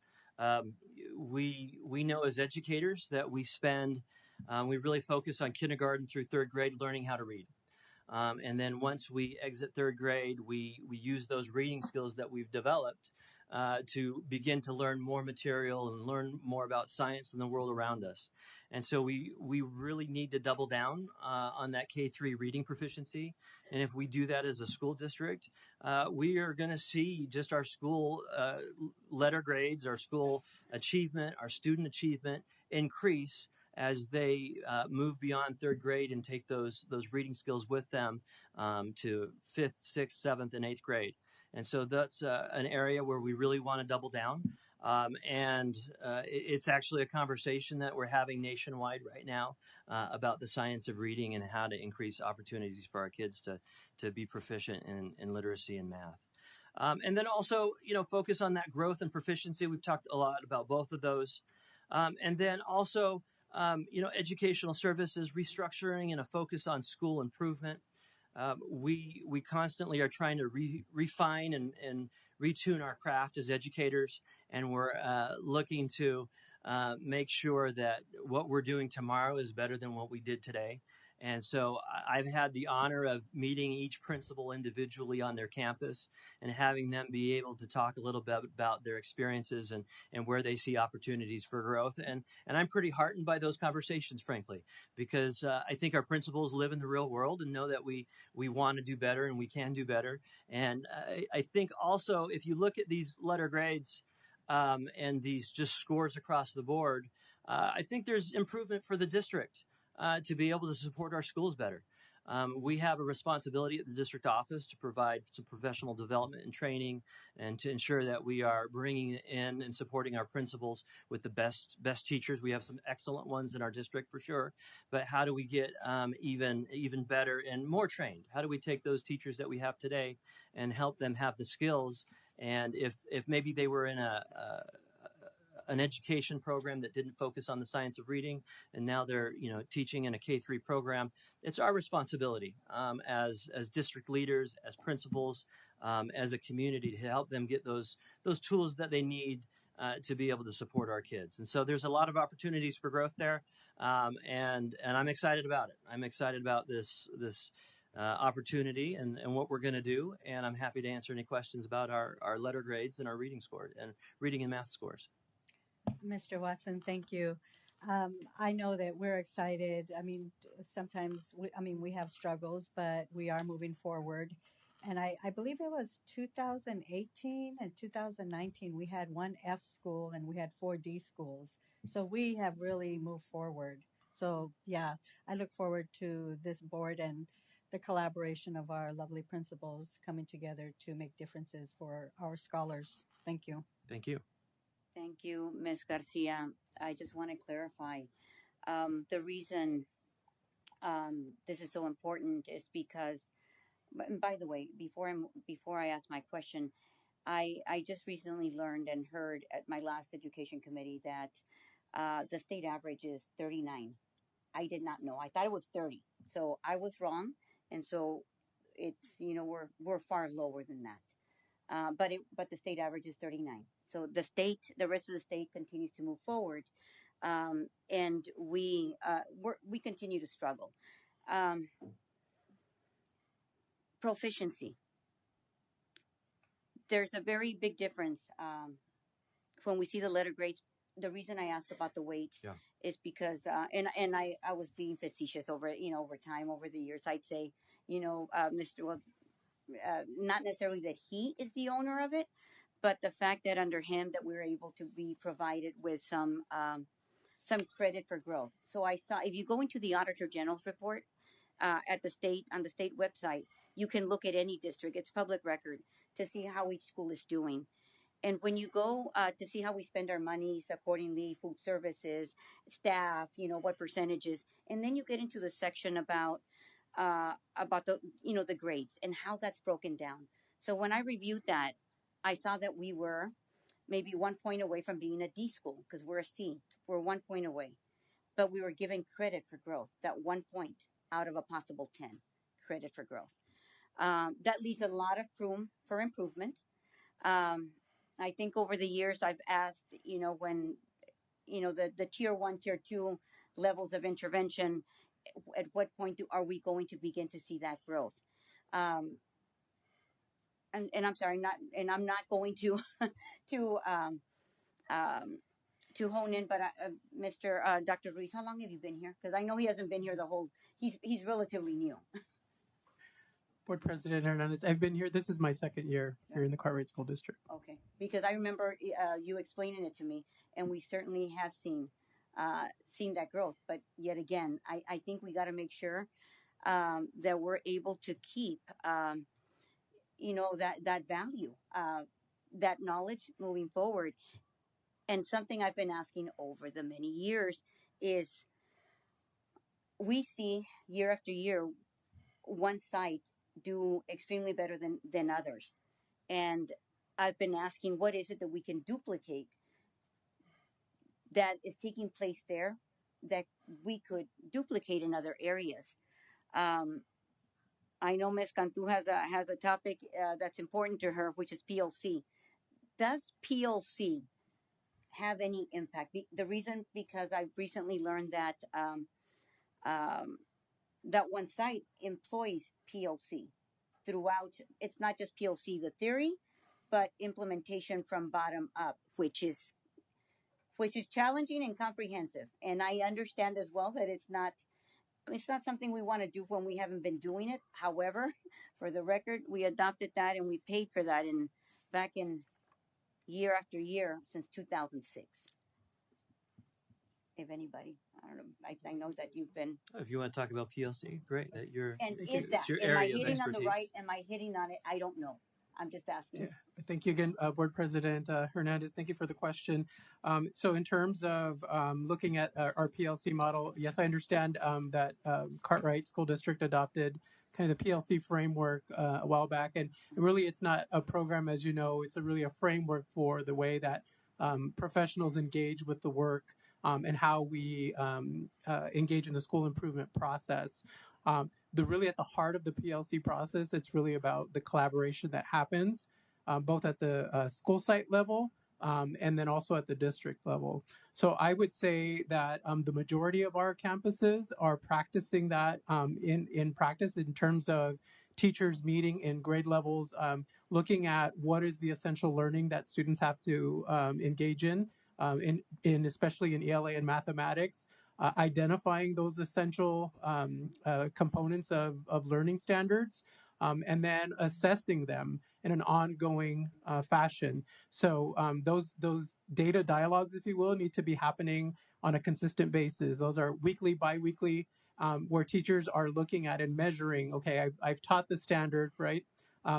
We know as educators that we really focus on kindergarten through third grade learning how to read. And then once we exit third grade, we use those reading skills that we've developed to begin to learn more material and learn more about science and the world around us. And so we really need to double down on that K-3 reading proficiency. And if we do that as a school district, we are going to see just our school letter grades, our school achievement, our student achievement increase as they move beyond third grade and take those reading skills with them to 5th, 6th, 7th, and 8th grade. And so that's an area where we really want to double down. It's actually a conversation that we're having nationwide right now about the science of reading and how to increase opportunities for our kids to be proficient in literacy and math. And then also, focus on that growth and proficiency. We've talked a lot about both of those. And then also, educational services, restructuring, and a focus on school improvement. We constantly are trying to refine and retune our craft as educators, and we're looking to make sure that what we're doing tomorrow is better than what we did today. And so I've had the honor of meeting each principal individually on their campus and having them be able to talk a little bit about their experiences and where they see opportunities for growth. And I'm pretty heartened by those conversations, frankly, because I think our principals live in the real world and know that we want to do better and we can do better. And I think also, if you look at these letter grades and these just scores across the board, I think there's improvement for the district. To be able to support our schools better. We have a responsibility at the district office to provide some professional development and training and to ensure that we are bringing in and supporting our principals with the best teachers. We have some excellent ones in our district for sure, but how do we get even better and more trained? How do we take those teachers that we have today and help them have the skills? And if maybe they were in a an education program that didn't focus on the science of reading, and now they're teaching in a K-3 program. It's our responsibility as district leaders, as principals, as a community to help them get those tools that they need to be able to support our kids. And so there's a lot of opportunities for growth there, and I'm excited about it. I'm excited about this opportunity and what we're going to do, and I'm happy to answer any questions about our letter grades and our reading score and reading and math scores. Mr. Watson, thank you. I know that we're excited. I mean, sometimes we have struggles, but we are moving forward. And I believe it was 2018 and 2019, we had one F school and we had 4 D schools. So we have really moved forward. So yeah, I look forward to this board and the collaboration of our lovely principals coming together to make differences for our scholars. Thank you. Thank you. Thank you, Ms. Garcia. I just want to clarify the reason this is so important is because, and by the way, before I ask my question, I just recently learned and heard at my last education committee that the state average is 39. I did not know. I thought it was 30. So I was wrong, and so it's we're far lower than that. But the state average is 39. So the rest of the state continues to move forward, and we continue to struggle. Proficiency. There's a very big difference when we see the letter grades. The reason I asked about the weights is because, and I was being facetious over time, over the years. I'd say, Mr. Not necessarily that he is the owner of it, but the fact that under him that we were able to be provided with some credit for growth. So I saw, if you go into the Auditor General's report on the state website, you can look at any district. It's public record to see how each school is doing. And when you go to see how we spend our monies accordingly, food services, staff, what percentages, and then you get into the section about the grades and how that's broken down. So when I reviewed that, I saw that we were maybe 1 point away from being a D school because we're a C. We're 1 point away, but we were given credit for growth. That 1 point out of a possible 10 credit for growth. That leaves a lot of room for improvement. I think over the years I've asked, when, the tier 1, tier 2 levels of intervention, at what point are we going to begin to see that growth? And I'm sorry, I'm not going to to hone in, but Dr. Ruiz, how long have you been here? Because I know he hasn't been here he's relatively new. Board President Hernandez, I've been here. This is my second year here in the Cartwright School District. Okay, because I remember you explaining it to me, and we certainly have seen that growth. But yet again, I think we got to make sure that we're able to keep, that value, that knowledge moving forward. And something I've been asking over the many years is, we see year after year one site do extremely better than others. And I've been asking, what is it that we can duplicate that is taking place there that we could duplicate in other areas? I know Ms. Cantu has a topic that's important to her, which is PLC. Does PLC have any impact? The reason, because I've recently learned that that one site employs PLC throughout. It's not just PLC, the theory, but implementation from bottom up, which is challenging and comprehensive. And I understand as well that it's not something we want to do when we haven't been doing it. However, for the record, we adopted that and we paid for that back in year after year since 2006. If anybody, I don't know, I know that you've been. If you want to talk about PLC, great. That you're. And is that, your am area I of hitting on the expertise. right? Am I hitting on it? I don't know. I'm just asking. Yeah. Thank you again, Board President Hernandez. Thank you for the question. So in terms of looking at our PLC model, yes, I understand that Cartwright School District adopted kind of the PLC framework a while back. And really, it's not a program, as you know, it's really a framework for the way that professionals engage with the work and how we engage in the school improvement process. Really at the heart of the PLC process, it's really about the collaboration that happens both at the school site level and then also at the district level. So I would say that the majority of our campuses are practicing that in practice in terms of teachers meeting in grade levels, looking at what is the essential learning that students have to engage in especially in ELA and mathematics, identifying those essential components of learning standards, and then assessing them in an ongoing fashion. So those data dialogues, if you will, need to be happening on a consistent basis. Those are weekly, biweekly, where teachers are looking at and measuring. Okay, I've taught the standard, right?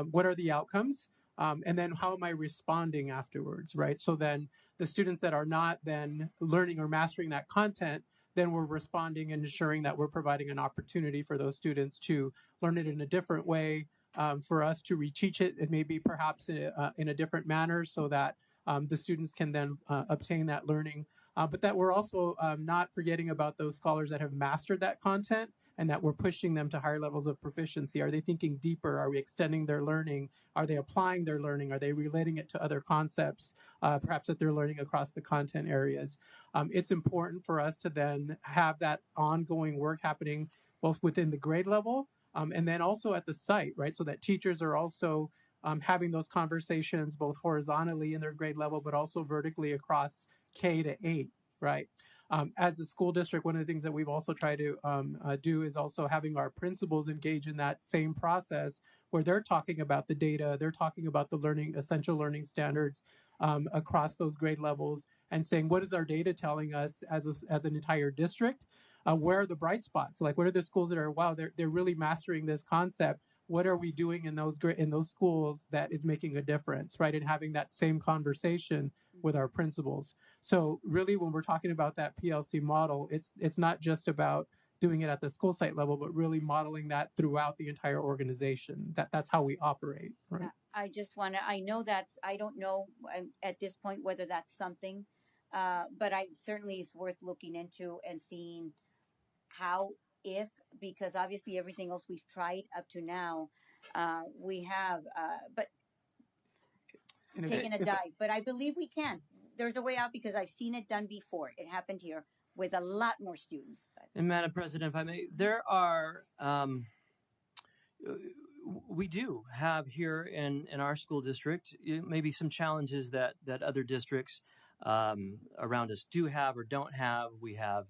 What are the outcomes? And then how am I responding afterwards, right? So then the students that are not then learning or mastering that content, then we're responding and ensuring that we're providing an opportunity for those students to learn it in a different way, for us to reteach it and maybe perhaps in a different manner so that the students can then obtain that learning. But that we're also not forgetting about those scholars that have mastered that content and that we're pushing them to higher levels of proficiency. Are they thinking deeper? Are we extending their learning? Are they applying their learning? Are they relating it to other concepts, perhaps that they're learning across the content areas? It's important for us to then have that ongoing work happening both within the grade level and then also at the site, right? So that teachers are also having those conversations both horizontally in their grade level, but also vertically across K to 8, right? As a school district, one of the things that we've also tried to do is also having our principals engage in that same process where they're talking about the data, they're talking about the essential learning standards across those grade levels and saying, what is our data telling us as an entire district? Where are the bright spots? Like, what are the schools that are, wow, they're really mastering this concept? What are we doing in those schools that is making a difference, right? And having that same conversation with our principals. So really, when we're talking about that PLC model, it's not just about doing it at the school site level, but really modeling that throughout the entire organization. That's how we operate, right? I just want to, I know I don't know at this point whether that's something, but I certainly is worth looking into and seeing how, if, because obviously everything else we've tried up to now, we have, but taken a dive. But I believe we can. There's a way out because I've seen it done before. It happened here with a lot more students. But. And Madam President, if I may, there are, we do have here in our school district maybe some challenges that other districts around us do have or don't have. We have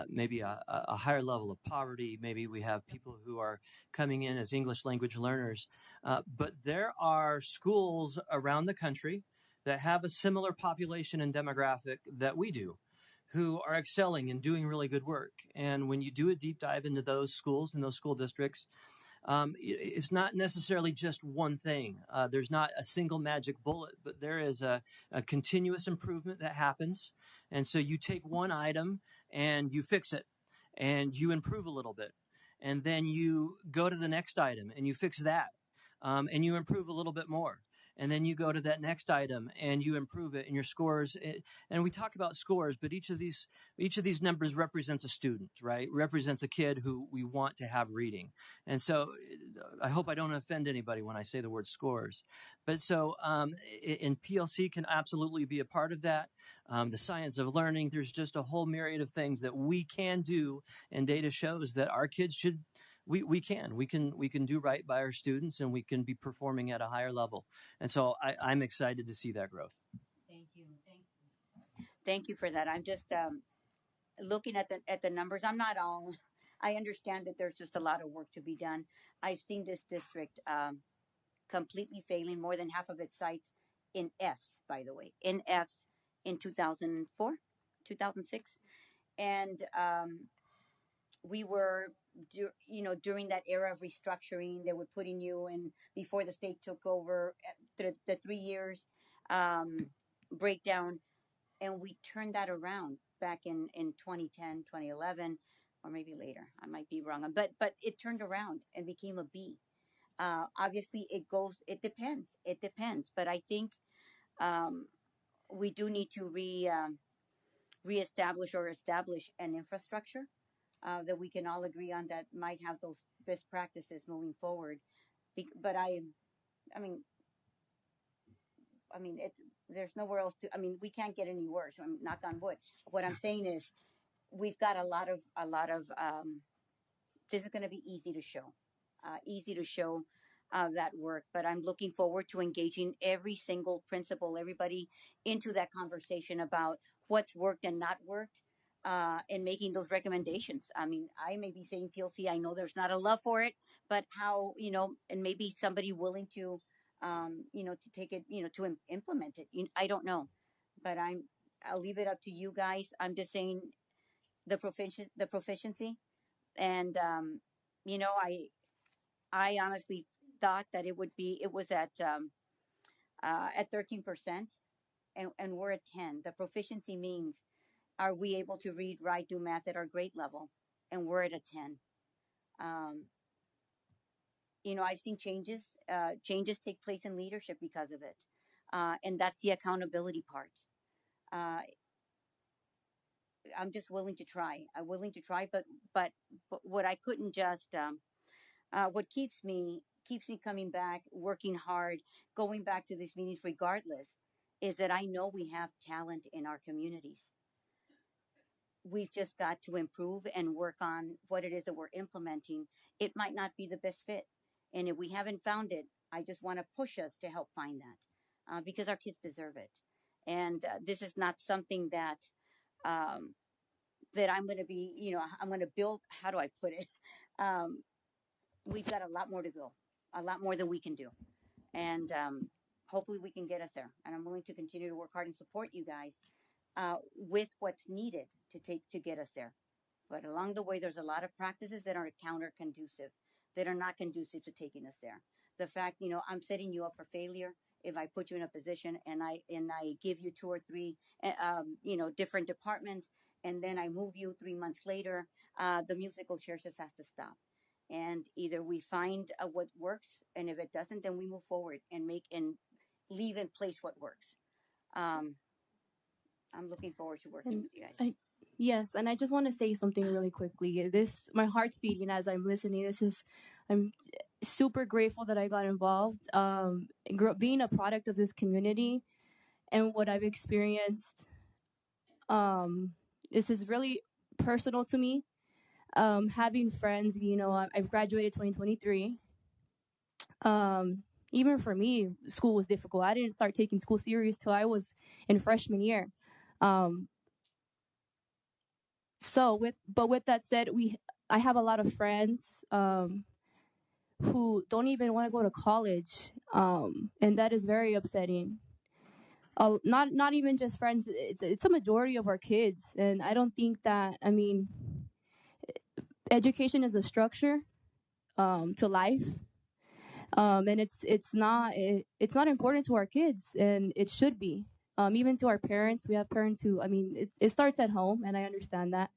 maybe a higher level of poverty. Maybe we have people who are coming in as English language learners. But there are schools around the country that have a similar population and demographic that we do, who are excelling and doing really good work. And when you do a deep dive into those schools and those school districts, it's not necessarily just one thing. There's not a single magic bullet, but there is a continuous improvement that happens. And so you take one item and you fix it and you improve a little bit. And then you go to the next item and you fix that and you improve a little bit more. And then you go to that next item and you improve it and your scores. And we talk about scores, but each of these numbers represents a student, right? Represents a kid who we want to have reading. And so I hope I don't offend anybody when I say the word scores. But so and PLC can absolutely be a part of that. The science of learning, there's just a whole myriad of things that we can do. And data shows that our kids should. We can do right by our students and we can be performing at a higher level. And so I'm excited to see that growth. Thank you for that. I'm just looking at the numbers. I'm not all. I understand that there's just a lot of work to be done. I've seen this district completely failing more than half of its sites in Fs, by the way, in Fs in 2004, 2006, and we were, during that era of restructuring, they were putting you in before the state took over the 3 years breakdown, and we turned that around back in 2010, 2011, or maybe later. I might be wrong, but it turned around and became a B. Obviously, it depends. But I think we do need to reestablish or establish an infrastructure that we can all agree on that might have those best practices moving forward. But I mean, it's there's nowhere else to. I mean, we can't get any worse. Knock on wood. What I'm saying is, we've got a lot of. This is going to be easy to show that work. But I'm looking forward to engaging every single principal, everybody into that conversation about what's worked and not worked. And making those recommendations. I mean, I may be saying PLC. I know there's not a love for it, but how and maybe somebody willing to, to take it, to implement it. I don't know, but I'll leave it up to you guys. I'm just saying the proficiency, and I honestly thought that it was at 13%, and we're at 10. The proficiency means, are we able to read, write, do math at our grade level, and we're at a 10. Um, I've seen changes. Changes take place in leadership because of it, and that's the accountability part. Uh, I'm just willing to try. I'm willing to try, but what I couldn't just what keeps me coming back, working hard, going back to these meetings regardless, is that I know we have talent in our communities. We've just got to improve and work on what it is that we're implementing. It might not be the best fit, and if we haven't found it, I just want to push us to help find that, because our kids deserve it. And this is not something that um, that I'm going to be, I'm going to build. How do I put it? Um, we've got a lot more to go, a lot more than we can do, and hopefully we can get us there. And I'm willing to continue to work hard and support you guys with what's needed to get us there. But along the way, there's a lot of practices that are counter conducive, that are not conducive to taking us there. The fact, I'm setting you up for failure if I put you in a position and I give you two or three, different departments, and then I move you 3 months later. The musical chair just has to stop, and either we find what works, and if it doesn't, then we move forward and make and leave in place what works. Um, I'm looking forward to working And with you guys. yes, and I just want to say something really quickly. My heart's beating as I'm listening. I'm super grateful that I got involved. Being a product of this community and what I've experienced, this is really personal to me. Having friends, I've graduated 2023. Even for me, school was difficult. I didn't start taking school serious till I was in freshman year. Um, with that said, I have a lot of friends who don't even want to go to college, and that is very upsetting. Not even just friends. It's a majority of our kids, and I don't think that. I mean, education is a structure to life, and it's not important to our kids, and it should be. Even to our parents, we have parents who. I mean, it starts at home, and I understand that,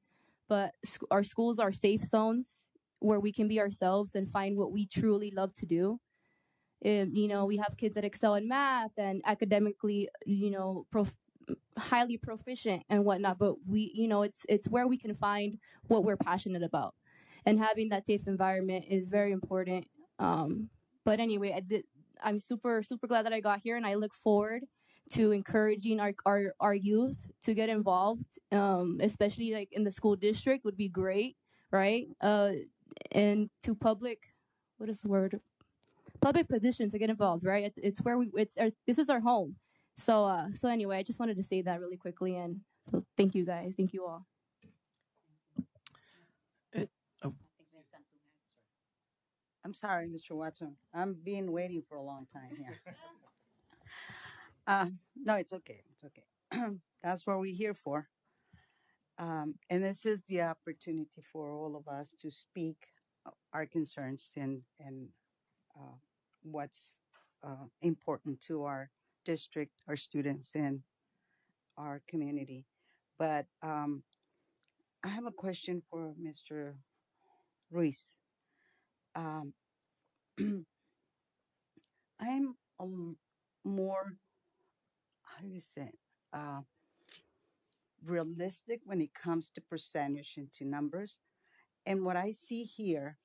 but our schools are safe zones where we can be ourselves and find what we truly love to do. We have kids that excel in math and academically, highly proficient and whatnot. But it's where we can find what we're passionate about, and having that safe environment is very important. But anyway, I'm super super glad that I got here, and I look forward to encouraging our youth to get involved, especially like in the school district would be great, right? And to what is the word? Public positions to get involved, right? It's where this is our home. So anyway, I just wanted to say that really quickly, and so thank you guys, thank you all. Oh, I'm sorry, Mr. Watson. I'm been waiting for a long time here. No, it's okay. It's okay. That's what we're here for. And this is the opportunity for all of us to speak our concerns and uh, what's important to our district, our students, and our community. But I have a question for Mr. Ruiz. Um, I'm more, how do you say it? realistic when it comes to percentage and to numbers. And what I see here,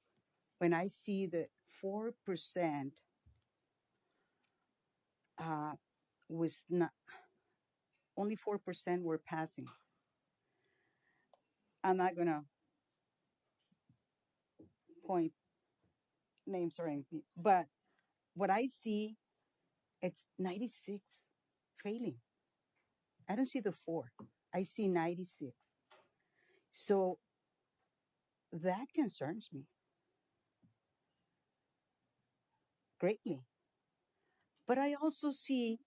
when I see that 4% was not, only 4% were passing. I'm not going to point names or anything, but what I see, it's 96 failing. I don't see the 4. I see 96. So that concerns me greatly. But I also see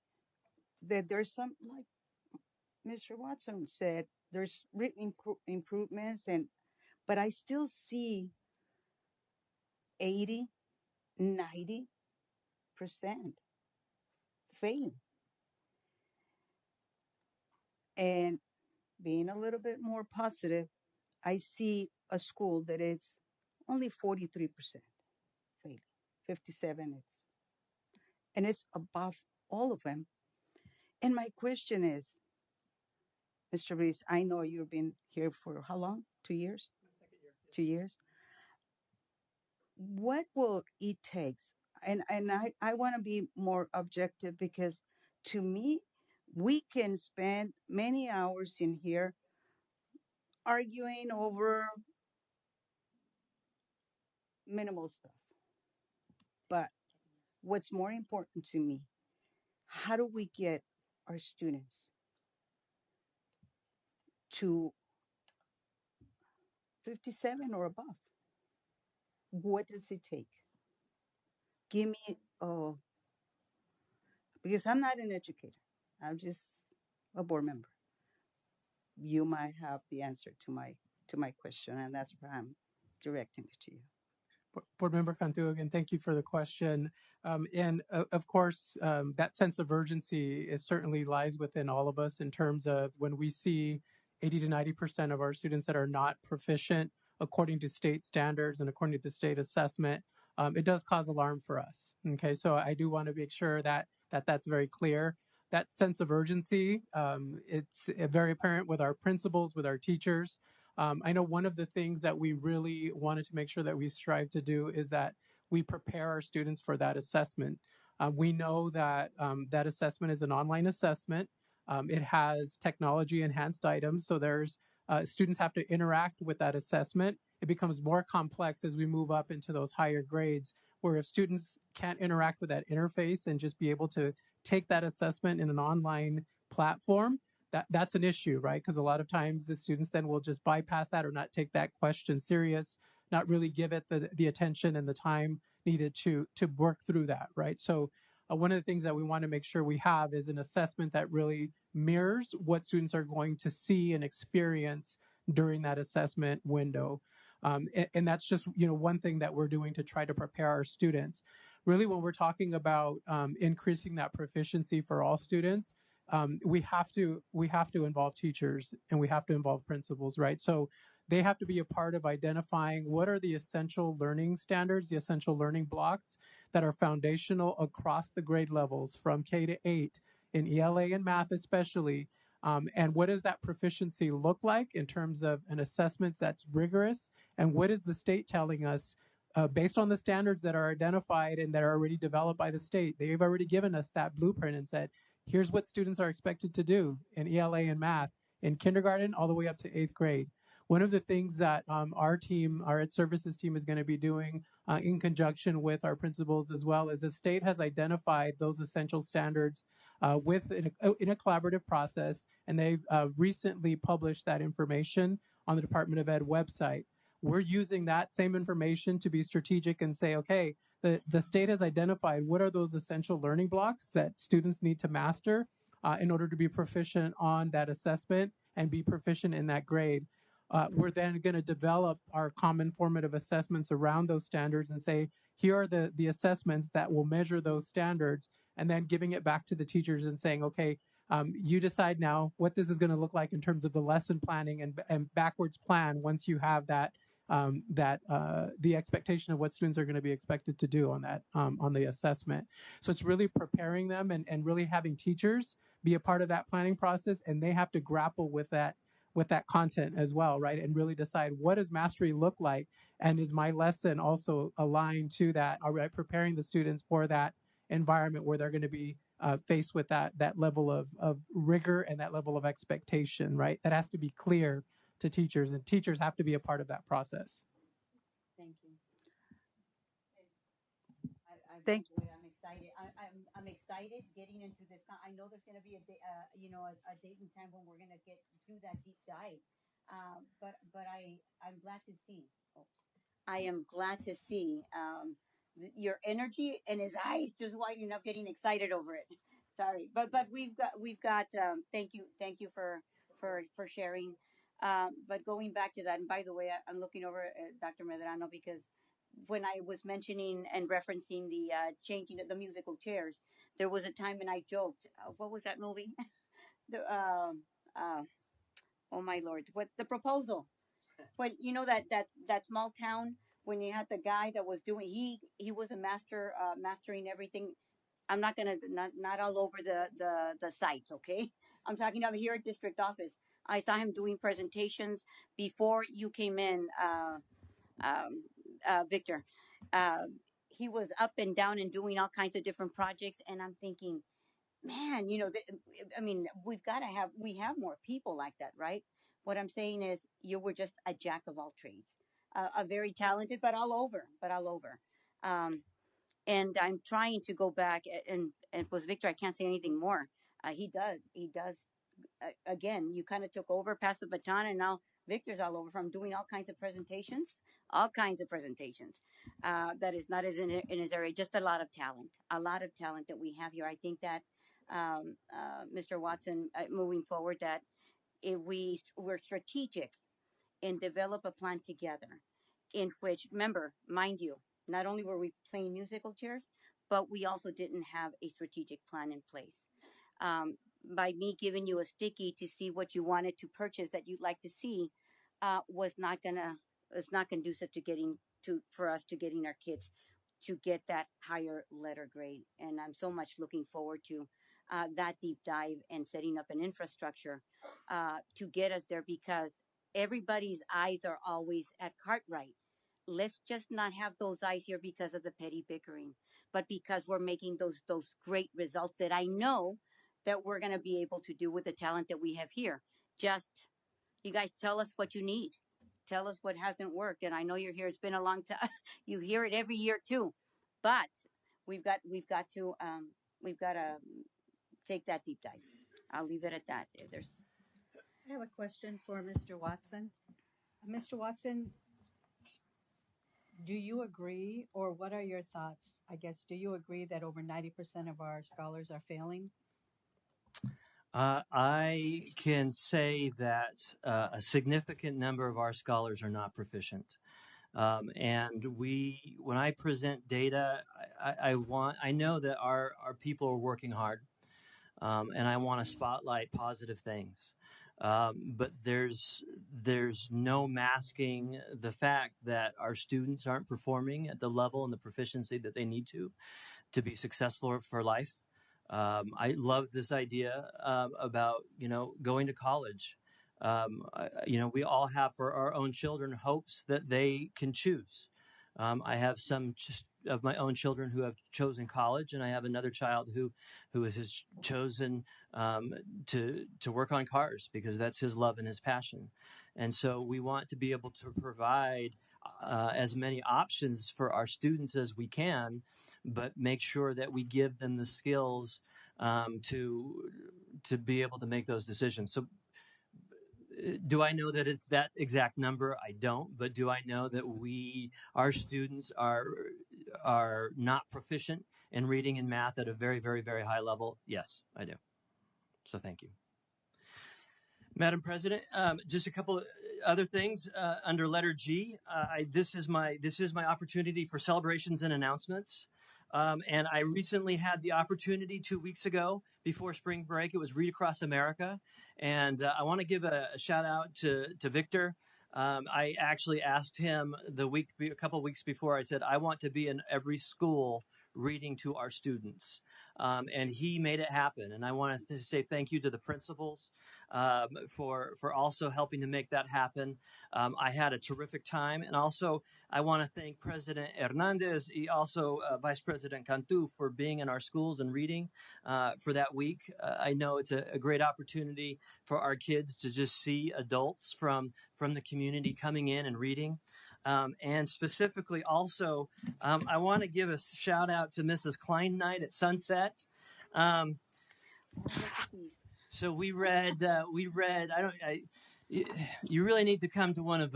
that there's some, like Mr. Watson said, there's improvements, but I still see 80, 90% failing. And being a little bit more positive, I see a school that is only 43% failing. 57 and it's above all of them. And my question is, Mr. Reese, I know you've been here for how long? 2 years? 2 years. What will it take? And I want to be more objective, because to me, we can spend many hours in here arguing over minimal stuff. But what's more important to me, how do we get our students to 57 or above? What does it take? Give me, because I'm not an educator, I'm just a board member. You might have the answer to my question, and that's why I'm directing it to you. Board Member Cantu, again, thank you for the question. Of course, that sense of urgency certainly lies within all of us in terms of when we see 80 to 90% of our students that are not proficient according to state standards and according to the state assessment. It does cause alarm for us. Okay, so I do want to make sure that that's very clear. That sense of urgency, it's very apparent with our principals, with our teachers. I know one of the things that we really wanted to make sure that we strive to do is that we prepare our students for that assessment. We know that that assessment is an online assessment. It has technology enhanced items, so there's students have to interact with that assessment. It becomes more complex as we move up into those higher grades, where if students can't interact with that interface and just be able to take that assessment in an online platform, that's an issue, right? Because a lot of times the students then will just bypass that or not take that question serious, not really give it the attention and the time needed to work through that, right? So one of the things that we want to make sure we have is an assessment that really mirrors what students are going to see and experience during that assessment window. And that's just, one thing that we're doing to try to prepare our students. Really, when we're talking about increasing that proficiency for all students, we have to involve teachers and we have to involve principals, right? So they have to be a part of identifying what are the essential learning standards, the essential learning blocks that are foundational across the grade levels from K to 8 in ELA and math especially. And what does that proficiency look like in terms of an assessment that's rigorous? And what is the state telling us based on the standards that are identified and that are already developed by the state? They've already given us that blueprint and said, here's what students are expected to do in ELA and math in kindergarten all the way up to 8th grade. One of the things that our team, our Ed Services team, is going to be doing in conjunction with our principals as well is the state has identified those essential standards in a collaborative process, and they've recently published that information on the Department of Ed website. We're using that same information to be strategic and say, okay, the state has identified what are those essential learning blocks that students need to master in order to be proficient on that assessment and be proficient in that grade. We're then going to develop our common formative assessments around those standards and say, here are the assessments that will measure those standards, and then giving it back to the teachers and saying, okay, you decide now what this is going to look like in terms of the lesson planning and backwards plan once you have that the expectation of what students are going to be expected to do on that on the assessment. So it's really preparing them and really having teachers be a part of that planning process, and they have to grapple with that content as well, right? And really decide, what does mastery look like, and is my lesson also aligned to that? Are we preparing the students for that environment where they're going to be faced with that level of rigor and that level of expectation, right? That has to be clear to teachers, and teachers have to be a part of that process. Thank you. Thank you. I'm excited. I'm excited getting into this. I know there's going to be a day, a date and time when we're going to do that deep dive. But I'm glad to see. Oops. I am glad to see your energy and his eyes just widening up, getting excited over it. Sorry, but we've got. Thank you for sharing. But going back to that, and by the way, I'm looking over at Dr. Medrano, because when I was mentioning and referencing the changing of the musical chairs, there was a time when I joked, what was that movie? the oh my lord, what, the proposal? When you know that small town, when you had the guy that was doing, he was a master, mastering everything. I'm not gonna, not all over the sites, okay? I'm talking about here at district office. I saw him doing presentations before you came in, Victor. Uh, he was up and down and doing all kinds of different projects, and I'm thinking, man, I mean, we have more people like that, right? What I'm saying is, you were just a jack of all trades, a very talented, but all over, Um, and I'm trying to go back, and it was Victor. I can't say anything more. He does. Again, you kind of took over, passed the baton, and now Victor's all over from doing all kinds of presentations, that is not as in his area. Just a lot of talent that we have here. I think that Mr. Watson, moving forward, that if we're strategic and develop a plan together, in which, remember, mind you, not only were we playing musical chairs, but we also didn't have a strategic plan in place. By me giving you a sticky to see what you wanted to purchase that you'd like to see, was not gonna, it's not conducive to getting to for us to getting our kids to get that higher letter grade. And I'm so much looking forward to that deep dive and setting up an infrastructure to get us there, because everybody's eyes are always at Cartwright. Let's just not have those eyes here because of the petty bickering, but because we're making those great results that I know that we're going to be able to do with the talent that we have here. Just, you guys, tell us what you need. Tell us what hasn't worked. And I know you're here. It's been a long time. You hear it every year too, but we've got to take that deep dive. I'll leave it at that. I have a question for Mr. Watson. Mr. Watson, do you agree, or what are your thoughts? I guess, do you agree that over 90% of our scholars are failing? I can say that a significant number of our scholars are not proficient. And when I present data, I know that our people are working hard, and I want to spotlight positive things. But there's no masking the fact that our students aren't performing at the level and the proficiency that they need to be successful for life. I love this idea about going to college. We all have for our own children hopes that they can choose. I have some of my own children who have chosen college, and I have another child who has chosen to work on cars because that's his love and his passion. And so we want to be able to provide as many options for our students as we can, but make sure that we give them the skills to be able to make those decisions. So do I know that it's that exact number? I don't, but do I know that our students are not proficient in reading and math at a very, very, very high level? Yes, I do. So thank you. Madam President, just a couple of other things under letter G. This is my opportunity for celebrations and announcements. And I recently had the opportunity 2 weeks ago before spring break. It was Read Across America. And I want to give a shout out to Victor. I actually asked him a couple of weeks before. I said, I want to be in every school reading to our students. and he made it happen. And I want to say thank you to the principals for also helping to make that happen. I had a terrific time, and also I want to thank President Hernandez, also Vice President Cantu, for being in our schools and reading for that week. I know it's a great opportunity for our kids to just see adults from the community coming in and reading. And specifically also, I want to give a shout out to Mrs. Klein Knight at Sunset. So we read. You really need to come to one of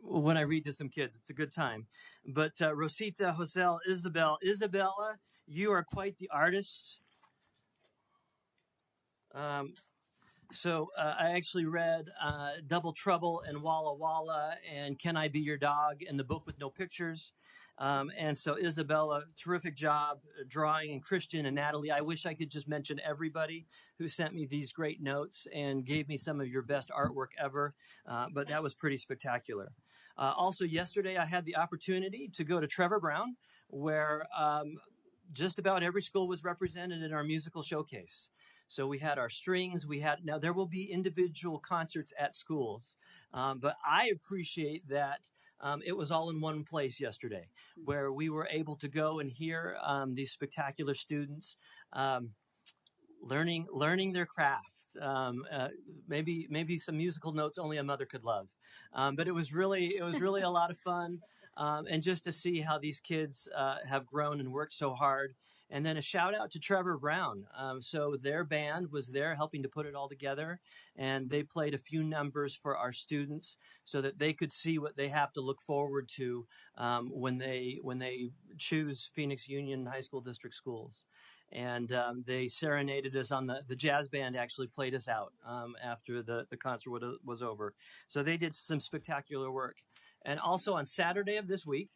when I read to some kids. It's a good time. But Rosita, Josel, Isabella, you are quite the artist. So I actually read Double Trouble and Walla Walla and Can I Be Your Dog and The Book with No Pictures. And so Isabella, terrific job drawing, and Christian and Natalie. I wish I could just mention everybody who sent me these great notes and gave me some of your best artwork ever. But that was pretty spectacular. Also, yesterday I had the opportunity to go to Trevor Brown, where just about every school was represented in our musical showcase. So we had our strings, now there will be individual concerts at schools, but I appreciate that it was all in one place yesterday, where we were able to go and hear these spectacular students learning their craft. Maybe some musical notes only a mother could love, but it was really a lot of fun, and just to see how these kids have grown and worked so hard. And then a shout out to Trevor Brown. So their band was there helping to put it all together, and they played a few numbers for our students so that they could see what they have to look forward to when they choose Phoenix Union High School District schools. And they serenaded us on the jazz band actually played us out after the concert was over. So they did some spectacular work. And also on Saturday of this week,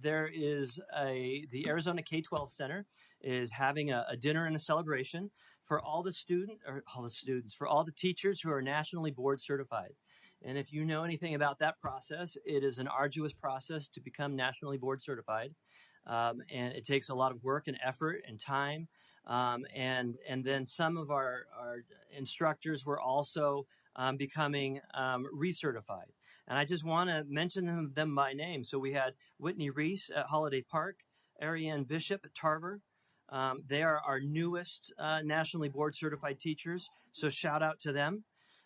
there is the Arizona K-12 Center is having a dinner and a celebration for all the teachers who are nationally board certified. And if you know anything about that process, it is an arduous process to become nationally board certified. And it takes a lot of work and effort and time. And then some of our instructors were also becoming recertified. And I just want to mention them by name. So we had Whitney Reese at Holiday Park, Ariane Bishop at Tarver. They are our newest nationally board certified teachers. So shout out to them.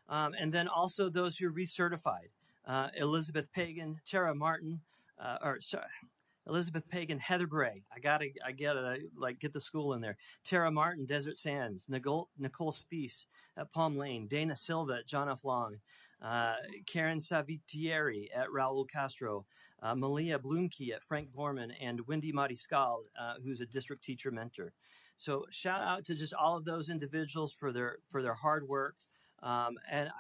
And then also those who are recertified, Elizabeth Pagan, Tara Martin, Elizabeth Pagan, Heather Gray. I gotta get the school in there. Tara Martin, Desert Sands. Nicole Spies at Palm Lane. Dana Silva at John F. Long. Karen Savitieri at Raul Castro. Malia Blumke at Frank Borman, and Wendy Mariscal, who's a district teacher mentor. So shout out to just all of those individuals for their hard work. And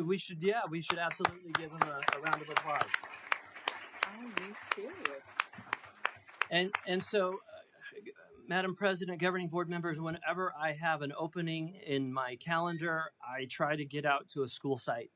we should absolutely give them a round of applause. Are you serious? And so, Madam President, governing board members, whenever I have an opening in my calendar, I try to get out to a school site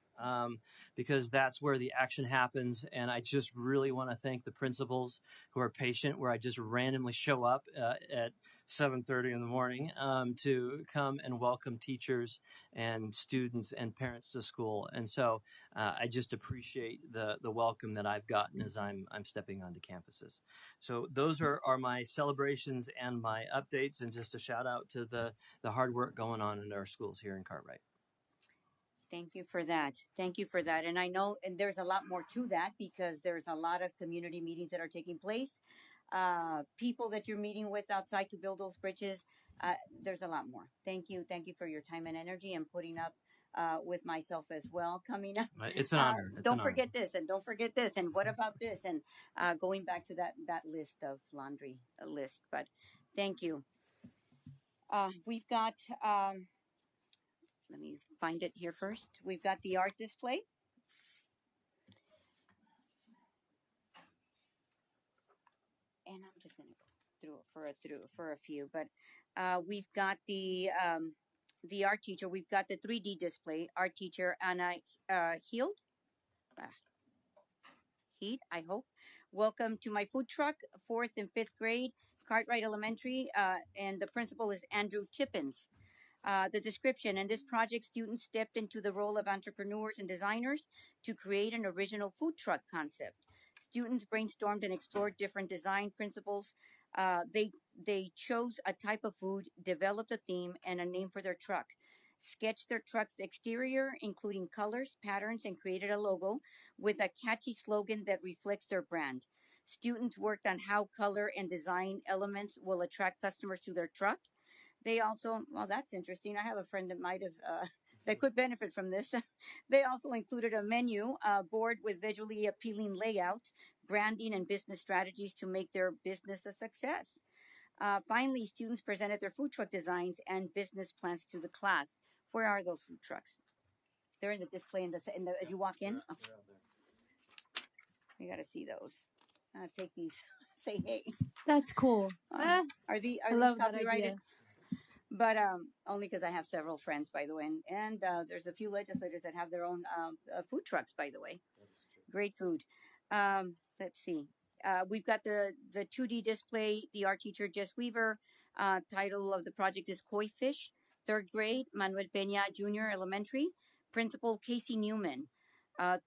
because that's where the action happens. And I just really want to thank the principals who are patient, where I just randomly show up at 7:30 in the morning to come and welcome teachers and students and parents to school. And so I just appreciate the welcome that I've gotten as I'm stepping onto campuses. So those are my celebrations and my updates, and just a shout out to the hard work going on in our schools here in Cartwright. Thank you for that. Thank you for that. And I know, and there's a lot more to that, because there's a lot of community meetings that are taking place, people that you're meeting with outside to build those bridges. There's a lot more. Thank you. Thank you for your time and energy and putting up with myself as well coming up. It's an honor. Don't forget this, and don't forget this, and what about this, and going back to that list of laundry list. But thank you. We've got. Let me find it here first. We've got the art display. And I'm just going to go through for a few, but we've got the art teacher. We've got the 3D display. Art teacher Anna Heed, I hope. Welcome to my food truck, 4th and 5th grade. Cartwright Elementary, and the principal is Andrew Tippins. The description: in this project, students stepped into the role of entrepreneurs and designers to create an original food truck concept. Students brainstormed and explored different design principles. They chose a type of food, developed a theme and a name for their truck, sketched their truck's exterior, including colors, patterns, and created a logo with a catchy slogan that reflects their brand. Students worked on how color and design elements will attract customers to their truck. They also, well, that's interesting. I have a friend that might have, that could benefit from this. They also included a menu board with visually appealing layouts, branding, and business strategies to make their business a success. Finally, students presented their food truck designs and business plans to the class. Where are those food trucks? They're in the display in the as you walk in. Oh, you got to see those. Take these. Say hey. That's cool. Are these love that copyrighted? idea. But only because I have several friends, by the way, and there's a few legislators that have their own food trucks, by the way. Great food. Let's see. We've got the 2D display. The art teacher Jess Weaver. Title of the project is Koi Fish. Third grade, Manuel Peña Junior Elementary. Principal Casey Newman.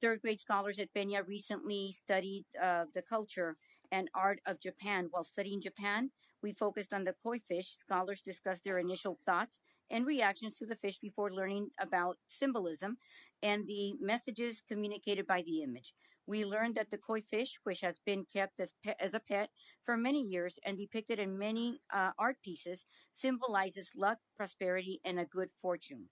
Third grade scholars at Peña recently studied the culture and art of Japan. While studying Japan, we focused on the koi fish. Scholars discussed their initial thoughts and reactions to the fish before learning about symbolism and the messages communicated by the image. We learned that the koi fish, which has been kept as a pet for many years and depicted in many art pieces, symbolizes luck, prosperity, and a good fortune.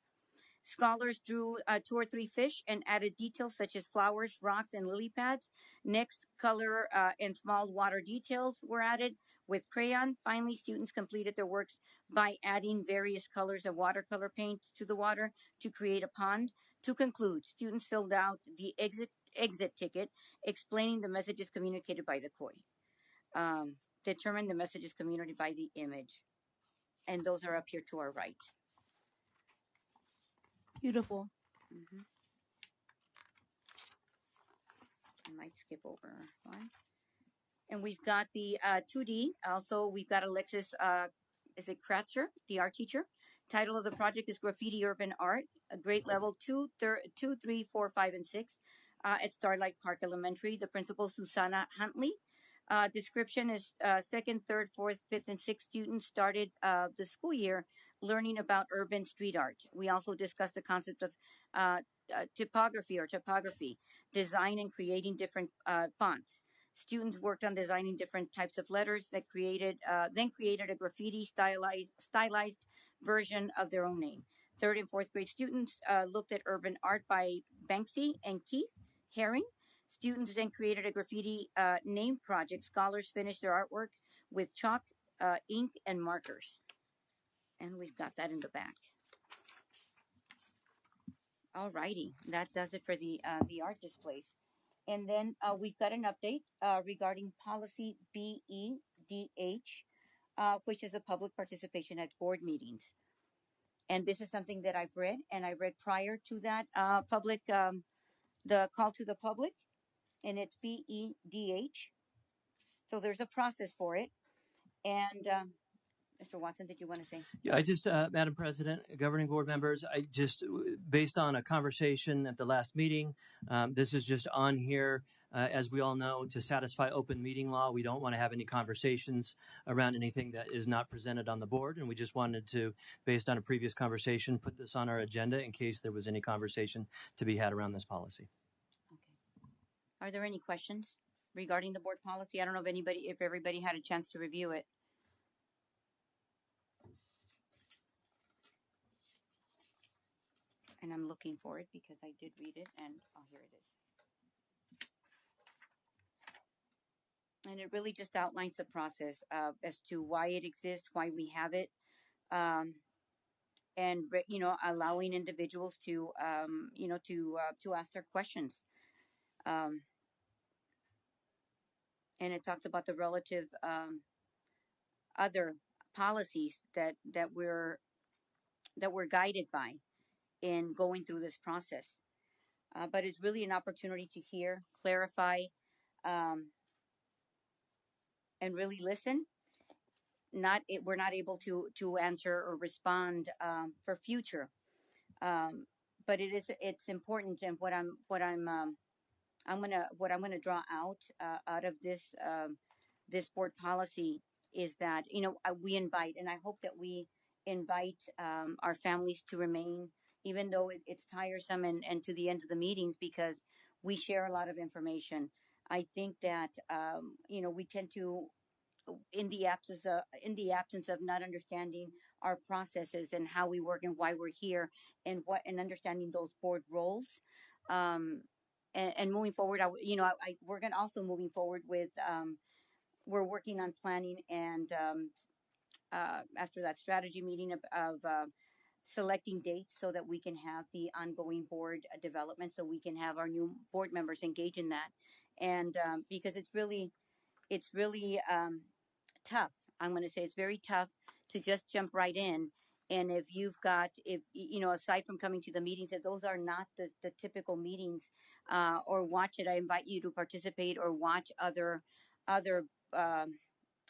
Scholars drew 2 or 3 fish and added details such as flowers, rocks, and lily pads. Next, color and small water details were added with crayon. Finally, students completed their works by adding various colors of watercolor paints to the water to create a pond. To conclude, students filled out the exit ticket explaining the messages communicated by the koi. Determine the messages communicated by the image. And those are up here to our right. Beautiful. Mm-hmm. I might skip over one. And we've got the 2D. Also, we've got Alexis, is it Kratzer, the art teacher? Title of the project is Graffiti Urban Art, a grade level 2, 3, 4, 5, and 6 at Starlight Park Elementary. The principal, Susanna Huntley. Description is second, third, fourth, fifth, and sixth students started the school year learning about urban street art. We also discussed the concept of typography, design and creating different fonts. Students worked on designing different types of letters that then created a graffiti stylized version of their own name. Third and fourth grade students looked at urban art by Banksy and Keith Haring. Students then created a graffiti name project. Scholars finished their artwork with chalk, ink, and markers. And we've got that in the back. Alrighty, that does it for the art displays. And then we've got an update regarding policy BEDH, which is a public participation at board meetings. And this is something that I've read, and I read prior to that the call to the public, and it's BEDH. So there's a process for it. And Mr. Watson, did you want to say? Yeah, I just, Madam President, governing board members, I just, based on a conversation at the last meeting, this is just on here. As we all know, to satisfy open meeting law, we don't want to have any conversations around anything that is not presented on the board. And we just wanted to, based on a previous conversation, put this on our agenda in case there was any conversation to be had around this policy. Okay. Are there any questions regarding the board policy? I don't know if everybody had a chance to review it. And I'm looking for it because I did read it, and here it is. And it really just outlines the process as to why it exists, why we have it, and allowing individuals to to ask their questions. And it talks about the relative other policies that we're guided by in going through this process. But it's really an opportunity to hear, clarify, and really listen we're not able to answer or respond for future. But it's important, and what I'm gonna draw out of this board policy is that we invite, and I hope that we invite our families to remain, even though it's tiresome and to the end of the meetings, because we share a lot of information. I think that we tend to, in the absence of not understanding our processes and how we work and why we're here, and understanding those board roles, um, and moving forward, we're gonna also moving forward with, we're working on planning, and after that strategy meeting of selecting dates so that we can have the ongoing board development, so we can have our new board members engage in that, and because it's really tough. I'm going to say it's very tough to just jump right in. And aside from coming to the meetings, if those are not the typical meetings, or watch it, I invite you to participate or watch other um,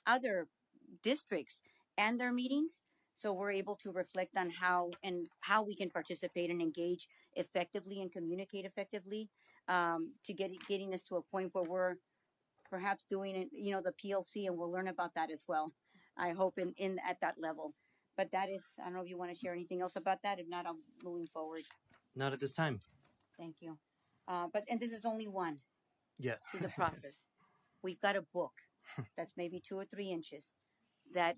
other districts and their meetings. So we're able to reflect on how we can participate and engage effectively and communicate effectively, to getting us to a point where we're perhaps doing it, the PLC, and we'll learn about that as well. I hope in at that level. But that is, I don't know if you want to share anything else about that. If not, I'm moving forward. Not at this time. Thank you. And this is only one Yeah. to the process. We've got a book that's maybe 2 or 3 inches that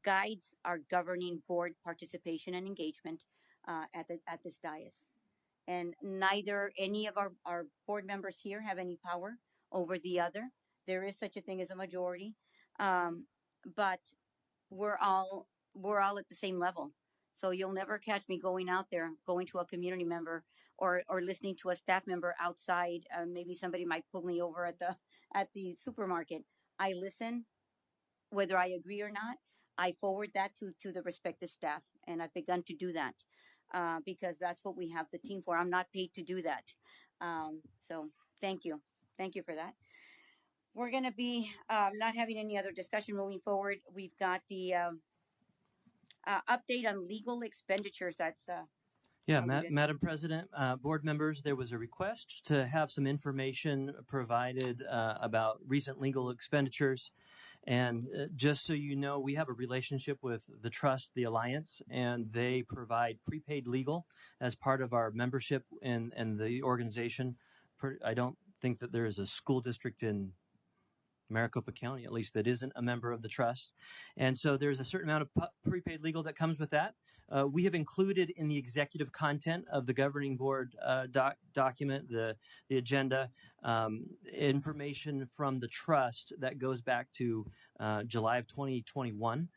guides our governing board participation and engagement at this dais. And neither any of our board members here have any power over the other. There is such a thing as a majority, but we're all at the same level. So you'll never catch me going out there, going to a community member, or listening to a staff member outside. Maybe somebody might pull me over at the supermarket. I listen, whether I agree or not. I forward that to the respective staff, and I've begun to do that, because that's what we have the team for. I'm not paid to do that. So thank you. Thank you for that. We're going to be not having any other discussion moving forward. We've got the update on legal expenditures. That's Yeah, alluded. Madam President, board members, there was a request to have some information provided about recent legal expenditures. And just so you know, we have a relationship with the Trust, the Alliance, and they provide prepaid legal as part of our membership in the organization. I don't think that there is a school district in Maricopa County, at least, that isn't a member of the trust. And so there's a certain amount of prepaid legal that comes with that. We have included in the executive content of the governing board document, the agenda, information from the trust that goes back to July of 2021.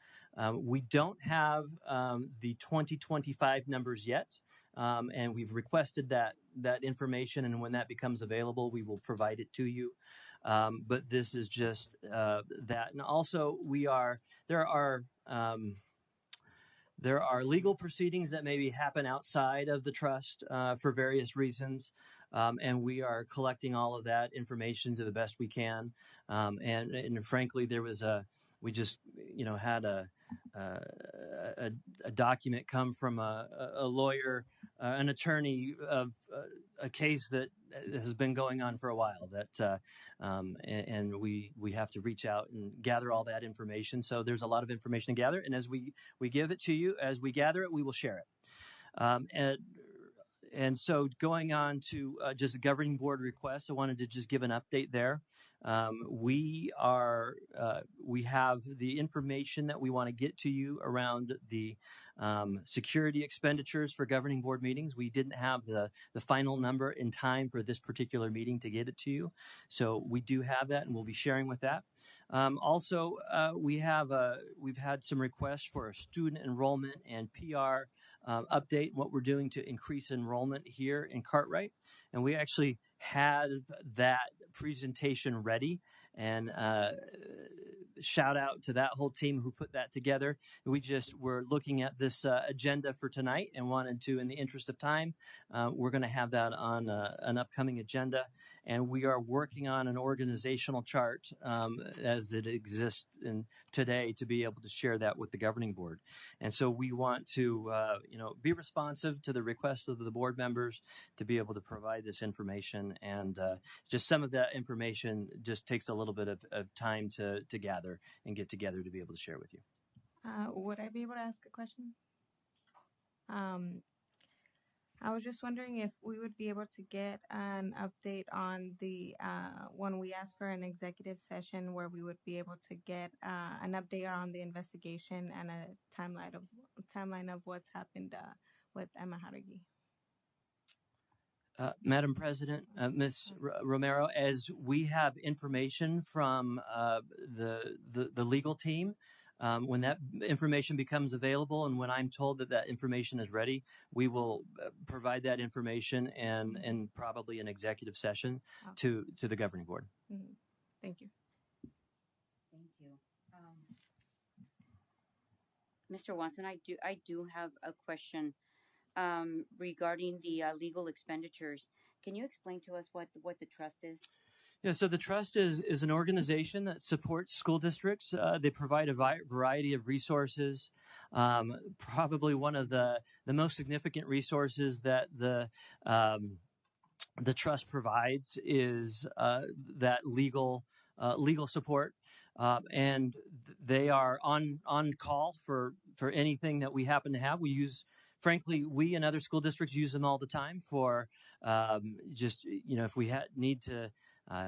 We don't have the 2025 numbers yet. And we've requested that information, and when that becomes available, we will provide it to you. But this is just that, and also there are legal proceedings that maybe happen outside of the trust for various reasons, and we are collecting all of that information to the best we can. And frankly, we just had a document come from a lawyer, an attorney of a case that has been going on for a while. And we have to reach out and gather all that information. So there's a lot of information to gather, and as we give it to you, as we gather it, we will share it. And so going on to just governing board requests, I wanted to just give an update there. We have the information that we want to get to you around the security expenditures for governing board meetings. We didn't have the final number in time for this particular meeting to get it to you. So we do have that, and we'll be sharing with that. Also, we've had some requests for a student enrollment and PR update, what we're doing to increase enrollment here in Cartwright. And we actually had that presentation ready, and shout out to that whole team who put that together. We just were looking at this agenda for tonight and wanted to, in the interest of time, we're going to have that on an upcoming agenda. and we are working on an organizational chart as it exists today to be able to share that with the governing board. And so we want to, be responsive to the requests of the board members to be able to provide this information. And just some of that information just takes a little bit of time to gather and get together to be able to share with you. Would I be able to ask a question? I was just wondering if we would be able to get an update on the when we asked for an executive session, where we would be able to get an update on the investigation and a timeline of what's happened with Emma Jauregui. Madam President, Ms. Romero, as we have information from the legal team, when that information becomes available and when I'm told that information is ready, we will provide that information and probably an executive session to the governing board. Mm-hmm. Thank you. Thank you. Mr. Watson, I do have a question regarding the legal expenditures. Can you explain to us what the trust is? Yeah, so the trust is an organization that supports school districts. They provide a variety of resources. Probably one of the most significant resources that the trust provides is that legal support, and they are on call for anything that we happen to have. Frankly, we and other school districts use them all the time for if we need to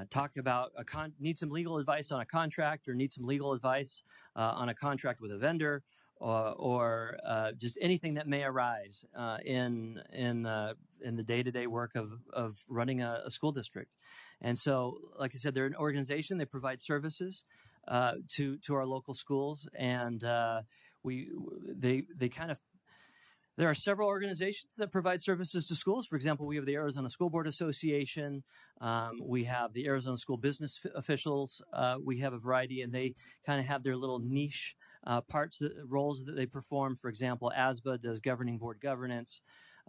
talk about need some legal advice on a contract, or need some legal advice on a contract with a vendor, or just anything that may arise in the day-to-day work of running a school district. And so, like I said, they're an organization. They provide services to our local schools, and there are several organizations that provide services to schools. For example, we have the Arizona School Board Association. We have the Arizona School Business Officials. We have a variety, and they kind of have their little niche roles that they perform. For example, ASBA does governing board governance.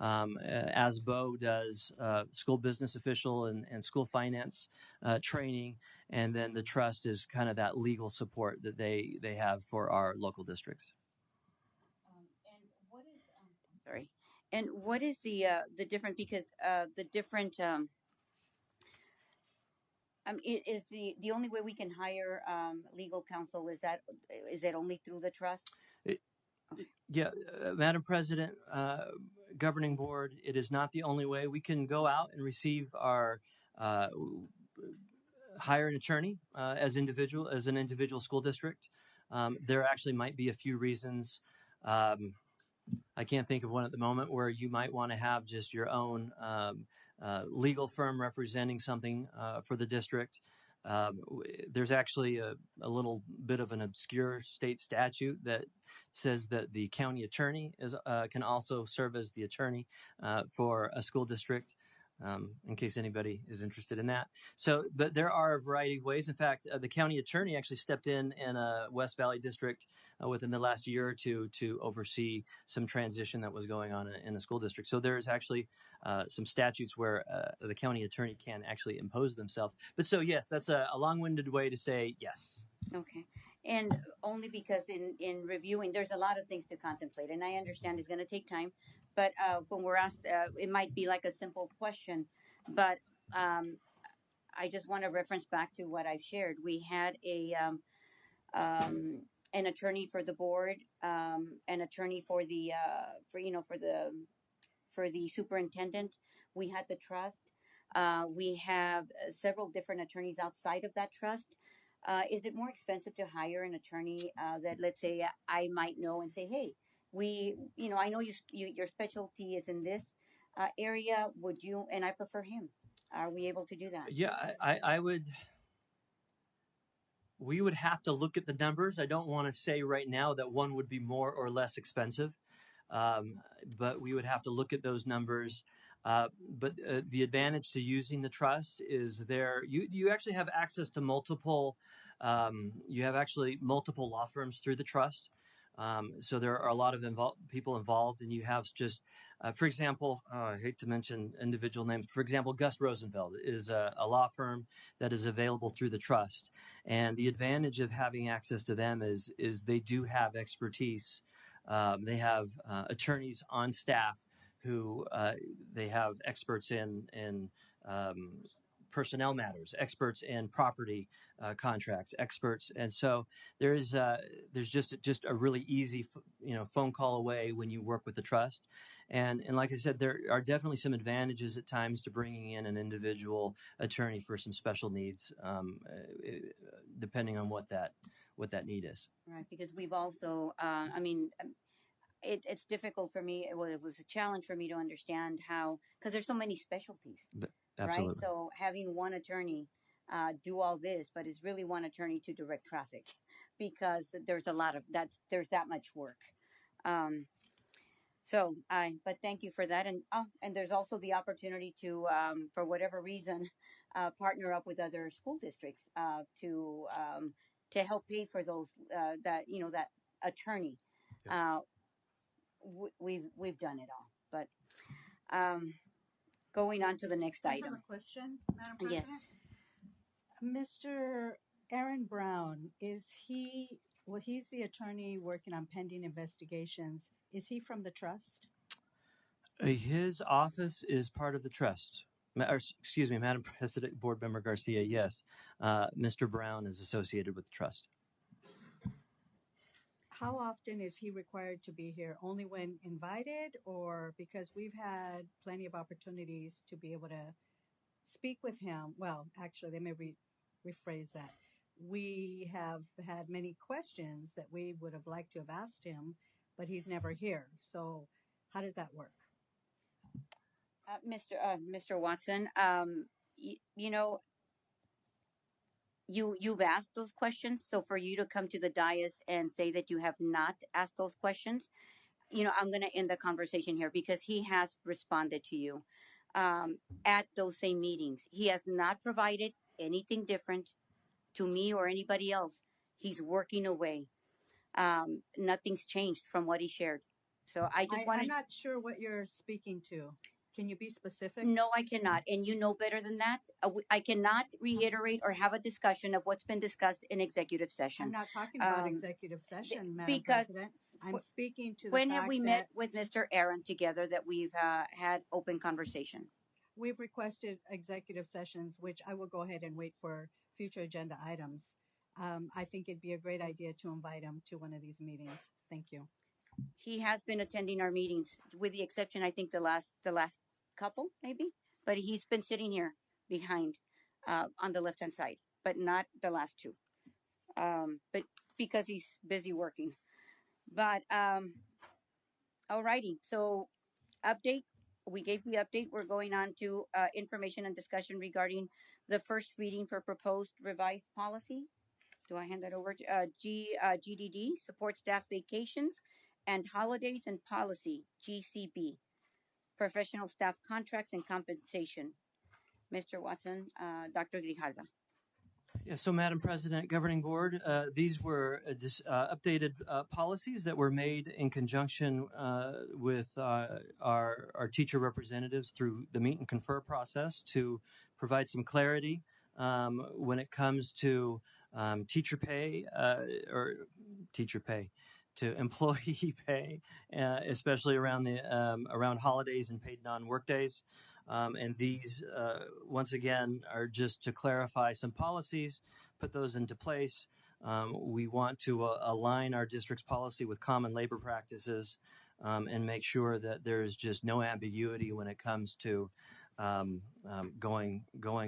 ASBO does school business official and school finance training. And then the trust is kind of that legal support that they have for our local districts. Sorry. And what is the different, because the different is the only way we can hire legal counsel is it only through the trust? Yeah, Madam President, governing board, it is not the only way. We can go out and receive our hire an attorney as an individual school district. There actually might be a few reasons. I can't think of one at the moment where you might want to have just your own legal firm representing something for the district. There's actually a little bit of an obscure state statute that says that the county attorney can also serve as the attorney for a school district. In case anybody is interested in that. But there are a variety of ways. In fact, the county attorney actually stepped in a West Valley district within the last year or two to oversee some transition that was going on in the school district. So there's actually some statutes where the county attorney can actually impose themselves. But so, yes, that's a long-winded way to say yes. Okay. And only because in reviewing, there's a lot of things to contemplate, and I understand it's going to take time. But when we're asked, it might be like a simple question. But I just want to reference back to what I've shared. We had an attorney for the board, an attorney for the superintendent. We had the trust. We have several different attorneys outside of that trust. Is it more expensive to hire an attorney that, let's say, I might know and say, hey, I know your specialty is in this area. Would you? And I prefer him. Are we able to do that? Yeah, I would. We would have to look at the numbers. I don't want to say right now that one would be more or less expensive, but we would have to look at those numbers. But the advantage to using the trust is you actually have access to multiple. You have actually multiple law firms through the trust. So there are a lot of people involved, and you have just, for example, I hate to mention individual names. For example, Gus Rosenfeld is a law firm that is available through the trust, and the advantage of having access to them is they do have expertise. They have attorneys on staff who they have experts in personnel matters, experts in property contracts, experts, and so there's just a really easy phone call away when you work with the trust, and like I said, there are definitely some advantages at times to bringing in an individual attorney for some special needs, depending on what that need is. Right, because we've also, it's difficult for me. Well, it was a challenge for me to understand how, because there's so many specialties, right? Absolutely. So having one attorney do all this, but it's really one attorney to direct traffic, because there's a lot of there's that much work. Um, but thank you for that, and there's also the opportunity to, for whatever reason, partner up with other school districts to help pay for those that attorney. Uh, we've done it all, but going on to the next I have item. a question, Madam President. Yes. Mr. Aaron Brown, he's the attorney working on pending investigations. Is he from the trust? His office is part of the trust. Excuse me, Madam President, Board Member Garcia, yes. Mr. Brown is associated with the trust. How often is he required to be here? Only when invited, or because we've had plenty of opportunities to be able to speak with him? Well, actually, let me rephrase that. We have had many questions that we would have liked to have asked him, but he's never here. So how does that work? Mr. Watson, you've asked those questions. So for you to come to the dais and say that you have not asked those questions, I'm going to end the conversation here, because he has responded to you at those same meetings. He has not provided anything different to me or anybody else. He's working away. Nothing's changed from what he shared. So I just want to. I'm not sure what you're speaking to. Can you be specific? No, I cannot. And you know better than that. I cannot reiterate or have a discussion of what's been discussed in executive session. I'm not talking about executive session, Madam because President. I'm speaking to the when fact have we that met with Mr. Aaron together that we've had open conversation? we've requested executive sessions, which I will go ahead and wait for future agenda items. I think it'd be a great idea to invite him to one of these meetings. Thank you. He has been attending our meetings, with the exception, I think, the last couple maybe, but he's been sitting here behind on the left hand side, but not the last two, but because he's busy working. But alrighty, so update. We gave the update. We're going on to information and discussion regarding the first reading for proposed revised policy. Do I hand that over to GDD, support staff vacations and holidays and policy, GCB, professional staff contracts and compensation. Mr. Watson, Dr. Grijalva. Yeah, so Madam President, Governing Board, these were updated policies that were made in conjunction with our teacher representatives through the meet and confer process to provide some clarity when it comes to teacher pay to employee pay, especially around around holidays and paid non-work days. And these, once again, are just to clarify some policies, put those into place. We want to align our district's policy with common labor practices and make sure that there is just no ambiguity when it comes to going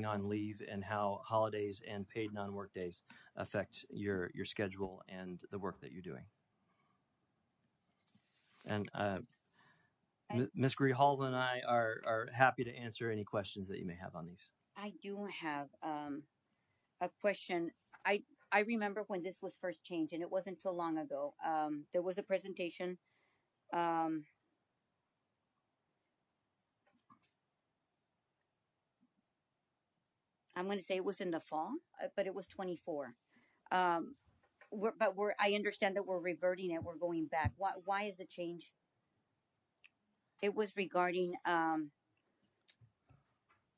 on leave and how holidays and paid non-work days affect your schedule and the work that you're doing. And Ms. Grijalva and I are happy to answer any questions that you may have on these. I do have a question. I remember when this was first changed, and it wasn't too long ago. There was a presentation. I'm going to say it was in the fall, but it was 24. I understand that we're reverting it. We're going back. Why is the change? It was regarding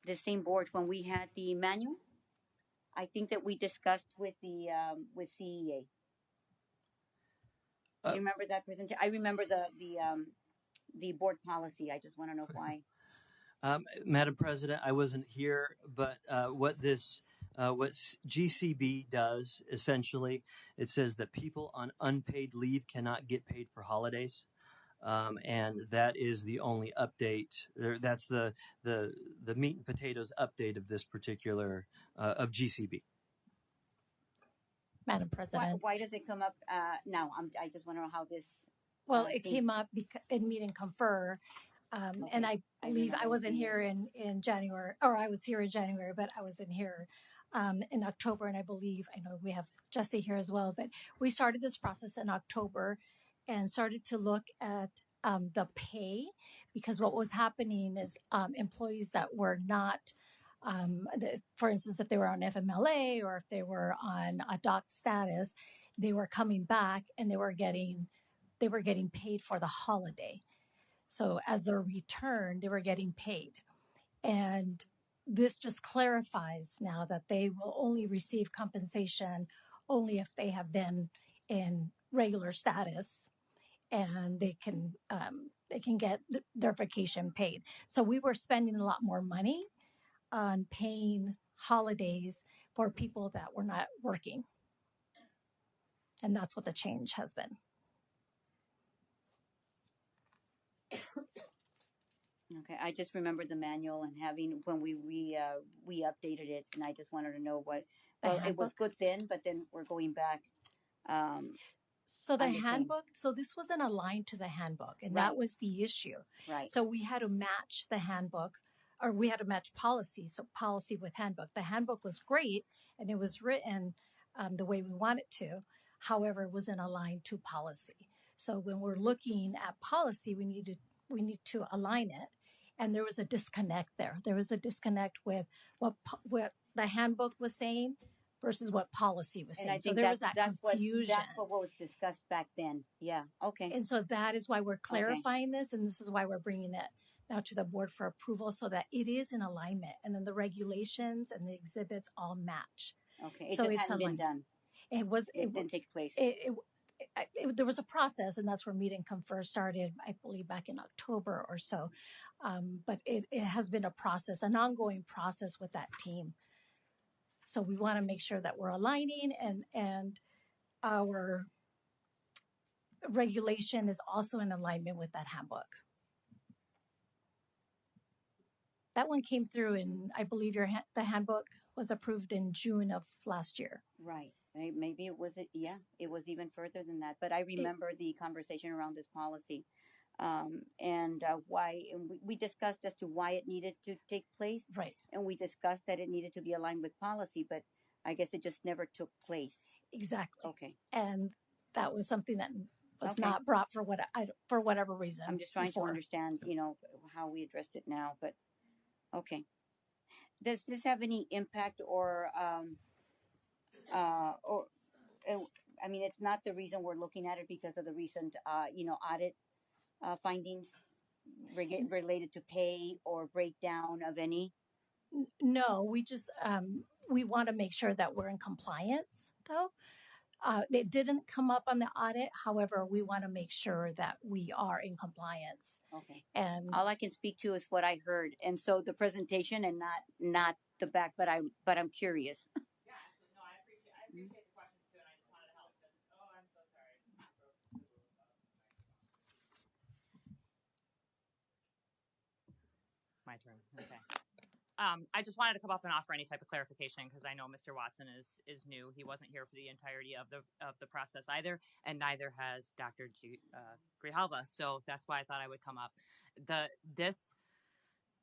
the same board when we had the manual. I think that we discussed with the with CEA. Do you remember that presentation? I remember the board policy. I just want to know why. Madam President, I wasn't here, but what GCB does essentially, it says that people on unpaid leave cannot get paid for holidays. And that is the only update. That's the meat and potatoes update of this particular of GCB. Madam President. Why does it come up now? I just want to know how this. Well, it came up in meet and confer, and I believe I wasn't here in January, or I was here in January, but I wasn't here in October, and I know we have Jesse here as well, but we started this process in October and started to look at the pay, because what was happening is employees that were not, for instance, if they were on FMLA or if they were on a doc status, they were coming back and they were getting paid for the holiday. So as their return, they were getting paid. And this just clarifies now that they will only receive compensation only if they have been in regular status, and they can get their vacation paid. So we were spending a lot more money on paying holidays for people that were not working. And that's what the change has been. Okay, I just remember the manual and having when we updated it, and I just wanted to know what. Well, it was good then, but then we're going back. So the handbook, so this wasn't aligned to the handbook, and that was the issue. Right. So we had to match the handbook, or we had to match policy. So policy with handbook. The handbook was great, and it was written the way we want it to. However, it wasn't aligned to policy. So when we're looking at policy, we need to align it. And there was a disconnect there. There was a disconnect with what the handbook was saying versus what policy was saying. And I think so there was that confusion. That's what was discussed back then. Yeah. Okay. And so that is why we're clarifying this, and this is why we're bringing it now to the board for approval, so that it is in alignment, and then the regulations and the exhibits all match. Okay. It just hadn't been done. It didn't take place. There was a process, and that's where meet and confer started, I believe, back in October or so. But it has been a process, an ongoing process with that team. So we want to make sure that we're aligning, and our regulation is also in alignment with that handbook. That one came through in, I believe the handbook was approved in June of last year. Right. Maybe it was, it was even further than that. But I remember the conversation around this policy. And why, and we discussed as to why it needed to take place. Right. And we discussed that it needed to be aligned with policy, but I guess it just never took place. Exactly. Okay. And that was something that was not brought for whatever reason. I'm just trying to understand, how we addressed it now, but okay. Does this have any impact or I mean, it's not the reason we're looking at it because of the recent, audit findings related to pay or breakdown of any? No, we just, we want to make sure that we're in compliance, though. It didn't come up on the audit. However, we want to make sure that we are in compliance. Okay. And all I can speak to is what I heard, and so the presentation and not the back. But I'm curious. Yeah, actually, no, I appreciate the questions too, and I just wanted to help. I'm so sorry. My turn. Okay. I just wanted to come up and offer any type of clarification because I know Mr. Watson is new. He wasn't here for the entirety of the process either, and neither has Dr. Grijalva. So that's why I thought I would come up. This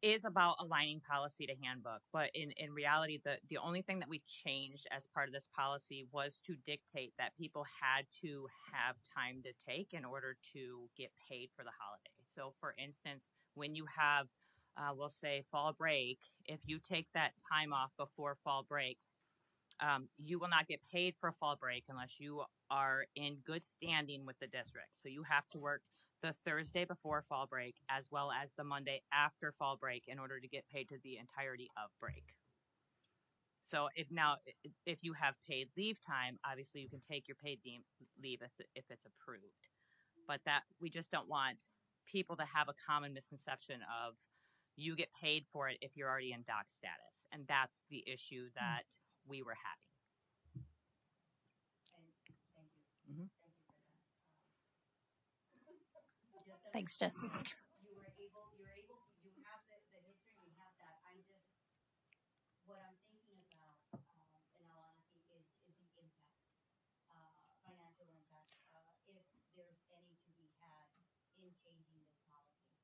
is about aligning policy to handbook, but in reality, the only thing that we changed as part of this policy was to dictate that people had to have time to take in order to get paid for the holiday. So, for instance, when you have we'll say fall break, if you take that time off before fall break, You will not get paid for fall break unless you are in good standing with the district. So you have to work the Thursday before fall break as well as the Monday after fall break in order to get paid to the entirety of break. So if you have paid leave time, obviously you can take your paid leave if it's approved. But that we just don't want people to have a common misconception of you get paid for it if you're already in doc status. And that's the issue that we were having. Thanks, Jesse. You have the history, we have that. What I'm thinking about, in all honesty, is the impact, financial impact, if there's any to be had in changing this policy.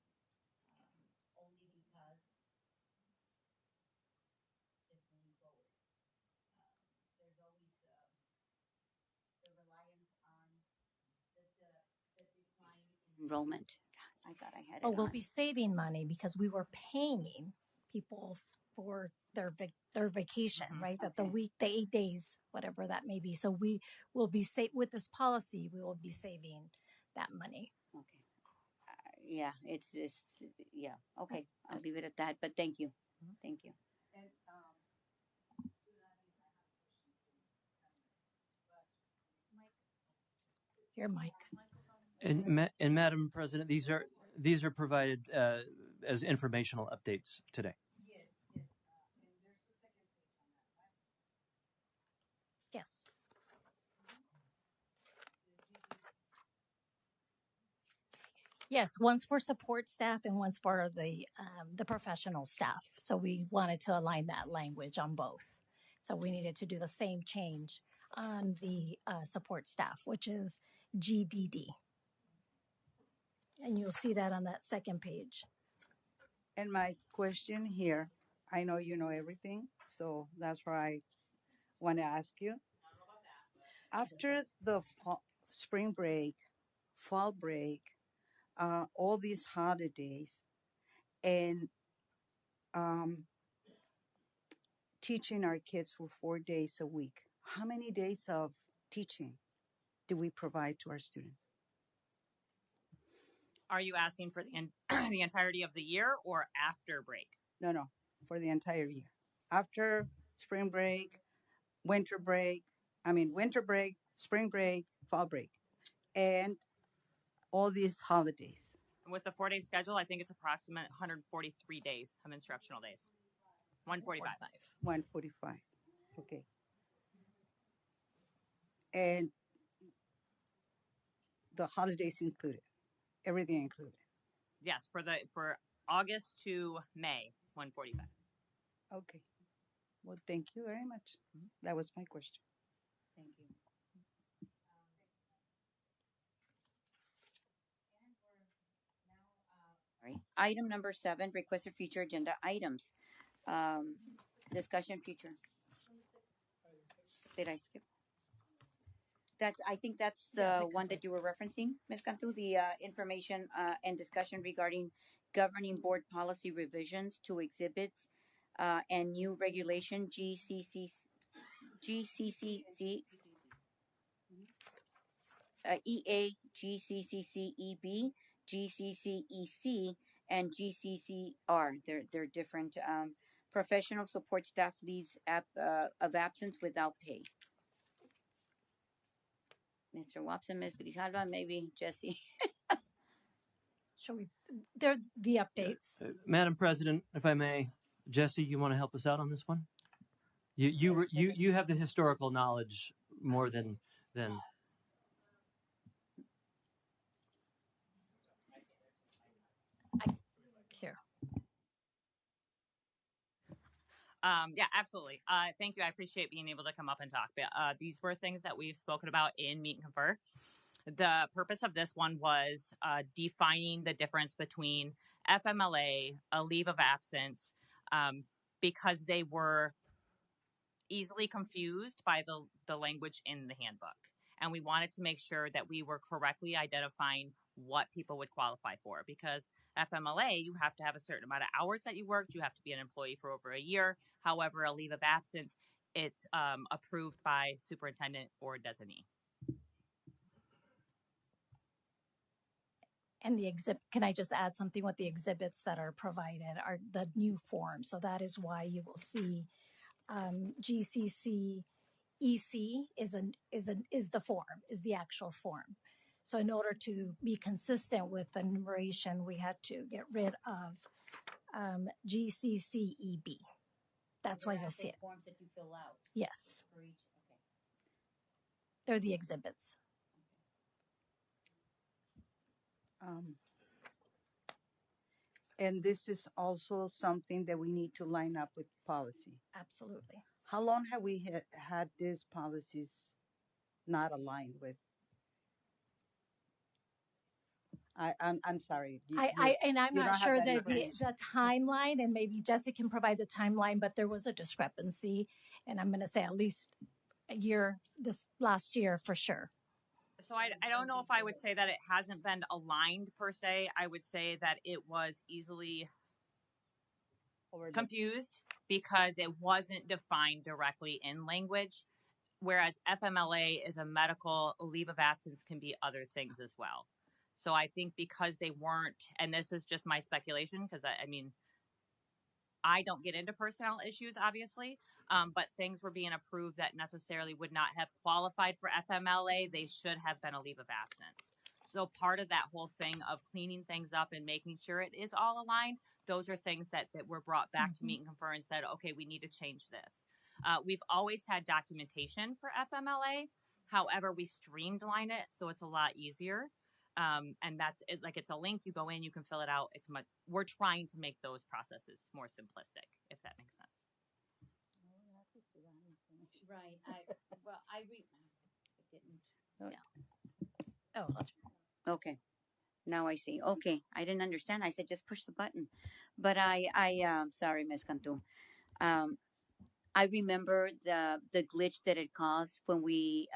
Only because just moving forward, there's always the reliance on the decline in enrollment. I thought I had it. Oh, we'll be saving money because we were paying people for their vacation, right? That the 8 days, whatever that may be. So we will be with this policy. We will be saving that money. Okay. Yeah, it's yeah. Okay, I'll leave it at that. But thank you, thank you. And Your mic. And Madam President, these are provided as informational updates today. Yes, yes. And there's a second page on that, right? Yes. Yes, one's for support staff and one's for the professional staff. So we wanted to align that language on both. So we needed to do the same change on the support staff, which is GDD. And you'll see that on that second page. And my question here, I know you know everything, so that's why I want to ask you. After the spring break, fall break, all these holidays, and teaching our kids for 4 days a week, how many days of teaching do we provide to our students? Are you asking for the entirety of the year or after break? No, for the entire year. After spring break, winter break, spring break, fall break, and all these holidays. With the 4-day schedule, I think it's approximate 143 days of instructional days. 145. 145. Okay. And the holidays included, everything included. Yes, for August to May, 145. Okay. Well, thank you very much. That was my question. Thank you. Sorry. Item number 7, requested future agenda items. Discussion future. Did I skip? I think that's the one that you were referencing, Ms. Cantu, the information and discussion regarding governing board policy revisions to exhibits and new regulation GCCC, EA, GCCCEB, GCCEC, and GCCR. They're different. Professional support staff leaves of absence without pay. Mr. Watson, Ms. Grijalva, maybe Jesse. Shall we? They're the updates. Madam President, if I may, Jesse, you want to help us out on this one? You have the historical knowledge more than. Here. Yeah, absolutely. Thank you. I appreciate being able to come up and talk. These were things that we've spoken about in Meet and Confer. The purpose of this one was defining the difference between FMLA, a leave of absence, because they were easily confused by the language in the handbook. And we wanted to make sure that we were correctly identifying what people would qualify for, because FMLA, you have to have a certain amount of hours that you worked. You have to be an employee for over a year. However, a leave of absence, it's approved by superintendent or designee. And the exhibit, can I just add something with the exhibits that are provided are the new form. So that is why you will see GCC EC is the form, is the actual form. So in order to be consistent with the numeration, we had to get rid of GCCEB. That's why you'll see it. Forms that you fill out. Yes. For each, okay. They're the exhibits. And this is also something that we need to line up with policy. Absolutely. How long have we had these policies not aligned with? I'm sorry. I'm you not don't sure have that information. the timeline, and maybe Jesse can provide the timeline, but there was a discrepancy, and I'm going to say at least a year, this last year for sure. So I don't know if I would say that it hasn't been aligned per se. I would say that it was easily confused because it wasn't defined directly in language, whereas FMLA is a medical leave of absence can be other things as well. So I think because they weren't, and this is just my speculation, because I mean, I don't get into personnel issues, obviously, but things were being approved that necessarily would not have qualified for FMLA. They should have been a leave of absence. So part of that whole thing of cleaning things up and making sure it is all aligned, those are things that were brought back to meet and confer and said, okay, we need to change this. We've always had documentation for FMLA. However, we streamline it so it's a lot easier. And that's it, like it's a link, you go in, you can fill it out. It's much, we're trying to make those processes more simplistic, if that makes sense. Right. I didn't. Yeah. Oh, okay. Now I see. Okay. I didn't understand. I said just push the button, but sorry, Ms. Cantu. I remember the glitch that it caused when we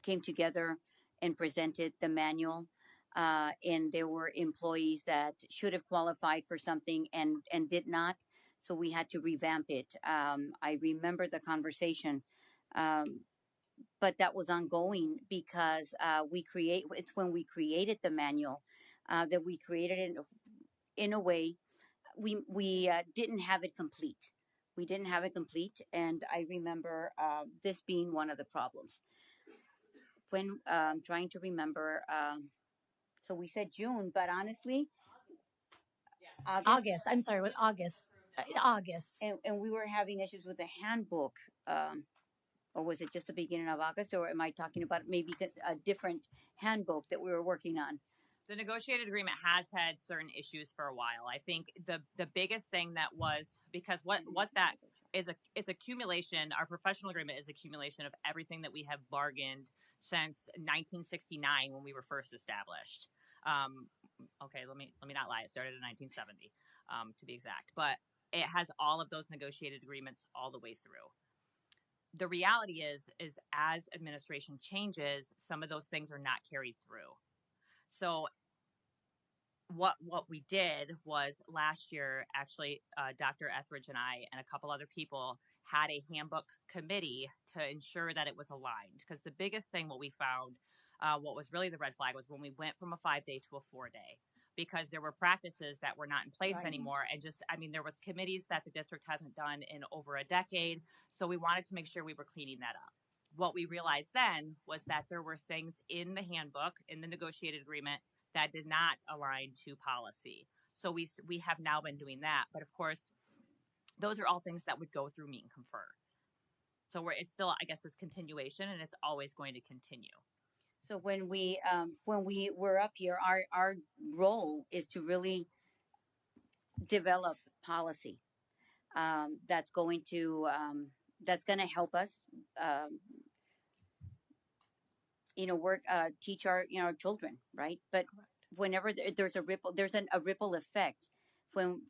came together and presented the manual. And there were employees that should have qualified for something and did not, so we had to revamp it. I remember the conversation, but that was ongoing because it's when we created the manual that we created it in a way we didn't have it complete. We didn't have it complete, and I remember this being one of the problems. When trying to remember, so we said June, but honestly, August. I'm sorry, with August. August. And we were having issues with the handbook. Or was it just the beginning of August? Or am I talking about maybe a different handbook that we were working on? The negotiated agreement has had certain issues for a while. I think the biggest thing that was, because what that is, it's accumulation. Our professional agreement is accumulation of everything that we have bargained since 1969 when we were first established. Okay, let me not lie. It started in 1970, to be exact. But it has all of those negotiated agreements all the way through. The reality is as administration changes, some of those things are not carried through. So what we did was last year, actually, Dr. Etheridge and I and a couple other people had a handbook committee to ensure that it was aligned. Because the biggest thing, what we found, what was really the red flag, was when we went from a 5-day to a 4-day. Because there were practices that were not in place anymore. And just, I mean, there was committees that the district hasn't done in over a decade. So we wanted to make sure we were cleaning that up. What we realized then was that there were things in the handbook, in the negotiated agreement, that did not align to policy. So we have now been doing that. But of course, those are all things that would go through meet and confer. So it's still, I guess, this continuation, and it's always going to continue. So when we were up here, our role is to really develop policy that's going to help us, work, teach our children, right? But whenever there's a ripple, there's a ripple effect. When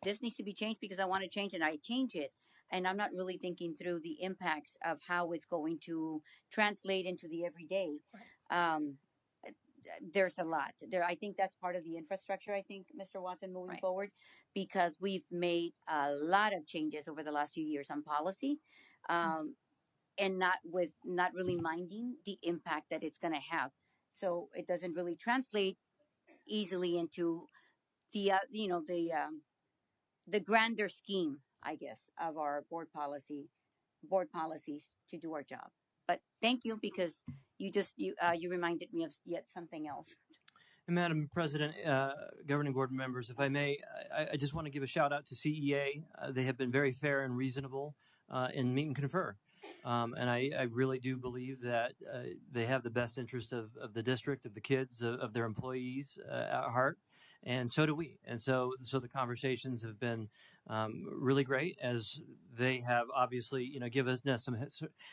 this needs to be changed because I want to change, and I change it. And I'm not really thinking through the impacts of how it's going to translate into the everyday. there's a lot there. I think that's part of the infrastructure. I think, Mr. Watson, moving Right. forward, because we've made a lot of changes over the last few years on policy, and not really minding the impact that it's going to have. So it doesn't really translate easily into the grander scheme, I guess, of our board policies to do our job. But thank you, because you reminded me of yet something else. And Madam President, governing board members, if I may, I just want to give a shout out to CEA. They have been very fair and reasonable in meet and confer. And I really do believe that they have the best interest of the district, of the kids, of their employees at heart. And so do we. And so the conversations have been really great, as they have obviously, give us some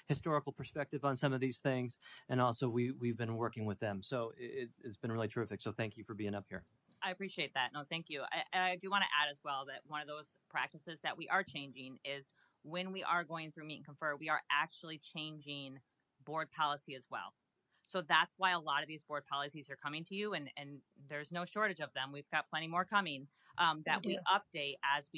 historical perspective on some of these things. And also we've been working with them. So it's been really terrific. So thank you for being up here. I appreciate that. No, thank you. I do want to add as well that one of those practices that we are changing is when we are going through meet and confer, we are actually changing board policy as well. So that's why a lot of these board policies are coming to you, and there's no shortage of them. We've got plenty more coming that we update as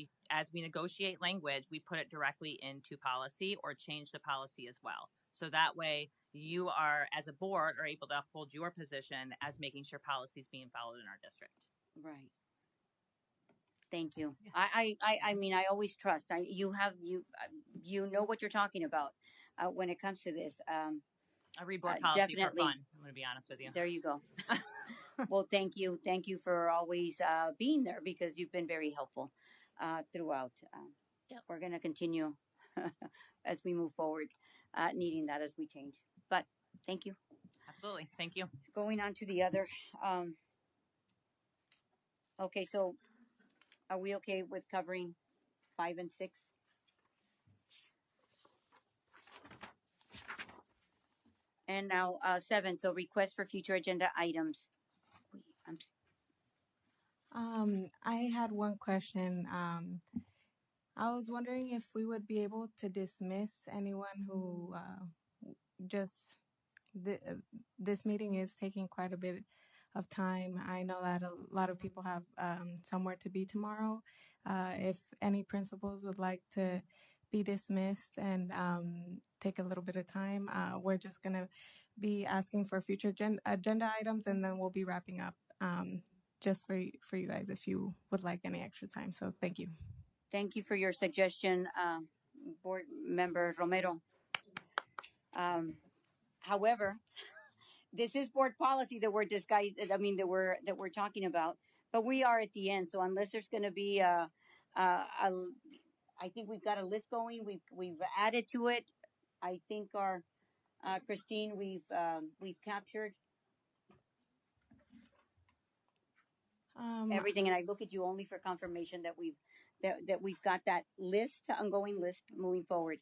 we negotiate language. We put it directly into policy or change the policy as well. So that way you are, as a board, are able to uphold your position as making sure policy is being followed in our district. Right. Thank you. I mean, I always trust. You know what you're talking about when it comes to this. I read board policy definitely. for fun. I'm going to be honest with you. There you go. Well, thank you for always being there, because you've been very helpful throughout. Yes. We're going to continue as we move forward, needing that as we change. But thank you. Absolutely. Thank you. Going on to the other. Okay, so are we okay with covering 5 and 6? And now 7. So request for future agenda items. I had one question. I was wondering if we would be able to dismiss anyone who this meeting is taking quite a bit of time. I know that a lot of people have somewhere to be tomorrow. If any principals would like to be dismissed and take a little bit of time, we're just going to be asking for future agenda items, and then we'll be wrapping up just for you guys if you would like any extra time. So thank you. Thank you for your suggestion, Board Member Romero. However, this is board policy that we're that we're talking about, but we are at the end. So unless there's going to be I think we've got a list going. We've added to it. I think our Christine, we've captured everything, and I look at you only for confirmation that we've got that list, ongoing list, moving forward.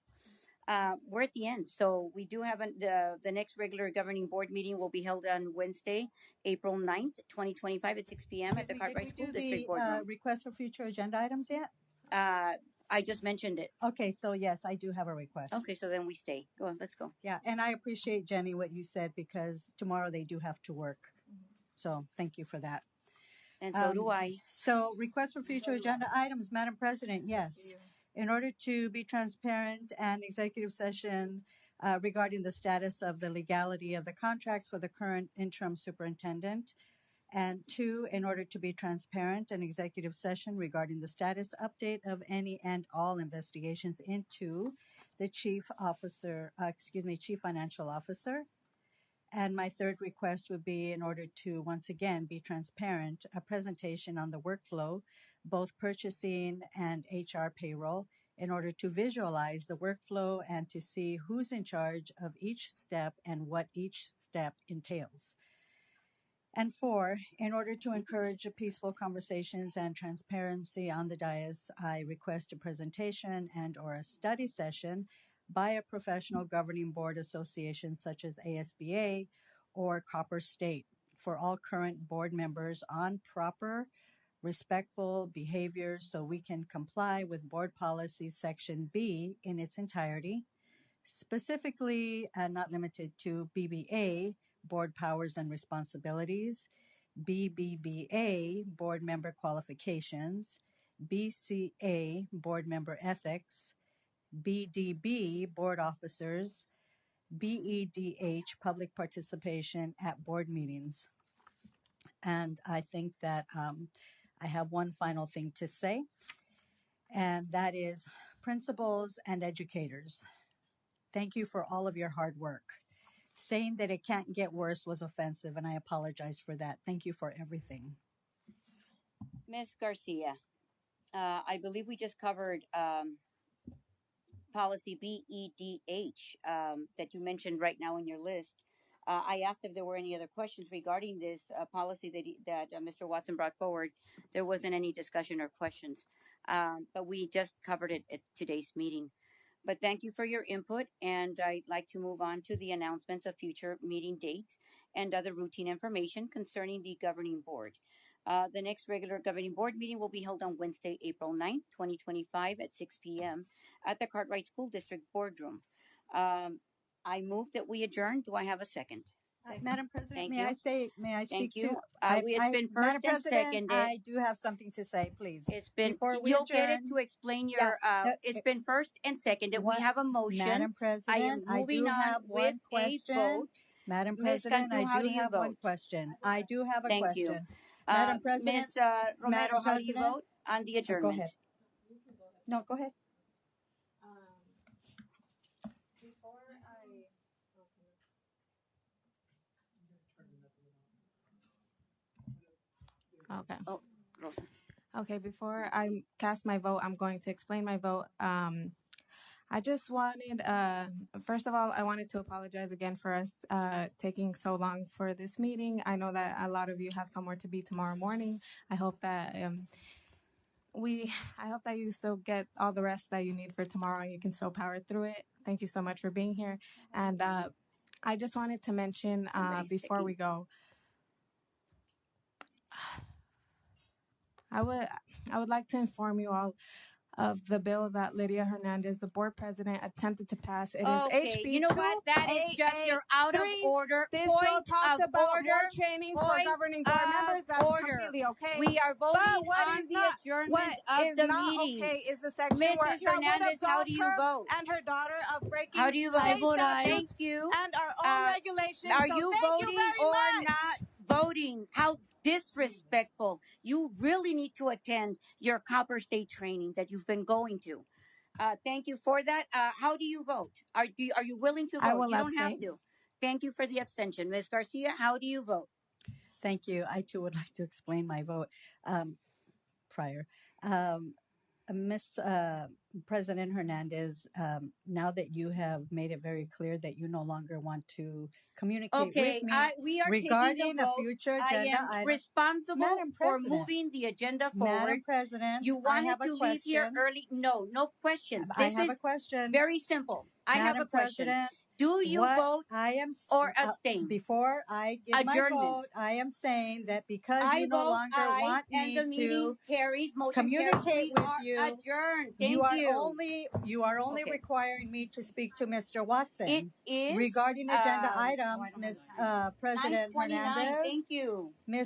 We're at the end, so we do have the next regular governing board meeting will be held on Wednesday, April 9th, 2025 at 6 p.m. at the Cartwright School District Boardroom. Request for future agenda items yet? I just mentioned it. Okay, so yes, I do have a request. Okay, so then we stay. Go on, let's go. Yeah, and I appreciate, Jenny, what you said, because tomorrow they do have to work. So thank you for that. And so do I. So request for future agenda items, Madam President, yes. In order to be transparent and executive session regarding the status of the legality of the contracts for the current interim superintendent. And 2, in order to be transparent, an executive session regarding the status update of any and all investigations into the chief financial officer. And my third request would be, in order to once again be transparent, a presentation on the workflow, both purchasing and HR payroll, in order to visualize the workflow and to see who's in charge of each step and what each step entails. And 4, in order to encourage peaceful conversations and transparency on the dais, I request a presentation and or a study session by a professional governing board association such as ASBA or Copper State for all current board members on proper, respectful behaviors so we can comply with Board Policy Section B in its entirety, specifically not limited to BBA, Board Powers and Responsibilities, BBBA, Board Member Qualifications, BCA, Board Member Ethics, BDB, Board Officers, BEDH, Public Participation at Board Meetings. And I think that I have one final thing to say, and that is principals and educators. Thank you for all of your hard work. Saying that it can't get worse was offensive, and I apologize for that. Thank you for everything. Ms. Garcia, I believe we just covered policy BEDH that you mentioned right now in your list. I asked if there were any other questions regarding this policy that Mr. Watson brought forward. There wasn't any discussion or questions, but we just covered it at today's meeting. But thank you for your input, and I'd like to move on to the announcements of future meeting dates and other routine information concerning the governing board. The next regular governing board meeting will be held on Wednesday, April 9th, 2025 at 6 p.m. at the Cartwright School District Boardroom. I move that we adjourn. Do I have a second? Madam President, Thank may you. I say, may I speak Thank you. to? It's been first Madam and President, seconded. I do have something to say, please. It's been, Before we you'll get it adjourn, to explain your, it's been first and seconded. We What- have a motion. Madam President, I am moving do on have with one question. a vote. Madam Ms. President, Cantu, how I do do you have one vote? question. I do have a Thank you. question. Madam President, Ms. Romero, Madam how do you President? vote on the Go adjournment? ahead. No, go ahead. Okay. Oh, Rosa. Okay, before I cast my vote, I'm going to explain my vote. I just wanted, first of all, I wanted to apologize again for us taking so long for this meeting. I know that a lot of you have somewhere to be tomorrow morning. I hope that I hope that you still get all the rest that you need for tomorrow and you can still power through it. Thank you so much for being here. And I just wanted to mention before we go, I would like to inform you all of the bill that Lydia Hernandez, the board president, attempted to pass. It is Okay, HB you know what? That is just your out of 288-3. order. This bill Point talks of about order. board training for Point governing board of members. That's order. completely okay. We are voting But what on is the not, adjournment what of is the not meeting. okay is the section Mrs. where that would Hernandez, how absolve do you her vote? and her daughter of breaking How do you vote? state statutes Thank you. and our own regulations. Are So you thank voting you very or much. not voting? How disrespectful. You really need to attend your Copper State training that you've been going to. Thank you for that. How do you vote? Are you willing to vote? I will You don't have abstain. to. Thank you for the abstention. Ms. Garcia, how do you vote? Thank you. I too would like to explain my vote prior. Ms. President Hernandez, now that you have made it very clear that you no longer want to communicate Okay, with me we are regarding taking a a vote. future I agenda am item. responsible Madam for President. moving the agenda forward. Madam President, You I wanted have a to leave here question. early. No, no questions. I This have is a question. very simple. I have Madam a question. President, Do you what vote I am or abstain? before I give my Adjournment. vote, I am saying that because I you no vote longer aye, want and me the meeting to carries. Motion carries. communicate We with are you, adjourned. Thank you are you. only Okay. requiring me to speak to Mr. Watson It is regarding agenda items, Ms. President 9:29. Hernandez. Thank you. Ms.